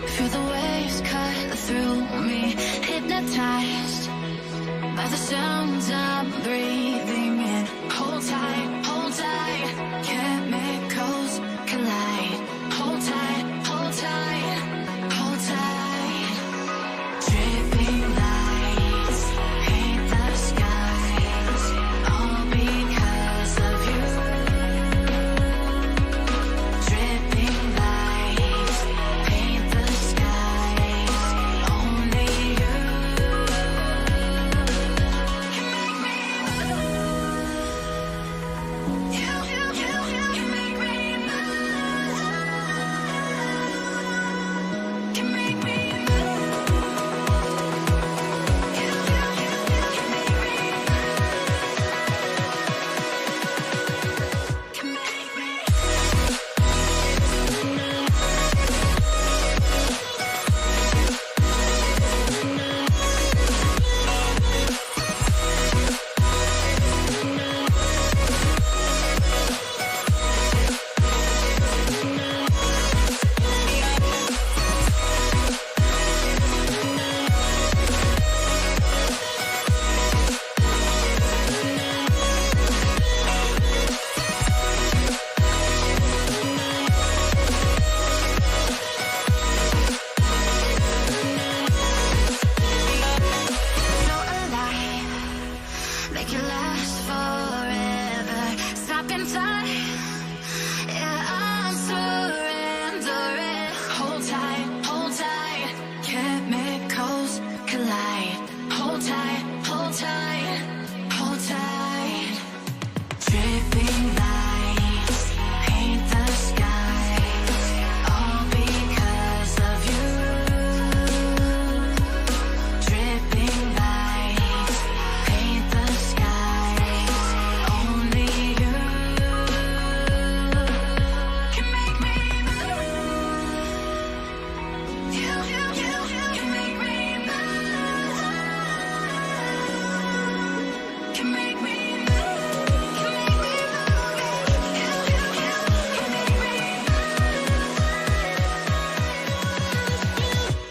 feel the waves cut through me, hypnotized by the sounds I'm breathing in. Hold tight, chemicals collide. Hold tight, hold tight, hold tight. Dripping lights paint the skies, all because of you. Dripping lights paint the skies, only you can make me move. You can make me move. Can make me move. Can make me. No alive, make it last forever. Stop in time, yeah, I'm surrendering. Hold tight, chemicals collide. Hold tight, hold tight. Dripping lights paint the skies, all because of you. Dripping lights paint the skies, only you can make me move. You can make me move. Can make me move. Can make me move.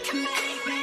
Can make me move. Can make me.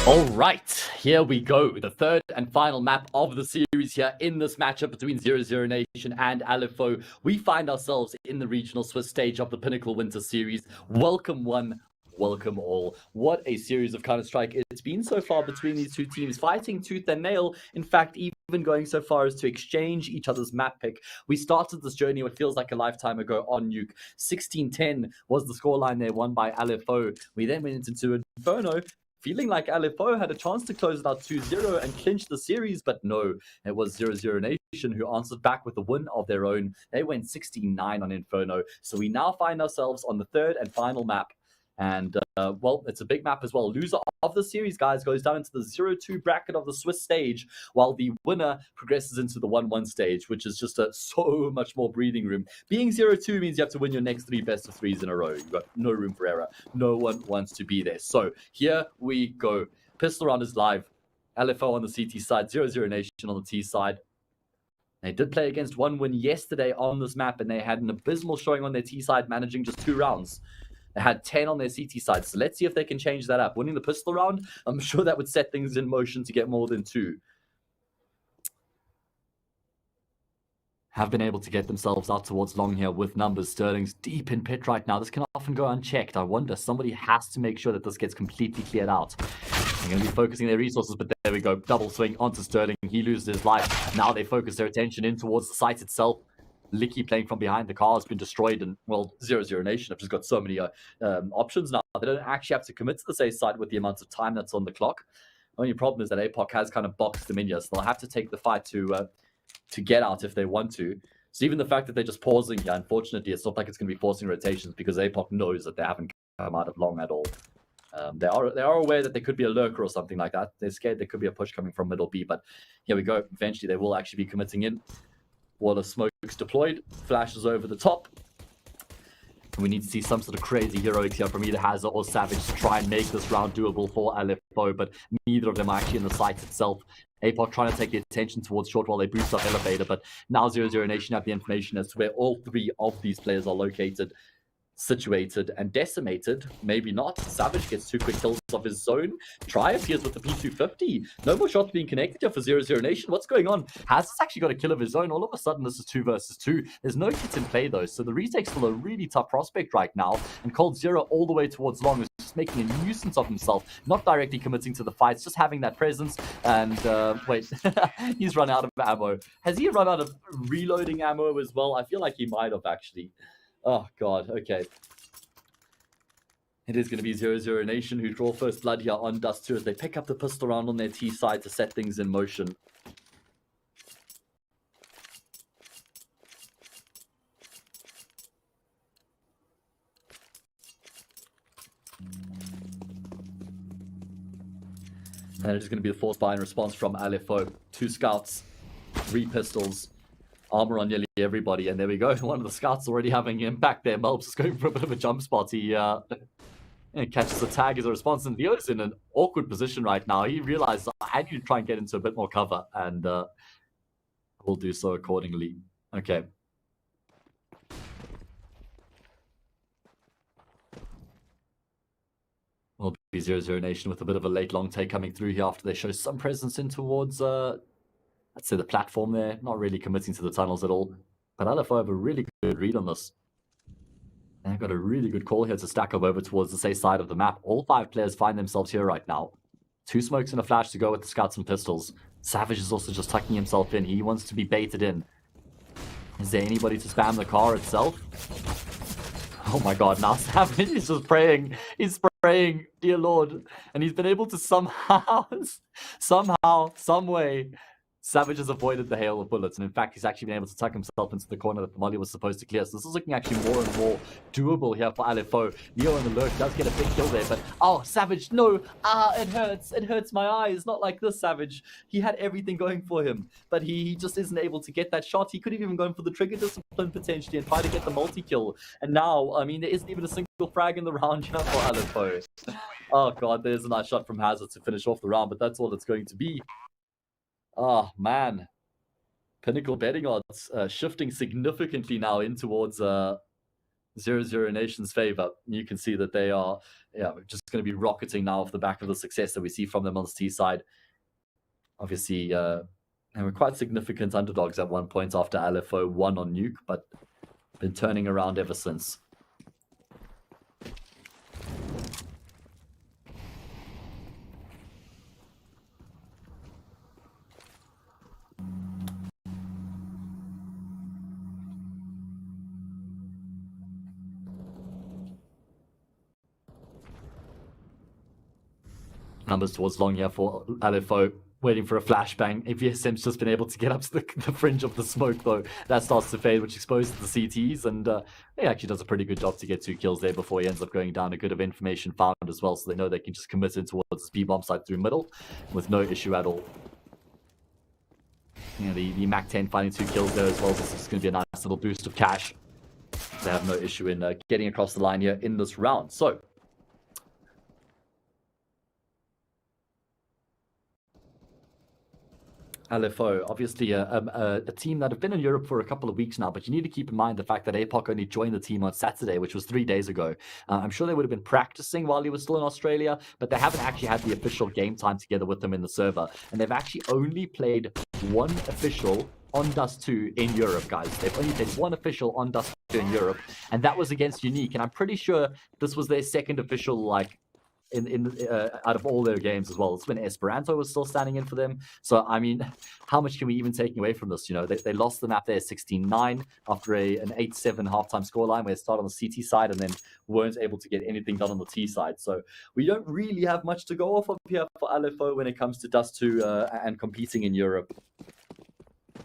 All right, here we go. The third and final map of the series here in this matchup between 00Nation and LFO. We find ourselves in the regional Swiss stage of the Pinnacle Winter Series. Welcome one, welcome all. What a series of Counter-Strike it's been so far between these two teams, fighting tooth and nail. In fact, even going so far as to exchange each other's map pick. We started this journey what feels like a lifetime ago on Nuke. 16-10 was the scoreline there, won by LFO. We then went into Inferno, feeling like LFO had a chance to close it out 2-0 and clinch the series, but no, it was 00Nation who answered back with a win of their own. They went 16-9 on Inferno. So we now find ourselves on the third and final map. And, well, it's a big map as well. Loser of the series, guys, goes down into the 0-2 bracket of the Swiss stage, while the winner progresses into the 1-1 stage, which is just so much more breathing room. Being 0-2 means you have to win your next 3 best of 3s in a row. You've got no room for error. No one wants to be there. So here we go. Pistol round is live. LFO on the CT side, 00Nation on the T side. They did play against 1-win yesterday on this map, and they had an abysmal showing on their T side, managing just 2 rounds. They had 10 on their CT side, so let's see if they can change that up. Winning the pistol round, I'm sure that would set things in motion to get more than 2. Have been able to get themselves out towards long here with numbers. Sterling's deep in pit right now. This can often go unchecked. I wonder, somebody has to make sure that this gets completely cleared out. They're going to be focusing their resources, but there we go. Double swing onto Sterling. He loses his life. Now they focus their attention in towards the site itself. Licky playing from behind. The car has been destroyed, and well, 00Nation have just got so many options now. They don't actually have to commit to the safe side with the amount of time that's on the clock. Only problem is that APOC has kind of boxed them in here, so they'll have to take the fight to get out if they want to. So even the fact that they're just pausing here, unfortunately, it's not like it's going to be forcing rotations, because APOC knows that they haven't come out of long at all. They are aware that there could be a lurker or something like that. They're scared there could be a push coming from middle B, but here we go. Eventually, they will actually be committing in. Wall of smokes deployed, flashes over the top. We need to see some sort of crazy heroics here from either Hazard or Savage to try and make this round doable for LFO, but neither of them are actually in the site itself. APOC trying to take the attention towards short while they boost up elevator, but now 00Nation have the information as to where all three of these players are located, situated, and decimated. Maybe not. Savage gets 2 quick kills off his zone. Try appears with the P250. No more shots being connected here for 00Nation. What's going on? Has actually got a kill of his own. All of a sudden, this is 2 versus 2. There's no hits in play, though, so the retake's still a really tough prospect right now, and Cold Zero all the way towards long is just making a nuisance of himself, not directly committing to the fights, just having that presence, and wait, he's run out of ammo. Has he run out of reloading ammo as well? I feel like he might have, actually. Oh, God. Okay. It is going to be 00Nation who draw first blood here on Dust 2 as they pick up the pistol round on their T side to set things in motion. And it is going to be the force buy in response from LFO. 2 scouts, 3 pistols. Armor on nearly everybody, and there we go. One of the scouts already having impact there. Melps is going for a bit of a jump spot. He catches the tag as a response, and Leo's in an awkward position right now. He realized I need to try and get into a bit more cover, and will do so accordingly. Okay. Will be 00Nation with a bit of a late long take coming through here after they show some presence in towards let's say the platform there, not really committing to the tunnels at all. But LFO have a really good read on this. And they've got a really good call here to stack up over towards the safe side of the map. All 5 players find themselves here right now. 2 smokes and a flash to go with the scouts and pistols. Savage is also just tucking himself in. He wants to be baited in. Is there anybody to spam the car itself? Oh my god, now Savage is just praying. He's praying, dear Lord. And he's been able to somehow, some way, Savage has avoided the hail of bullets, and in fact, he's actually been able to tuck himself into the corner that the molly was supposed to clear. So this is looking actually more and more doable here for LFO. Leo in the lurk does get a big kill there, but oh, Savage, no! It hurts. It hurts my eyes. Not like this, Savage. He had everything going for him, but he just isn't able to get that shot. He could have even gone for the trigger discipline potentially and try to get the multi-kill. And now, I mean, there isn't even a single frag in the round here for LFO. Oh god, there's a nice shot from Hazard to finish off the round, but that's all it's going to be. Oh, man. Pinnacle betting odds shifting significantly now in towards 00Nation's favor. You can see that they are just going to be rocketing now off the back of the success that we see from them on the T side. Obviously, they were quite significant underdogs at one point after LFO won on Nuke, but been turning around ever since. Numbers towards long here for LFO, waiting for a flashbang. AVSM's just been able to get up to the fringe of the smoke, though. That starts to fade, which exposes the CTs, and he actually does a pretty good job to get 2 kills there before he ends up going down. A good of information found as well, so they know they can just commit in towards the speed bomb side through middle with no issue at all. Yeah, the MAC-10 finding 2 kills there as well, so this is going to be a nice little boost of cash. They have no issue in getting across the line here in this round. So, LFO, obviously a team that have been in Europe for a couple of weeks now, but you need to keep in mind the fact that APOC only joined the team on Saturday, which was 3 days ago. I'm sure they would have been practicing while he was still in Australia, but they haven't actually had the official game time together with them in the server. And they've actually only played 1 official on Dust 2 in Europe, guys. They've only played 1 official on Dust 2 in Europe, and that was against Unique. And I'm pretty sure this was their second official, out of all their games as well. It's when Esperanto was still standing in for them. So, I mean, how much can we even take away from this? You know, they lost the map there 16-9 after an 8-7 halftime scoreline where they started on the CT side and then weren't able to get anything done on the T side. So we don't really have much to go off of here for LFO when it comes to Dust 2 and competing in Europe.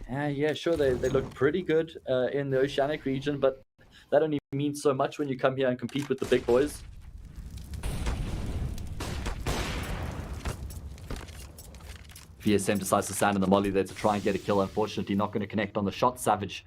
Yeah, sure, they look pretty good in the Oceanic region, but that only means so much when you come here and compete with the big boys. VSM decides to stand in the molly there to try and get a kill. Unfortunately, not going to connect on the shot. Savage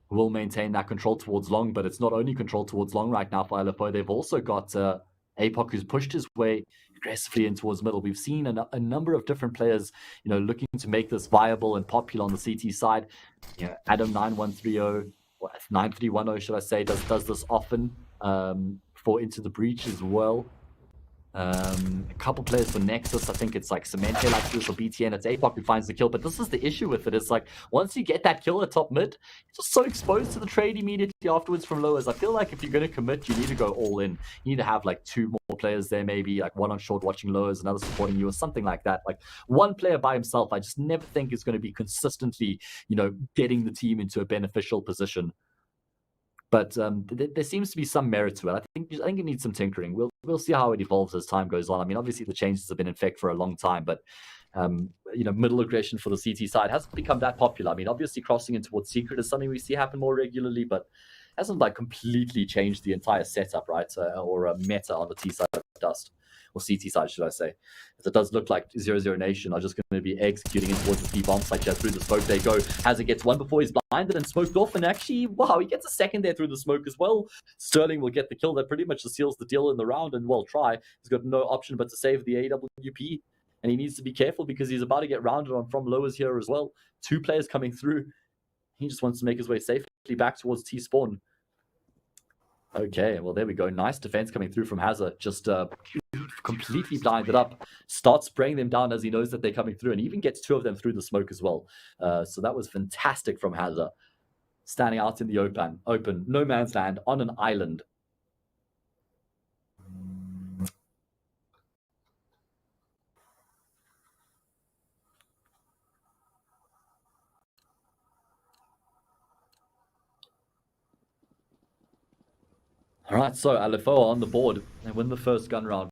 will maintain that control towards long, but it's not only control towards long right now for LFO. They've also got APOC, who's pushed his way aggressively in towards middle. We've seen a number of different players, looking to make this viable and popular on the CT side. Adam 9130, or 9310, should I say, does this often for Into the Breach as well. A couple players for Nexus, I think it's like Cemente likes to do for BTN, it's APOC who finds the kill, but this is the issue with it. It's like, once you get that kill at top mid, you're just so exposed to the trade immediately afterwards from lowers. I feel like if you're going to commit, you need to go all in. You need to have like 2 more players there, maybe like one on short watching lowers, another supporting you, or something like that. Like one player by himself, I just never think is going to be consistently, getting the team into a beneficial position. But there seems to be some merit to it. I think it needs some tinkering. We'll see how it evolves as time goes on. I mean, obviously the changes have been in effect for a long time, but middle aggression for the CT side hasn't become that popular. I mean, obviously crossing in towards secret is something we see happen more regularly, but hasn't like completely changed the entire setup, right? Or meta on the T side of Dust. Or CT side, should I say. As it does look like 00Nation are just going to be executing in towards the B-bomb site here. Through the smoke they go. Hazard gets one before he's blinded and smoked off, and actually, wow, he gets a second there through the smoke as well. Sterling will get the kill that pretty much seals the deal in the round, and well, try. He's got no option but to save the AWP, and he needs to be careful because he's about to get rounded on from lowers here as well. 2 players coming through. He just wants to make his way safely back towards T-spawn. Okay, well, there we go. Nice defense coming through from Hazard. Just completely blinded up. Starts spraying them down as he knows that they're coming through, and even gets 2 of them through the smoke as well. So that was fantastic from Hazard. Standing out in the open, no man's land on an island. All right, so LFO on the board. They win the first gun round.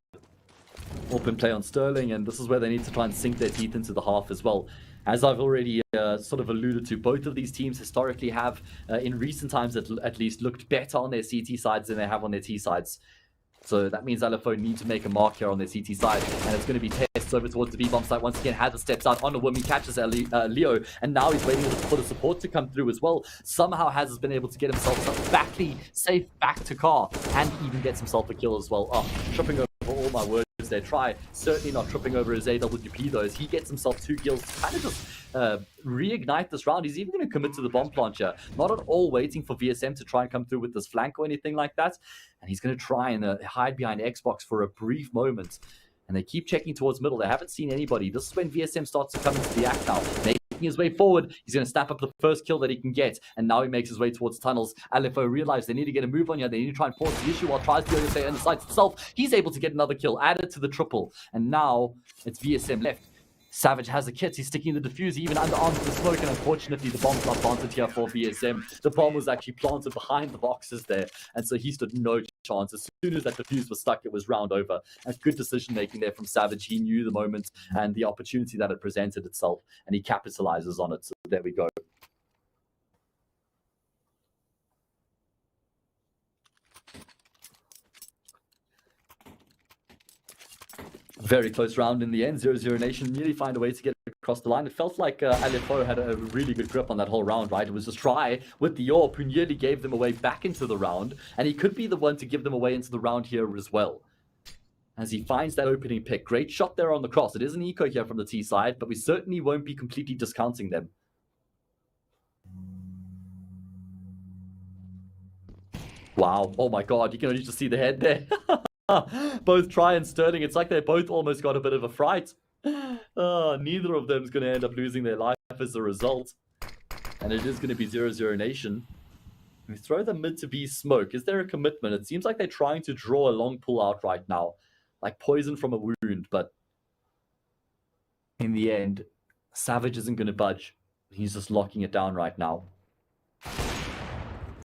Open play on Sterling, and this is where they need to try and sink their teeth into the half as well. As I've already sort of alluded to, both of these teams historically have, in recent times at least, looked better on their CT sides than they have on their T sides. So that means LFO need to make a mark here on their CT side, and it's going to be tests over towards the B-bomb site. Once again, Hazard steps out on a whim, he catches Leo, and now he's waiting for the support to come through as well. Somehow Hazard's been able to get himself safe back to car, and even gets himself a kill as well. Oh, tripping over all my words there. Try certainly not tripping over his AWP though, as he gets himself 2 kills to kind of just reignite this round. He's even going to commit to the bomb plancher, not at all waiting for VSM to try and come through with this flank or anything like that. And he's going to try and hide behind Xbox for a brief moment. And they keep checking towards middle. They haven't seen anybody. This is when VSM starts to come into the act now. Making his way forward. He's going to snap up the first kill that he can get. And now he makes his way towards tunnels. LFO realize they need to get a move on here. They need to try and force the issue while tries to stay in the site itself. He's able to get another kill, added to the triple. And now it's VSM left. Savage has a kit. He's sticking the diffuser even underarms the smoke, and unfortunately the bomb's not planted here for VSM. The bomb was actually planted behind the boxes there, and so he stood no chance. As soon as that diffuse was stuck, it was round over. And good decision making there from Savage. He knew the moment and the opportunity that it presented itself, and he capitalizes on it. So there we go. Very close round in the end. 00Nation nearly find a way to get across the line. It felt like LFO had a really good grip on that whole round, right? It was just Try with the AWP who nearly gave them away back into the round, and he could be the one to give them away into the round here as well. As he finds that opening pick. Great shot there on the cross. It is an eco here from the T side, but we certainly won't be completely discounting them. Wow. Oh my god, you can only just see the head there. Both Try and Sterling, it's like they both almost got a bit of a fright. Neither of them is going to end up losing their life as a result. And it is going to be 00Nation. We throw the mid to B smoke. Is there a commitment? It seems like they're trying to draw a long pull out right now. Like poison from a wound, but in the end, Savage isn't going to budge. He's just locking it down right now.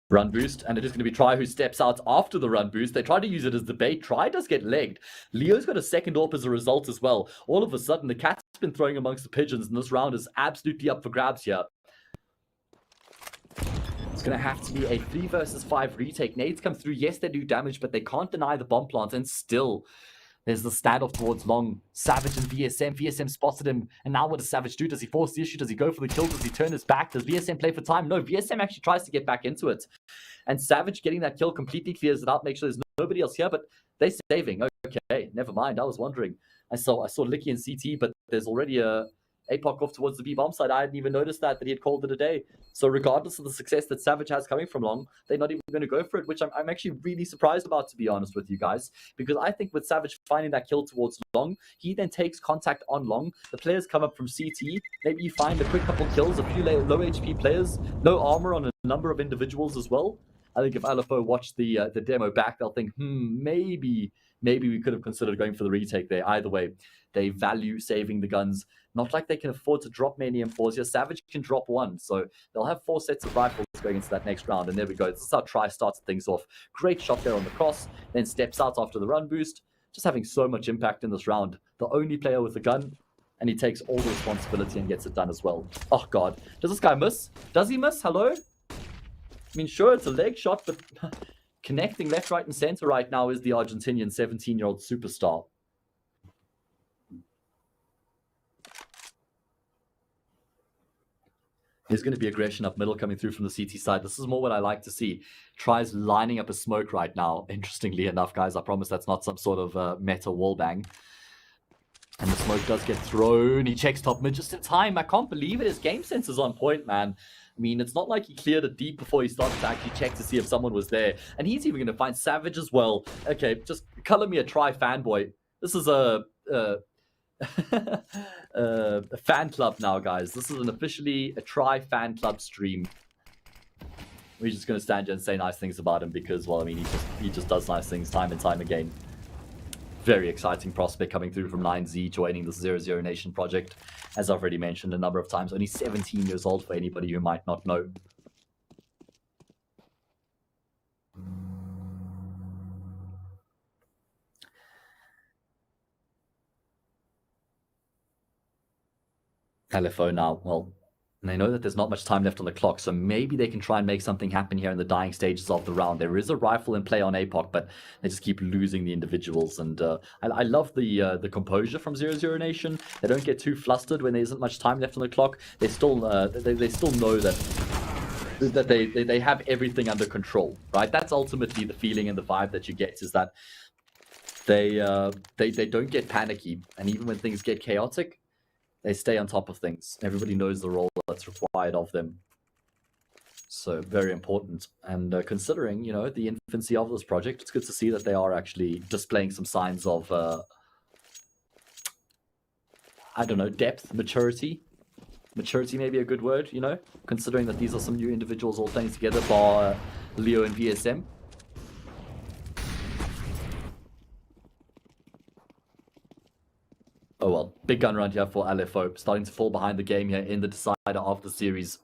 Run boost, and it is going to be Try who steps out after the run boost. They try to use it as the bait. Try does get legged. Leo's got a second AWP as a result as well. All of a sudden, the cat's been throwing amongst the pigeons, and this round is absolutely up for grabs here. It's going to have to be a 3 versus 5 retake. Nades come through. Yes, they do damage, but they can't deny the bomb plant, and still There's the standoff towards long. Savage and VSM. VSM spotted him. And now what does Savage do? Does he force the issue? Does he go for the kill? Does he turn his back? Does VSM play for time? No, VSM actually tries to get back into it. And Savage getting that kill completely clears it out, make sure there's nobody else here, but they're saving. Okay, never mind. I was wondering. I saw Licky and CT, but there's already a APOC off towards the B bomb side. I hadn't even noticed that he had called it a day. So regardless of the success that Savage has coming from long, they're not even going to go for it, which I'm actually really surprised about, to be honest with you guys, because I think with Savage finding that kill towards long, he then takes contact on long. The players come up from CT. Maybe you find a quick couple kills, a few low HP players, no armor on a number of individuals as well. I think if LFO watched the demo back, they'll think, maybe we could have considered going for the retake there. Either way, they value saving the guns. Not like they can afford to drop many M4s here. Savage can drop one, so they'll have 4 sets of rifles going into that next round. And there we go. This is how Tri starts things off. Great shot there on the cross, then steps out after the run boost. Just having so much impact in this round. The only player with a gun, and he takes all the responsibility and gets it done as well. Oh, God. Does this guy miss? Does he miss? Hello? I mean, sure, it's a leg shot, but connecting left, right, and center right now is the Argentinian 17-year-old superstar. There's going to be aggression up middle coming through from the CT side. This is more what I like to see. Tries lining up a smoke right now. Interestingly enough, guys, I promise that's not some sort of meta wallbang. And the smoke does get thrown. He checks top mid just in time. I can't believe it. His game sense is on point, man. I mean, it's not like he cleared it deep before he started to actually check to see if someone was there. And he's even going to find Savage as well. Okay, just color me a Tri fanboy. This is a fan club now, guys. This is officially a Tri fan club stream. We're just going to stand here and say nice things about him because, well, I mean, he just does nice things time and time again. Very exciting prospect coming through from 9Z, joining the 00NATION project. As I've already mentioned a number of times, only 17 years old for anybody who might not know. LFO now, well, they know that there's not much time left on the clock, so maybe they can try and make something happen here in the dying stages of the round. There is a rifle in play on APOC, but they just keep losing the individuals. And I love the composure from 00NATION. They don't get too flustered when there isn't much time left on the clock. They still they still know that they have everything under control, right? That's ultimately the feeling and the vibe that you get, is that they don't get panicky, and even when things get chaotic, they stay on top of things. Everybody knows the role that's required of them. So very important. And considering, you know, the infancy of this project, it's good to see that they are actually displaying some signs of, I don't know, depth, maturity. Maturity may be a good word, you know, considering that these are some new individuals all playing together, bar Leo and VSM. Oh well, big gun round here for LFO, starting to fall behind the game here in the decider of the series.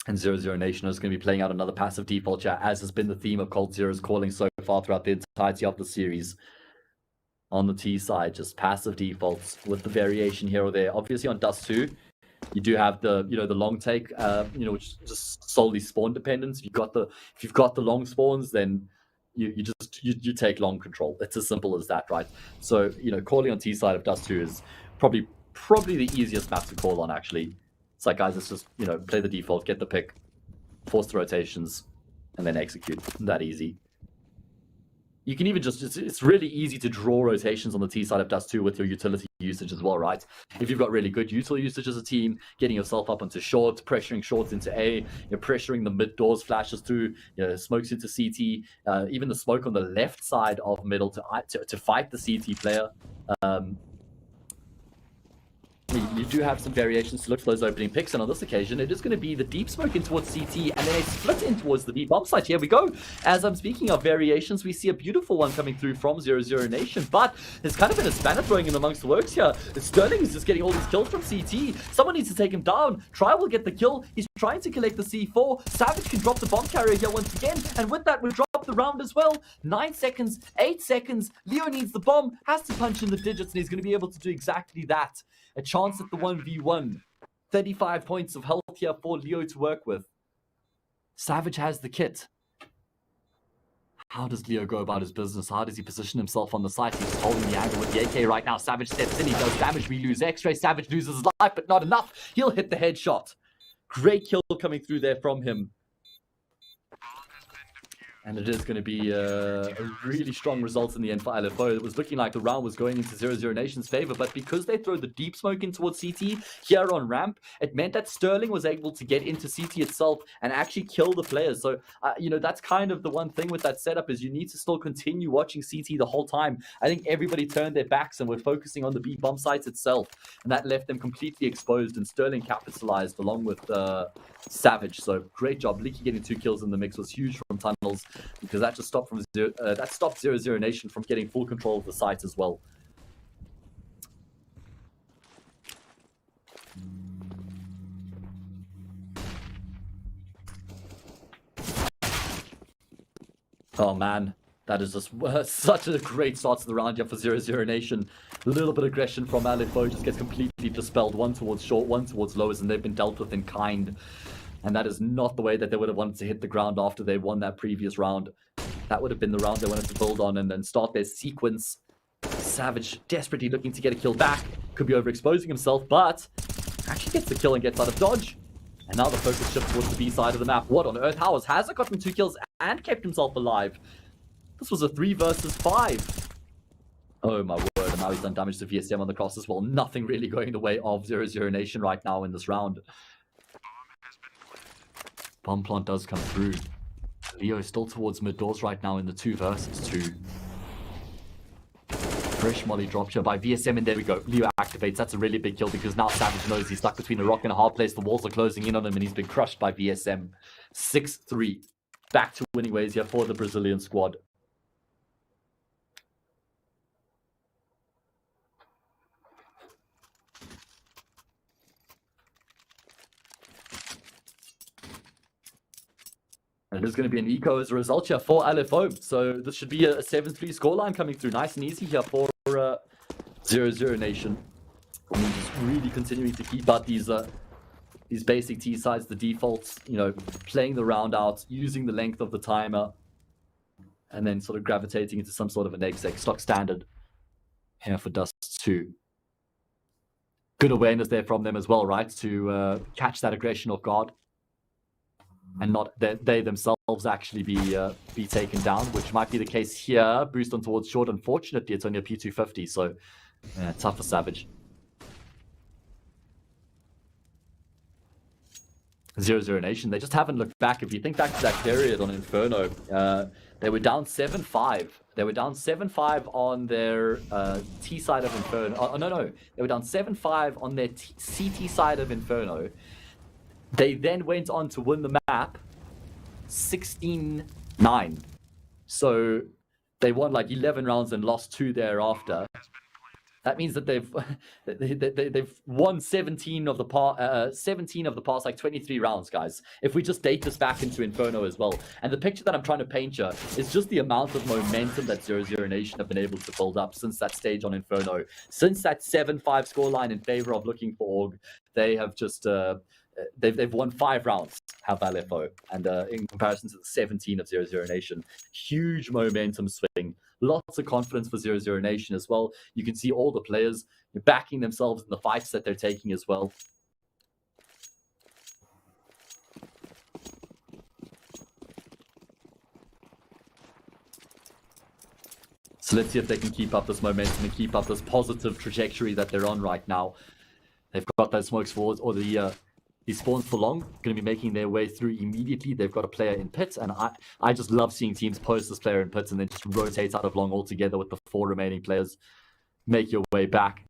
And 00NATION is going to be playing out another passive default here, as has been the theme of Cold Zero's calling so far throughout the entirety of the series. On the T side, just passive defaults with the variation here or there. Obviously on Dust 2, you do have the, you know, the long take, you know, which is just solely spawn dependence. If you've got the long spawns, then you take long control. It's as simple as that, right? So, you know, calling on T side of Dust 2 is probably the easiest map to call on, actually. It's like, guys, let's just, you know, play the default, get the pick, force the rotations, and then execute. That easy. You can even just, it's really easy to draw rotations on the T side of Dust 2 with your utility usage as well, right? If you've got really good util usage as a team, getting yourself up onto short, pressuring shorts into A, you're pressuring the mid doors flashes through, you know, smokes into CT, even the smoke on the left side of middle to fight the CT player. You do have some variations to look for those opening picks, and on this occasion, it is going to be the deep smoke in towards CT, and then a split in towards the B bomb site. Here we go. As I'm speaking of variations, we see a beautiful one coming through from 00NATION, but there's kind of been a spanner throwing in amongst the works here. Sterling is just getting all these kills from CT. Someone needs to take him down. Tri will get the kill. He's trying to collect the C4. Savage can drop the bomb carrier here once again, and with that, we'll drop the round as well. 9 seconds, 8 seconds. Leo needs the bomb, has to punch in the digits, and he's going to be able to do exactly that. A chance at the 1v1. 35 points of health here for Leo to work with. Savage has the kit. How does Leo go about his business? How does he position himself on the site? He's holding the angle with the AK right now. Savage steps in. He does damage. We lose X-ray. Savage loses his life, but not enough. He'll hit the headshot. Great kill coming through there from him. And it is going to be a really strong result in the end for LFO. It was looking like the round was going into 00Nation's favor, but because they throw the deep smoke in towards CT here on ramp, it meant that Sterling was able to get into CT itself and actually kill the players. So, that's kind of the one thing with that setup is you need to still continue watching CT the whole time. I think everybody turned their backs and were focusing on the B bomb sites itself, and that left them completely exposed, and Sterling capitalized along with Savage. So great job. Leaky getting 2 kills in the mix was huge from tunnels, because that just stopped 00Nation from getting full control of the site as well. Oh man, that is just such a great start to the round here for 00Nation. A little bit of aggression from LFO just gets completely dispelled. One towards short, one towards lowers, and they've been dealt with in kind. And that is not the way that they would have wanted to hit the ground after they won that previous round. That would have been the round they wanted to build on and then start their sequence. Savage desperately looking to get a kill back. Could be overexposing himself, but actually gets the kill and gets out of dodge. And now the focus shifts towards the B side of the map. What on earth? How has Hazard gotten 2 kills and kept himself alive? This was a 3 versus 5. Oh my word, and now he's done damage to VSM on the cross as well. Nothing really going the way of 00Nation right now in this round. Bomb plant does come through. Leo is still towards mid doors right now in the 2 versus 2. Fresh molly dropped here by VSM, and there we go. Leo activates. That's a really big kill because now Savage knows he's stuck between a rock and a hard place. The walls are closing in on him, and he's been crushed by VSM. 6-3. Back to winning ways here for the Brazilian squad. And it is going to be an eco as a result here for LFO. So this should be a 7-3 scoreline coming through. Nice and easy here for 00Nation. I mean, just really continuing to keep out these basic T sides, the defaults, playing the round out, using the length of the timer, and then sort of gravitating into some sort of an exec stock standard here for Dust 2. Good awareness there from them as well, right? To catch that aggression off guard. And not that they themselves actually be taken down, which might be the case here. Boost on towards short. Unfortunately, it's only a P250, so tough for Savage. 00Nation, they just haven't looked back. If you think back to that period on Inferno, they were down 7-5. They were down 7-5 on their T side of Inferno. Oh, no. They were down 7-5 on their CT side of Inferno. They then went on to win the map 16-9. So they won like 11 rounds and lost 2 thereafter. That means that they've won 17 of the past like 23 rounds, guys. If we just date this back into Inferno as well. And the picture that I'm trying to paint here is just the amount of momentum that 00Nation have been able to build up since that stage on Inferno. Since that 7-5 scoreline in favor of LookingForOrg, they have just they've won 5 rounds, have LFO, and in comparison to the 17 of 00Nation, huge momentum swing, lots of confidence for 00Nation as well. You can see all the players backing themselves in the fights that they're taking as well. So let's see if they can keep up this momentum and keep up this positive trajectory that they're on right now. They've got those smokes forwards, or these spawns for long, going to be making their way through immediately. They've got a player in pit, and I just love seeing teams post this player in pits and then just rotate out of long altogether with the 4 remaining players. Make your way back,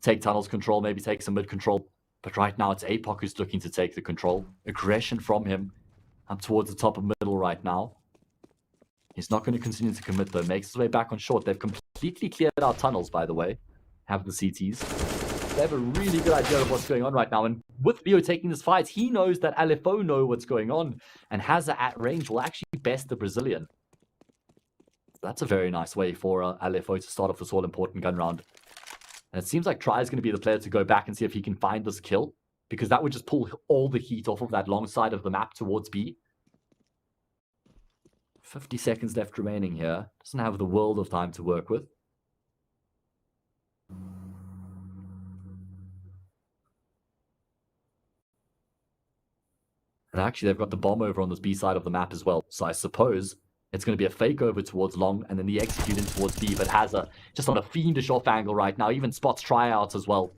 take tunnels control, maybe take some mid control. But right now it's APOC who's looking to take the control. Aggression from him. I'm towards the top of middle right now. He's not going to continue to commit though. Makes his way back on short. They've completely cleared out tunnels, by the way. Have the CTs. They have a really good idea of what's going on right now. And with Leo taking this fight, he knows that LFO know what's going on. And Hazard at range will actually best the Brazilian. That's a very nice way for LFO to start off this all-important gun round. And it seems like Try is going to be the player to go back and see if he can find this kill, because that would just pull all the heat off of that long side of the map towards B. 50 seconds left remaining here. Doesn't have the world of time to work with. And actually, they've got the bomb over on this B side of the map as well. So I suppose it's going to be a fake over towards long, and then the execute in towards B, but has just on a fiendish off angle right now. Even spots tryouts as well.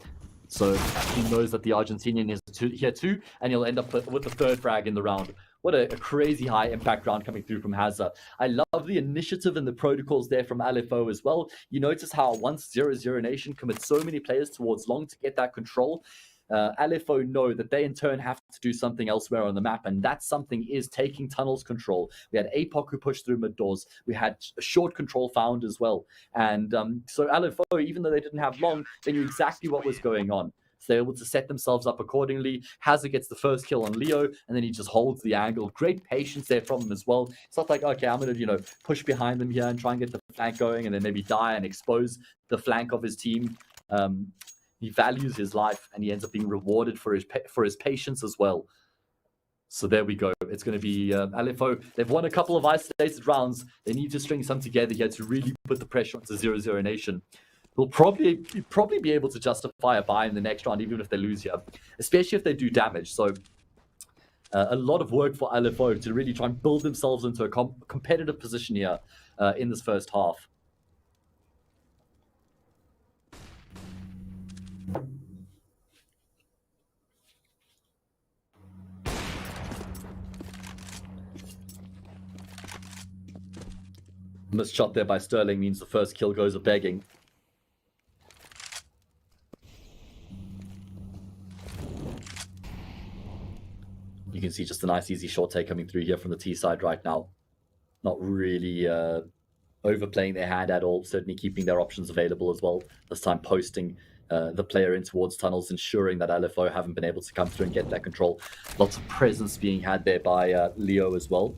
So he knows that the Argentinian is here too, and he'll end up with the third frag in the round. What a crazy high impact round coming through from Hazza. I love the initiative and the protocols there from LFO as well. You notice how once 00Nation commits so many players towards long to get that control, LFO know that they in turn have to do something elsewhere on the map, and that something is taking tunnels control. We had APOC who pushed through mid doors. We had a short control found as well. And so LFO, even though they didn't have long, they knew exactly what was going on. So they're able to set themselves up accordingly. Hazard gets the first kill on Leo, and then he just holds the angle. Great patience there from him as well. It's not like, okay, I'm going to, push behind them here and try and get the flank going, and then maybe die and expose the flank of his team. He values his life, and he ends up being rewarded for his patience as well. So there we go. It's going to be LFO. They've won a couple of isolated rounds. They need to string some together here to really put the pressure onto 00Nation. They'll probably be able to justify a buy in the next round, even if they lose here, especially if they do damage. So a lot of work for LFO to really try and build themselves into a competitive position here in this first half. Missed shot there by Sterling means the first kill goes a begging. You can see just a nice easy short take coming through here from the T side right now. Not really overplaying their hand at all, certainly keeping their options available as well. This time posting the player in towards tunnels, ensuring that LFO haven't been able to come through and get that control. Lots of presence being had there by Leo as well.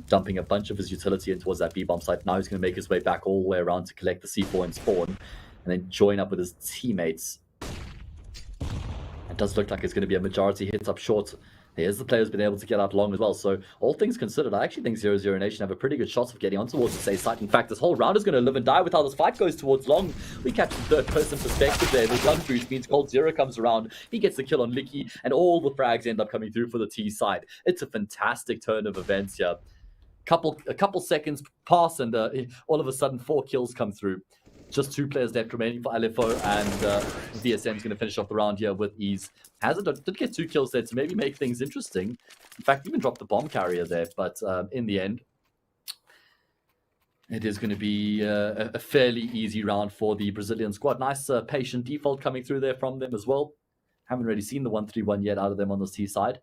Dumping a bunch of his utility in towards that B-bomb site. Now he's going to make his way back all the way around to collect the C4 and spawn, and then join up with his teammates. It does look like it's going to be a majority hits up short. Here's the player who's been able to get out long as well. So all things considered, I actually think 00Nation have a pretty good shot of getting on towards the safe site. In fact, this whole round is going to live and die with how this fight goes towards long. We catch the third-person perspective there. The gun boost means Cold Zero comes around. He gets the kill on Licky, and all the frags end up coming through for the T side. It's a fantastic turn of events here. A couple seconds pass, and all of a sudden 4 kills come through. Just 2 players left remaining for LFO, and VSM is going to finish off the round here with ease. Hazard did get 2 kills there to maybe make things interesting. In fact, even dropped the bomb carrier there, but in the end, it is going to be a fairly easy round for the Brazilian squad. Nice patient default coming through there from them as well. Haven't really seen the 1-3-1 yet out of them on this T side.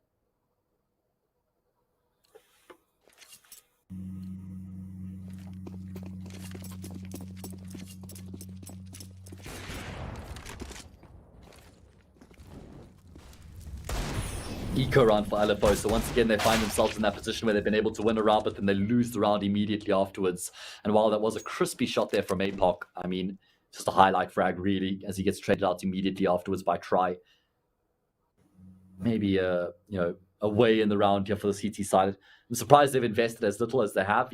Eco round for LFO. So once again, they find themselves in that position where they've been able to win a round, but then they lose the round immediately afterwards. And while that was a crispy shot there from APOC, I mean, just a highlight frag really, as he gets traded out immediately afterwards by Try. Maybe a way in the round here for the CT side. I'm surprised they've invested as little as they have.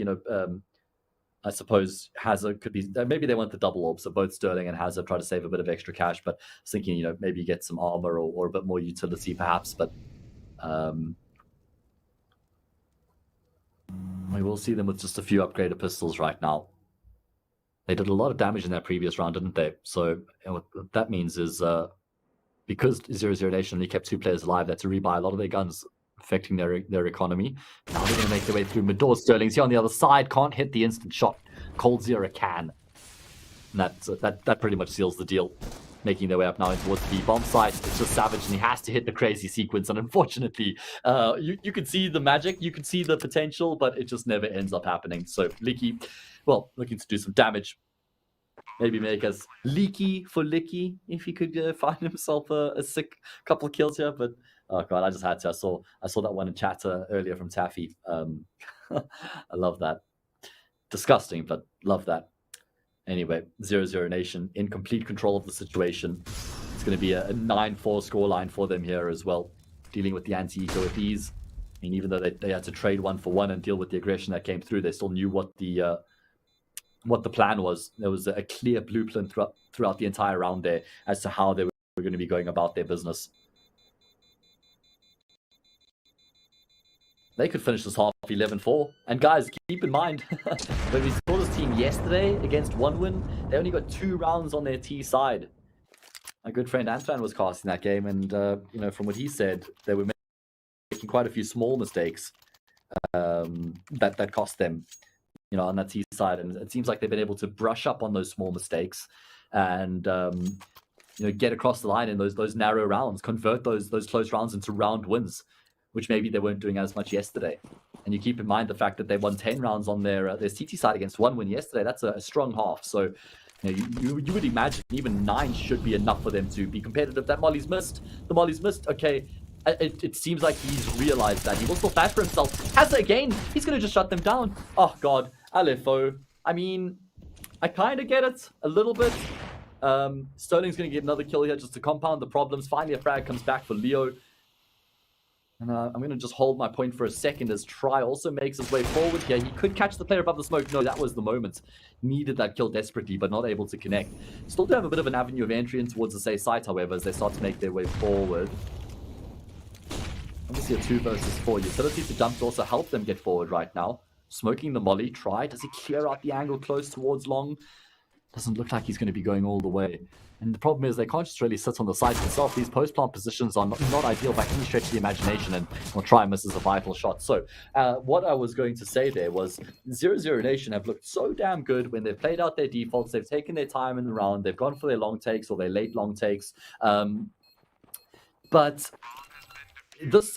I suppose Hazard could be, maybe they want the double orb, so both Sterling and Hazard try to save a bit of extra cash, but I was thinking, maybe get some armor or a bit more utility perhaps, but we will see them with just a few upgraded pistols right now. They did a lot of damage in their previous round, didn't they? So what that means is because 00Nation only kept 2 players alive, they had to rebuy a lot of their guns, affecting their economy. Now they're going to make their way through mid-door. Sterling's here on the other side, can't hit the instant shot. Cold Zero can. And that pretty much seals the deal. Making their way up now towards the bomb site. It's just Savage, and he has to hit the crazy sequence. And unfortunately, you can see the magic, you can see the potential, but it just never ends up happening. So Licky, well, looking to do some damage. Maybe make us leaky for Licky if he could find himself a sick couple kills here. But oh god, I just had to. I saw that one in chat earlier from Taffy. I love that. Disgusting, but love that. Anyway, 00Nation in complete control of the situation. It's going to be a 9-4 scoreline for them here as well, dealing with the anti-eco with ease. I mean, even though they had to trade 1-for-1 and deal with the aggression that came through, they still knew what the plan was. There was a clear blueprint throughout the entire round there as to how they were going to be going about their business. They could finish this half 11-4. And guys, keep in mind, when we saw this team yesterday against OneWin, they only got 2 rounds on their T side. My good friend Antoine was casting that game, and from what he said, they were making quite a few small mistakes that cost them, on that T side. And it seems like they've been able to brush up on those small mistakes and get across the line in those narrow rounds, convert those close rounds into round wins, which maybe they weren't doing as much yesterday. And you keep in mind the fact that they won 10 rounds on their CT side against OneWin yesterday. That's a strong half. So you would imagine even 9 should be enough for them to be competitive. That Molly's missed. The Molly's missed. Okay, it seems like he's realized that. He will still fight for himself. Has it again. He's going to just shut them down. Oh, God. LFO. I mean, I kind of get it a little bit. Sterling's going to get another kill here just to compound the problems. Finally, a frag comes back for Leo. And I'm going to just hold my point for a second as Try also makes his way forward here. He could catch the player above the smoke. No, that was the moment. Needed that kill desperately, but not able to connect. Still do have a bit of an avenue of entry in towards the safe side, however, as they start to make their way forward. Obviously a 2 versus 4. Utility to dump to also help them get forward right now. Smoking the molly. Try. Does he clear out the angle close towards long? Doesn't look like he's going to be going all the way. And the problem is they can't just really sit on the side themselves. These post-plant positions are not ideal by any stretch of the imagination, and Try misses a vital shot. So what I was going to say there was 00Nation have looked so damn good when they've played out their defaults. They've taken their time in the round. They've gone for their long takes or their late long takes. But this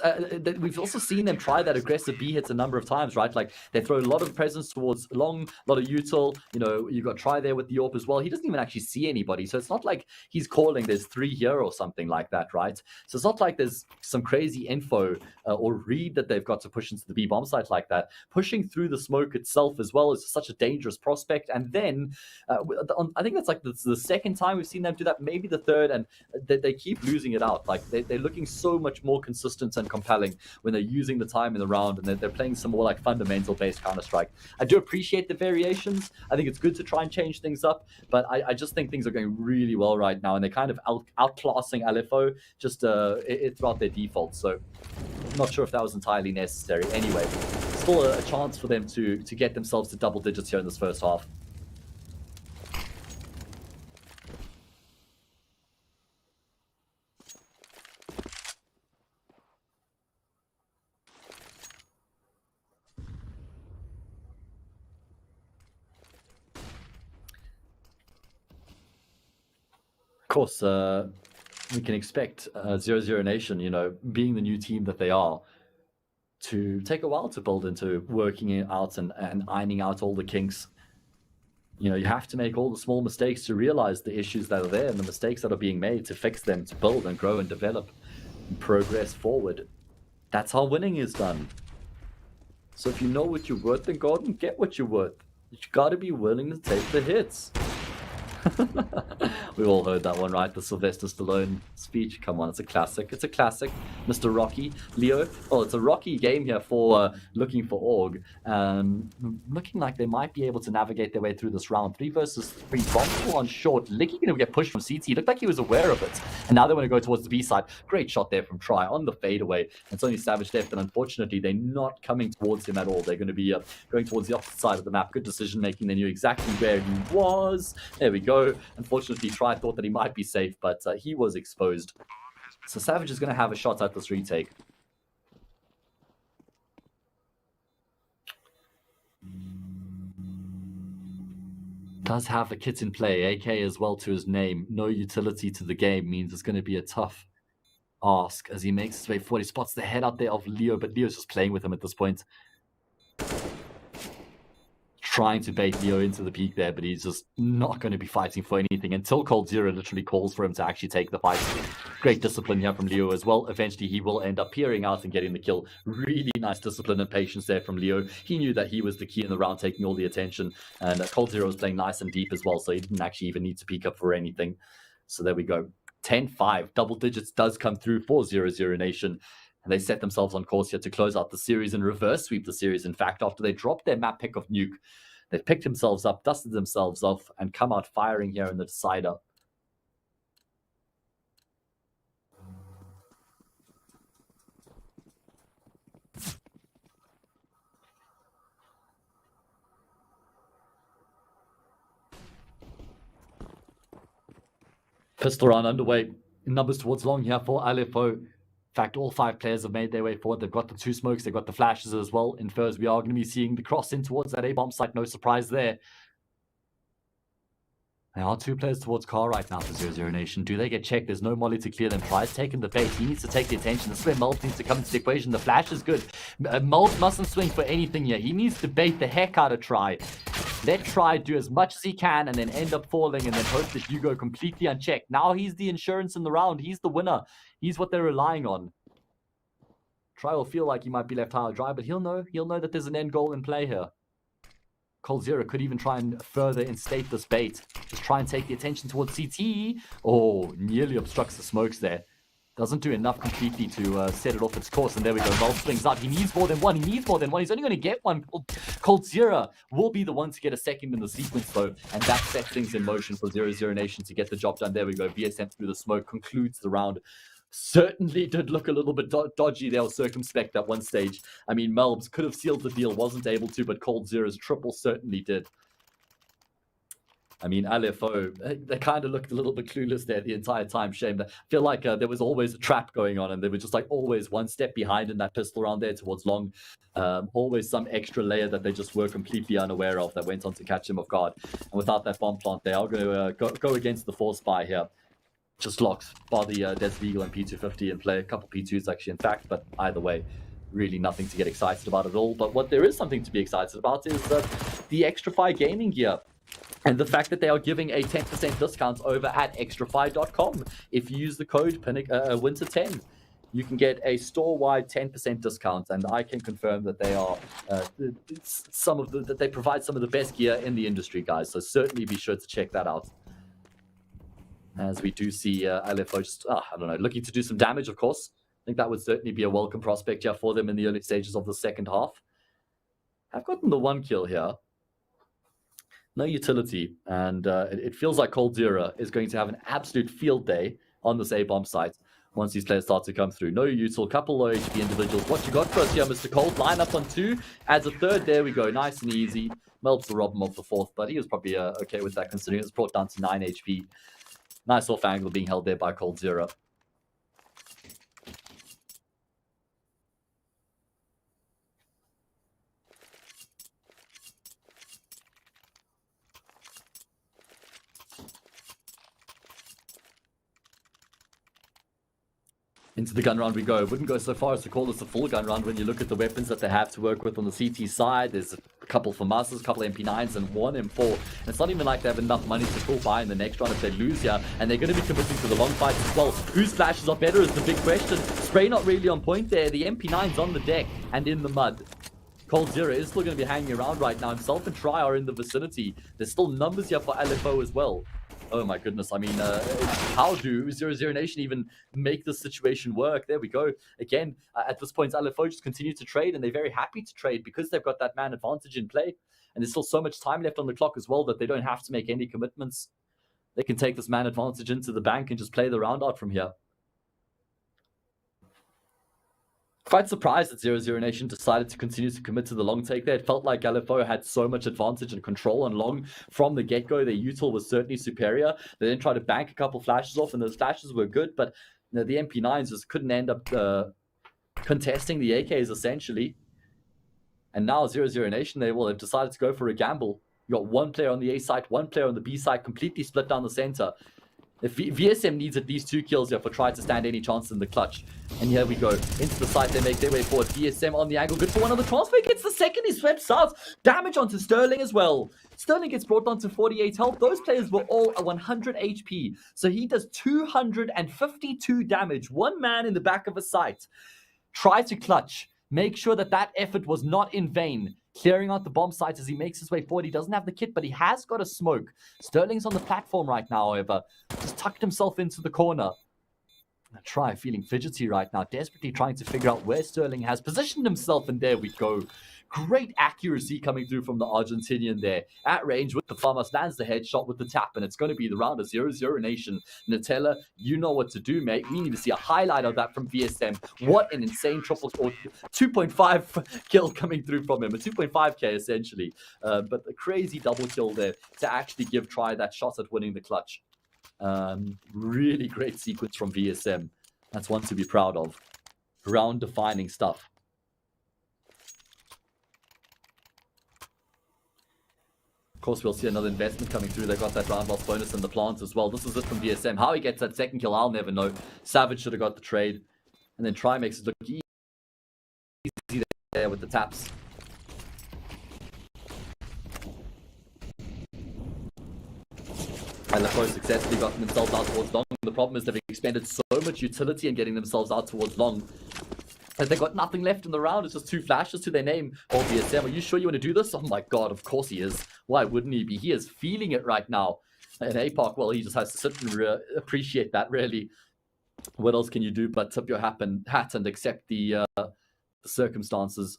we've also seen them try that aggressive B hits a number of times, right? Like they throw a lot of presence towards long, a lot of util. You got Try there with the AWP as well. He doesn't even actually see anybody, so it's not like he's calling there's 3 here or something like that, right? So it's not like there's some crazy info or read that they've got to push into the B bomb site like that. Pushing through the smoke itself as well is such a dangerous prospect. And then I think that's like the second time we've seen them do that, maybe the third, and they keep losing it out. Like they're looking so much more consistent and compelling when they're using the time in the round, and they're playing some more like fundamental based Counter-Strike. I do appreciate the variations. I think it's good to try and change things up, but I just think things are going really well right now, and they're kind of outclassing LFO just throughout their defaults. So I'm not sure if that was entirely necessary. Anyway, still a chance for them to get themselves to double digits here in this first half. Of course, we can expect 00Nation, being the new team that they are, to take a while to build into working it out and ironing out all the kinks. You have to make all the small mistakes to realize the issues that are there and the mistakes that are being made to fix them, to build and grow and develop and progress forward. That's how winning is done. So if you know what you're worth, then go out and get what you're worth. You got to be willing to take the hits. We've all heard that one, right? The Sylvester Stallone speech. Come on, it's a classic. It's a classic. Mr. Rocky, Leo. Oh, it's a rocky game here for LookingForOrg. Looking like they might be able to navigate their way through this round. 3 versus 3. Bomb on short. Licky going to get pushed from CT. Looked like he was aware of it. And now they want to go towards the B side. Great shot there from Try on the fadeaway. It's only Savage left, and unfortunately, they're not coming towards him at all. They're going to be going towards the opposite side of the map. Good decision making. They knew exactly where he was. There we go. Unfortunately, Try thought that he might be safe, but he was exposed. So Savage is going to have a shot at this retake. Does have a kit in play, AK as well to his name. No utility to the game means it's going to be a tough ask as he makes his way forward. He spots the head out there of Leo, but Leo's just playing with him at this point. trying to bait Leo into the peak there, but he's just not going to be fighting for anything until Cold Zero literally calls for him to actually take the fight. Great discipline here from Leo as well. Eventually, he will end up peering out and getting the kill. Really nice discipline and patience there from Leo. He knew that he was the key in the round, taking all the attention, and Cold Zero was playing nice and deep as well, so he didn't actually even need to peek up for anything. So there we go. 10-5. Double digits does come through for 00Nation. And they set themselves on course here to close out the series and reverse sweep the series. In fact, after they dropped their map pick of Nuke, they've picked themselves up, dusted themselves off, and come out firing here in the decider. Pistol round underway. Numbers towards long here for LFO. In fact, all 5 players have made their way forward. They've got the 2 smokes, they've got the flashes as well. Infers, we are going to be seeing the cross in towards that A-bomb site. No surprise there. There are 2 players towards car right now for 00Nation. Do they get checked? There's no molly to clear them. Prize taking the bait. He needs to take the attention. This is where Mulp needs to come into the equation. The flash is good. Mulp mustn't swing for anything here. He needs to bait the heck out of Try. Let Try do as much as he can and then end up falling and then hope that you go completely unchecked. Now he's the insurance in the round. He's the winner. He's what they're relying on. Try will feel like he might be left high or dry, but he'll know that there's an end goal in play here. Cold Zero could even try and further instate this bait. Just try and take the attention towards CT. Oh, nearly obstructs the smokes there. Doesn't do enough completely to set it off its course. And there we go. Mulp swings out. He needs more than one. He's only going to get one. Cold Zero will be the one to get a second in the sequence, though. And that sets things in motion for 00Nation to get the job done. There we go. VSM through the smoke concludes the round. Certainly did look a little bit dodgy. They were circumspect at one stage. I mean, Melbs could have sealed the deal, wasn't able to, but Cold Zero's triple certainly did. I mean, LFO, they kind of looked a little bit clueless there the entire time. Shame. I feel like there was always a trap going on, and they were just like always one step behind in that pistol round there towards long. Always some extra layer that they just were completely unaware of that went on to catch him off guard. And without that bomb plant, they are going to go against the 4 spy here. Just locks by the Desert Eagle and P250 and play a couple P2s actually, in fact, but either way, really nothing to get excited about at all. But what there is something to be excited about is the Extrafy gaming gear. And the fact that they are giving a 10% discount over at extrafy.com. If you use the code Winter10, you can get a store-wide 10% discount. And I can confirm that they are that they provide some of the best gear in the industry, guys. So certainly be sure to check that out. As we do see LFO just, I don't know, looking to do some damage, of course. I think that would certainly be a welcome prospect here for them in the early stages of the second half. I've gotten the 1 kill here. No utility. And it feels like Cold Zero is going to have an absolute field day on this A-bomb site once these players start to come through. No util, couple low HP individuals. What you got for us here, Mr. Cold? Line up on 2. Adds a 3rd. There we go. Nice and easy. Melps will rob him of the 4th, but he was probably okay with that considering it was brought down to 9 HP. Nice off angle being held there by Cold Zero. Into the gun round we go. Wouldn't go so far as to call this a full gun round when you look at the weapons that they have to work with on the CT side. There's a couple FAMASs, a couple MP9s, and 1 M4. And it's not even like they have enough money to pull by in the next round if they lose here. And they're going to be committing to the long fights as well. Whose flashes are better is the big question. Spray not really on point there. The MP9's on the deck and in the mud. Cold Zero is still going to be hanging around right now. Himself and Try are in the vicinity. There's still numbers here for LFO as well. Oh my goodness, I mean, how do 00Nation even make this situation work? There we go. Again, at this point, LFO just continue to trade, and they're very happy to trade because they've got that man advantage in play. And there's still so much time left on the clock as well that they don't have to make any commitments. They can take this man advantage into the bank and just play the round out from here. Quite surprised that 00Nation decided to continue to commit to the long take there. It felt like LFO had so much advantage and control on long from the get-go. Their util was certainly superior. They then tried to bank a couple flashes off, and those flashes were good, but you know, the MP9s just couldn't end up contesting the AKs, essentially. And now 00Nation, they've decided to go for a gamble. You got 1 player on the A site, 1 player on the B site, completely split down the center. If VSM needs at least 2 kills here for trying to stand any chance in the clutch. And here we go. Into the site, they make their way forward. VSM on the angle. Good for one on the transfer. Gets the second. He swept out. Damage onto Sterling as well. Sterling gets brought down to 48 health. Those players were all at 100 HP. So he does 252 damage. One man in the back of a site. Try to clutch. Make sure that that effort was not in vain. Clearing out the bomb site as he makes his way forward. He doesn't have the kit, but he has got a smoke. Sterling's on the platform right now, however. Just tucked himself into the corner. Try feeling fidgety right now, desperately trying to figure out where Sterling has positioned himself, and there we go. Great accuracy coming through from the Argentinian there. At range with the Farmers, lands the headshot with the tap, and it's going to be the round of 00Nation. Nutella, you know what to do, mate. We need to see a highlight of that from VSM. What an insane triple or 2.5 kill coming through from him. A 2.5k essentially. But a crazy double kill there to actually give Try that shot at winning the clutch. Really great sequence from VSM. That's one to be proud of. Round defining stuff. Of course, we'll see another investment coming through. They got that round loss bonus in the plant as well. This is it from VSM. How he gets that second kill, I'll never know. Savage should have got the trade. And then Try makes it look easy there with the taps. And LaFoe successfully gotten themselves out towards long. The problem is they've expended so much utility in getting themselves out towards long. As they've got nothing left in the round. It's just 2 flashes to their name. Oh, VSM, are you sure you want to do this? Oh my god, of course he is. Why wouldn't he be? He is feeling it right now. And APOC, well, he just has to sit and appreciate that, really. What else can you do but tip your hat and accept the circumstances?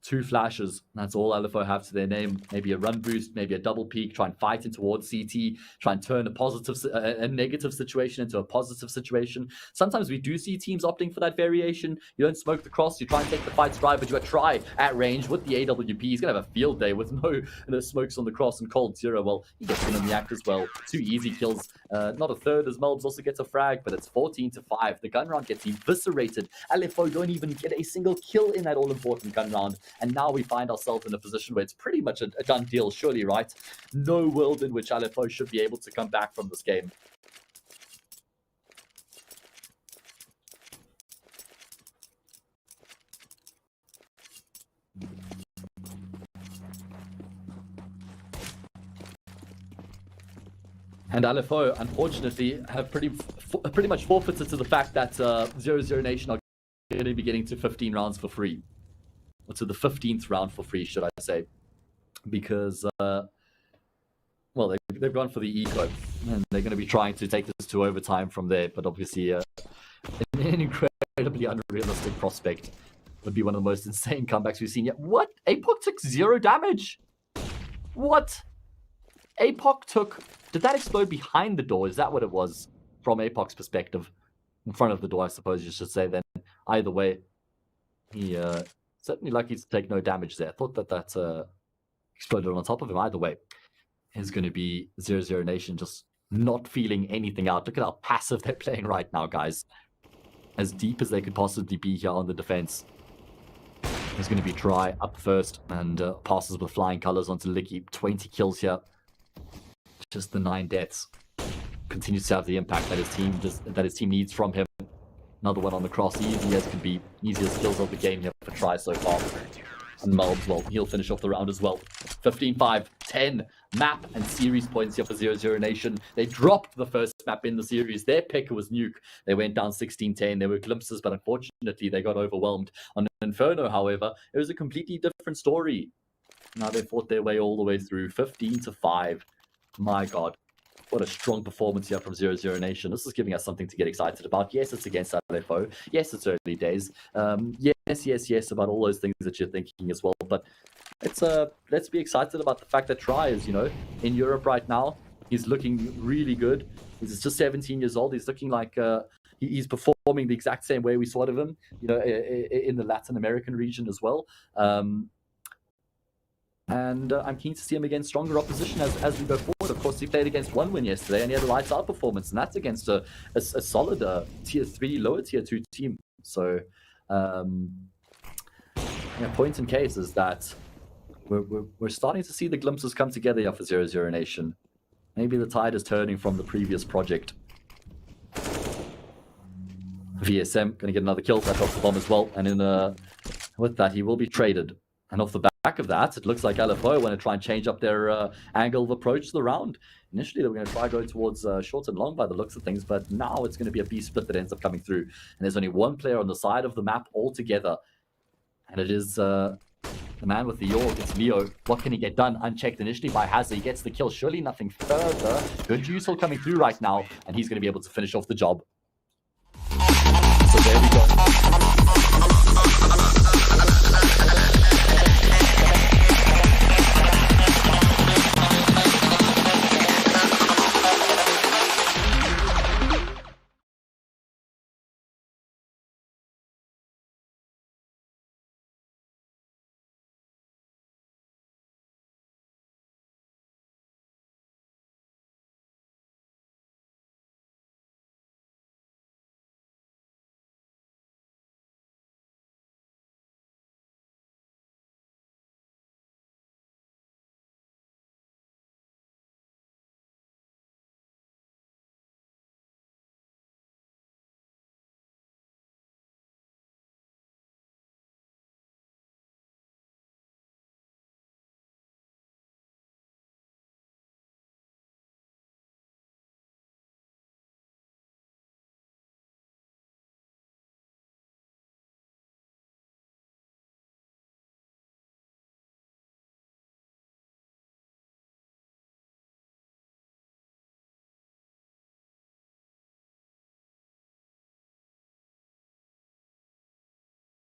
2 flashes. That's all LFO have to their name. Maybe a run boost, maybe a double peek, try and fight in towards CT, try and turn a negative situation into a positive situation. Sometimes we do see teams opting for that variation. You don't smoke the cross, you try and take the fight stride, but you try at range with the AWP. He's going to have a field day with no smokes on the cross and cold 0. Well, he gets in the act as well. 2 easy kills. Not a third as Melbs also gets a frag, but it's 14-5. The gun round gets eviscerated. LFO don't even get a single kill in that all-important gun round. And now we find ourselves in a position where it's pretty much a done deal, surely, right? No world in which LFO should be able to come back from this game. And LFO, unfortunately, have pretty much forfeited to the fact that 00Nation are going to be getting to 15 rounds for free. Or to the 15th round for free, should I say. Because, well, they've gone for the eco. And they're going to be trying to take this to overtime from there. But obviously, an incredibly unrealistic prospect. Would be one of the most insane comebacks we've seen yet. What? APOC took 0 damage? What? APOC took... Did that explode behind the door? Is that what it was? From APOC's perspective. In front of the door, I suppose you should say then. Either way, he... certainly lucky to take no damage there. I thought that exploded on top of him. Either way, is going to be 00Nation just not feeling anything out. Look at how passive they're playing right now, guys. As deep as they could possibly be here on the defense. There's going to be Try up first and passes with flying colors onto Licky. 20 kills here. Just the 9 deaths. Continues to have the impact that his team needs from him. Another one on the cross, easy as can be. Easiest kills of the game here for Try so far. And Melbs, well, he'll finish off the round as well. 15-5, 10 map and series points here for 00Nation. They dropped the first map in the series. Their pick was Nuke. They went down 16-10. There were glimpses, but unfortunately they got overwhelmed. On Inferno, however, it was a completely different story. Now they fought their way all the way through. 15-5. My God. What a strong performance here from 00Nation. This is giving us something to get excited about. Yes, it's against LFO. Yes, it's early days. Yes, about all those things that you're thinking as well. But let's be excited about the fact that Try is, in Europe right now. He's looking really good. He's just 17 years old. He's looking like he's performing the exact same way we saw of him, in the Latin American region as well. And I'm keen to see him against stronger opposition as we go forward. Of course, he played against one win yesterday, and he had a lights out performance, and that's against a solid tier 3, lower tier 2 team. So, point in case is that we're starting to see the glimpses come together here for 00Nation. Maybe the tide is turning from the previous project. VSM going to get another kill. That drops the bomb as well. And with that, he will be traded. And off the back of that, it looks like LFO want to try and change up their angle of approach to the round. Initially, they were going to try go towards short and long by the looks of things, but now it's going to be a B split that ends up coming through. And there's only one player on the side of the map altogether. And it is the man with the York. It's Leo. What can he get done? Unchecked initially by Hazza. He gets the kill. Surely nothing further. Good Usul coming through right now, and he's going to be able to finish off the job.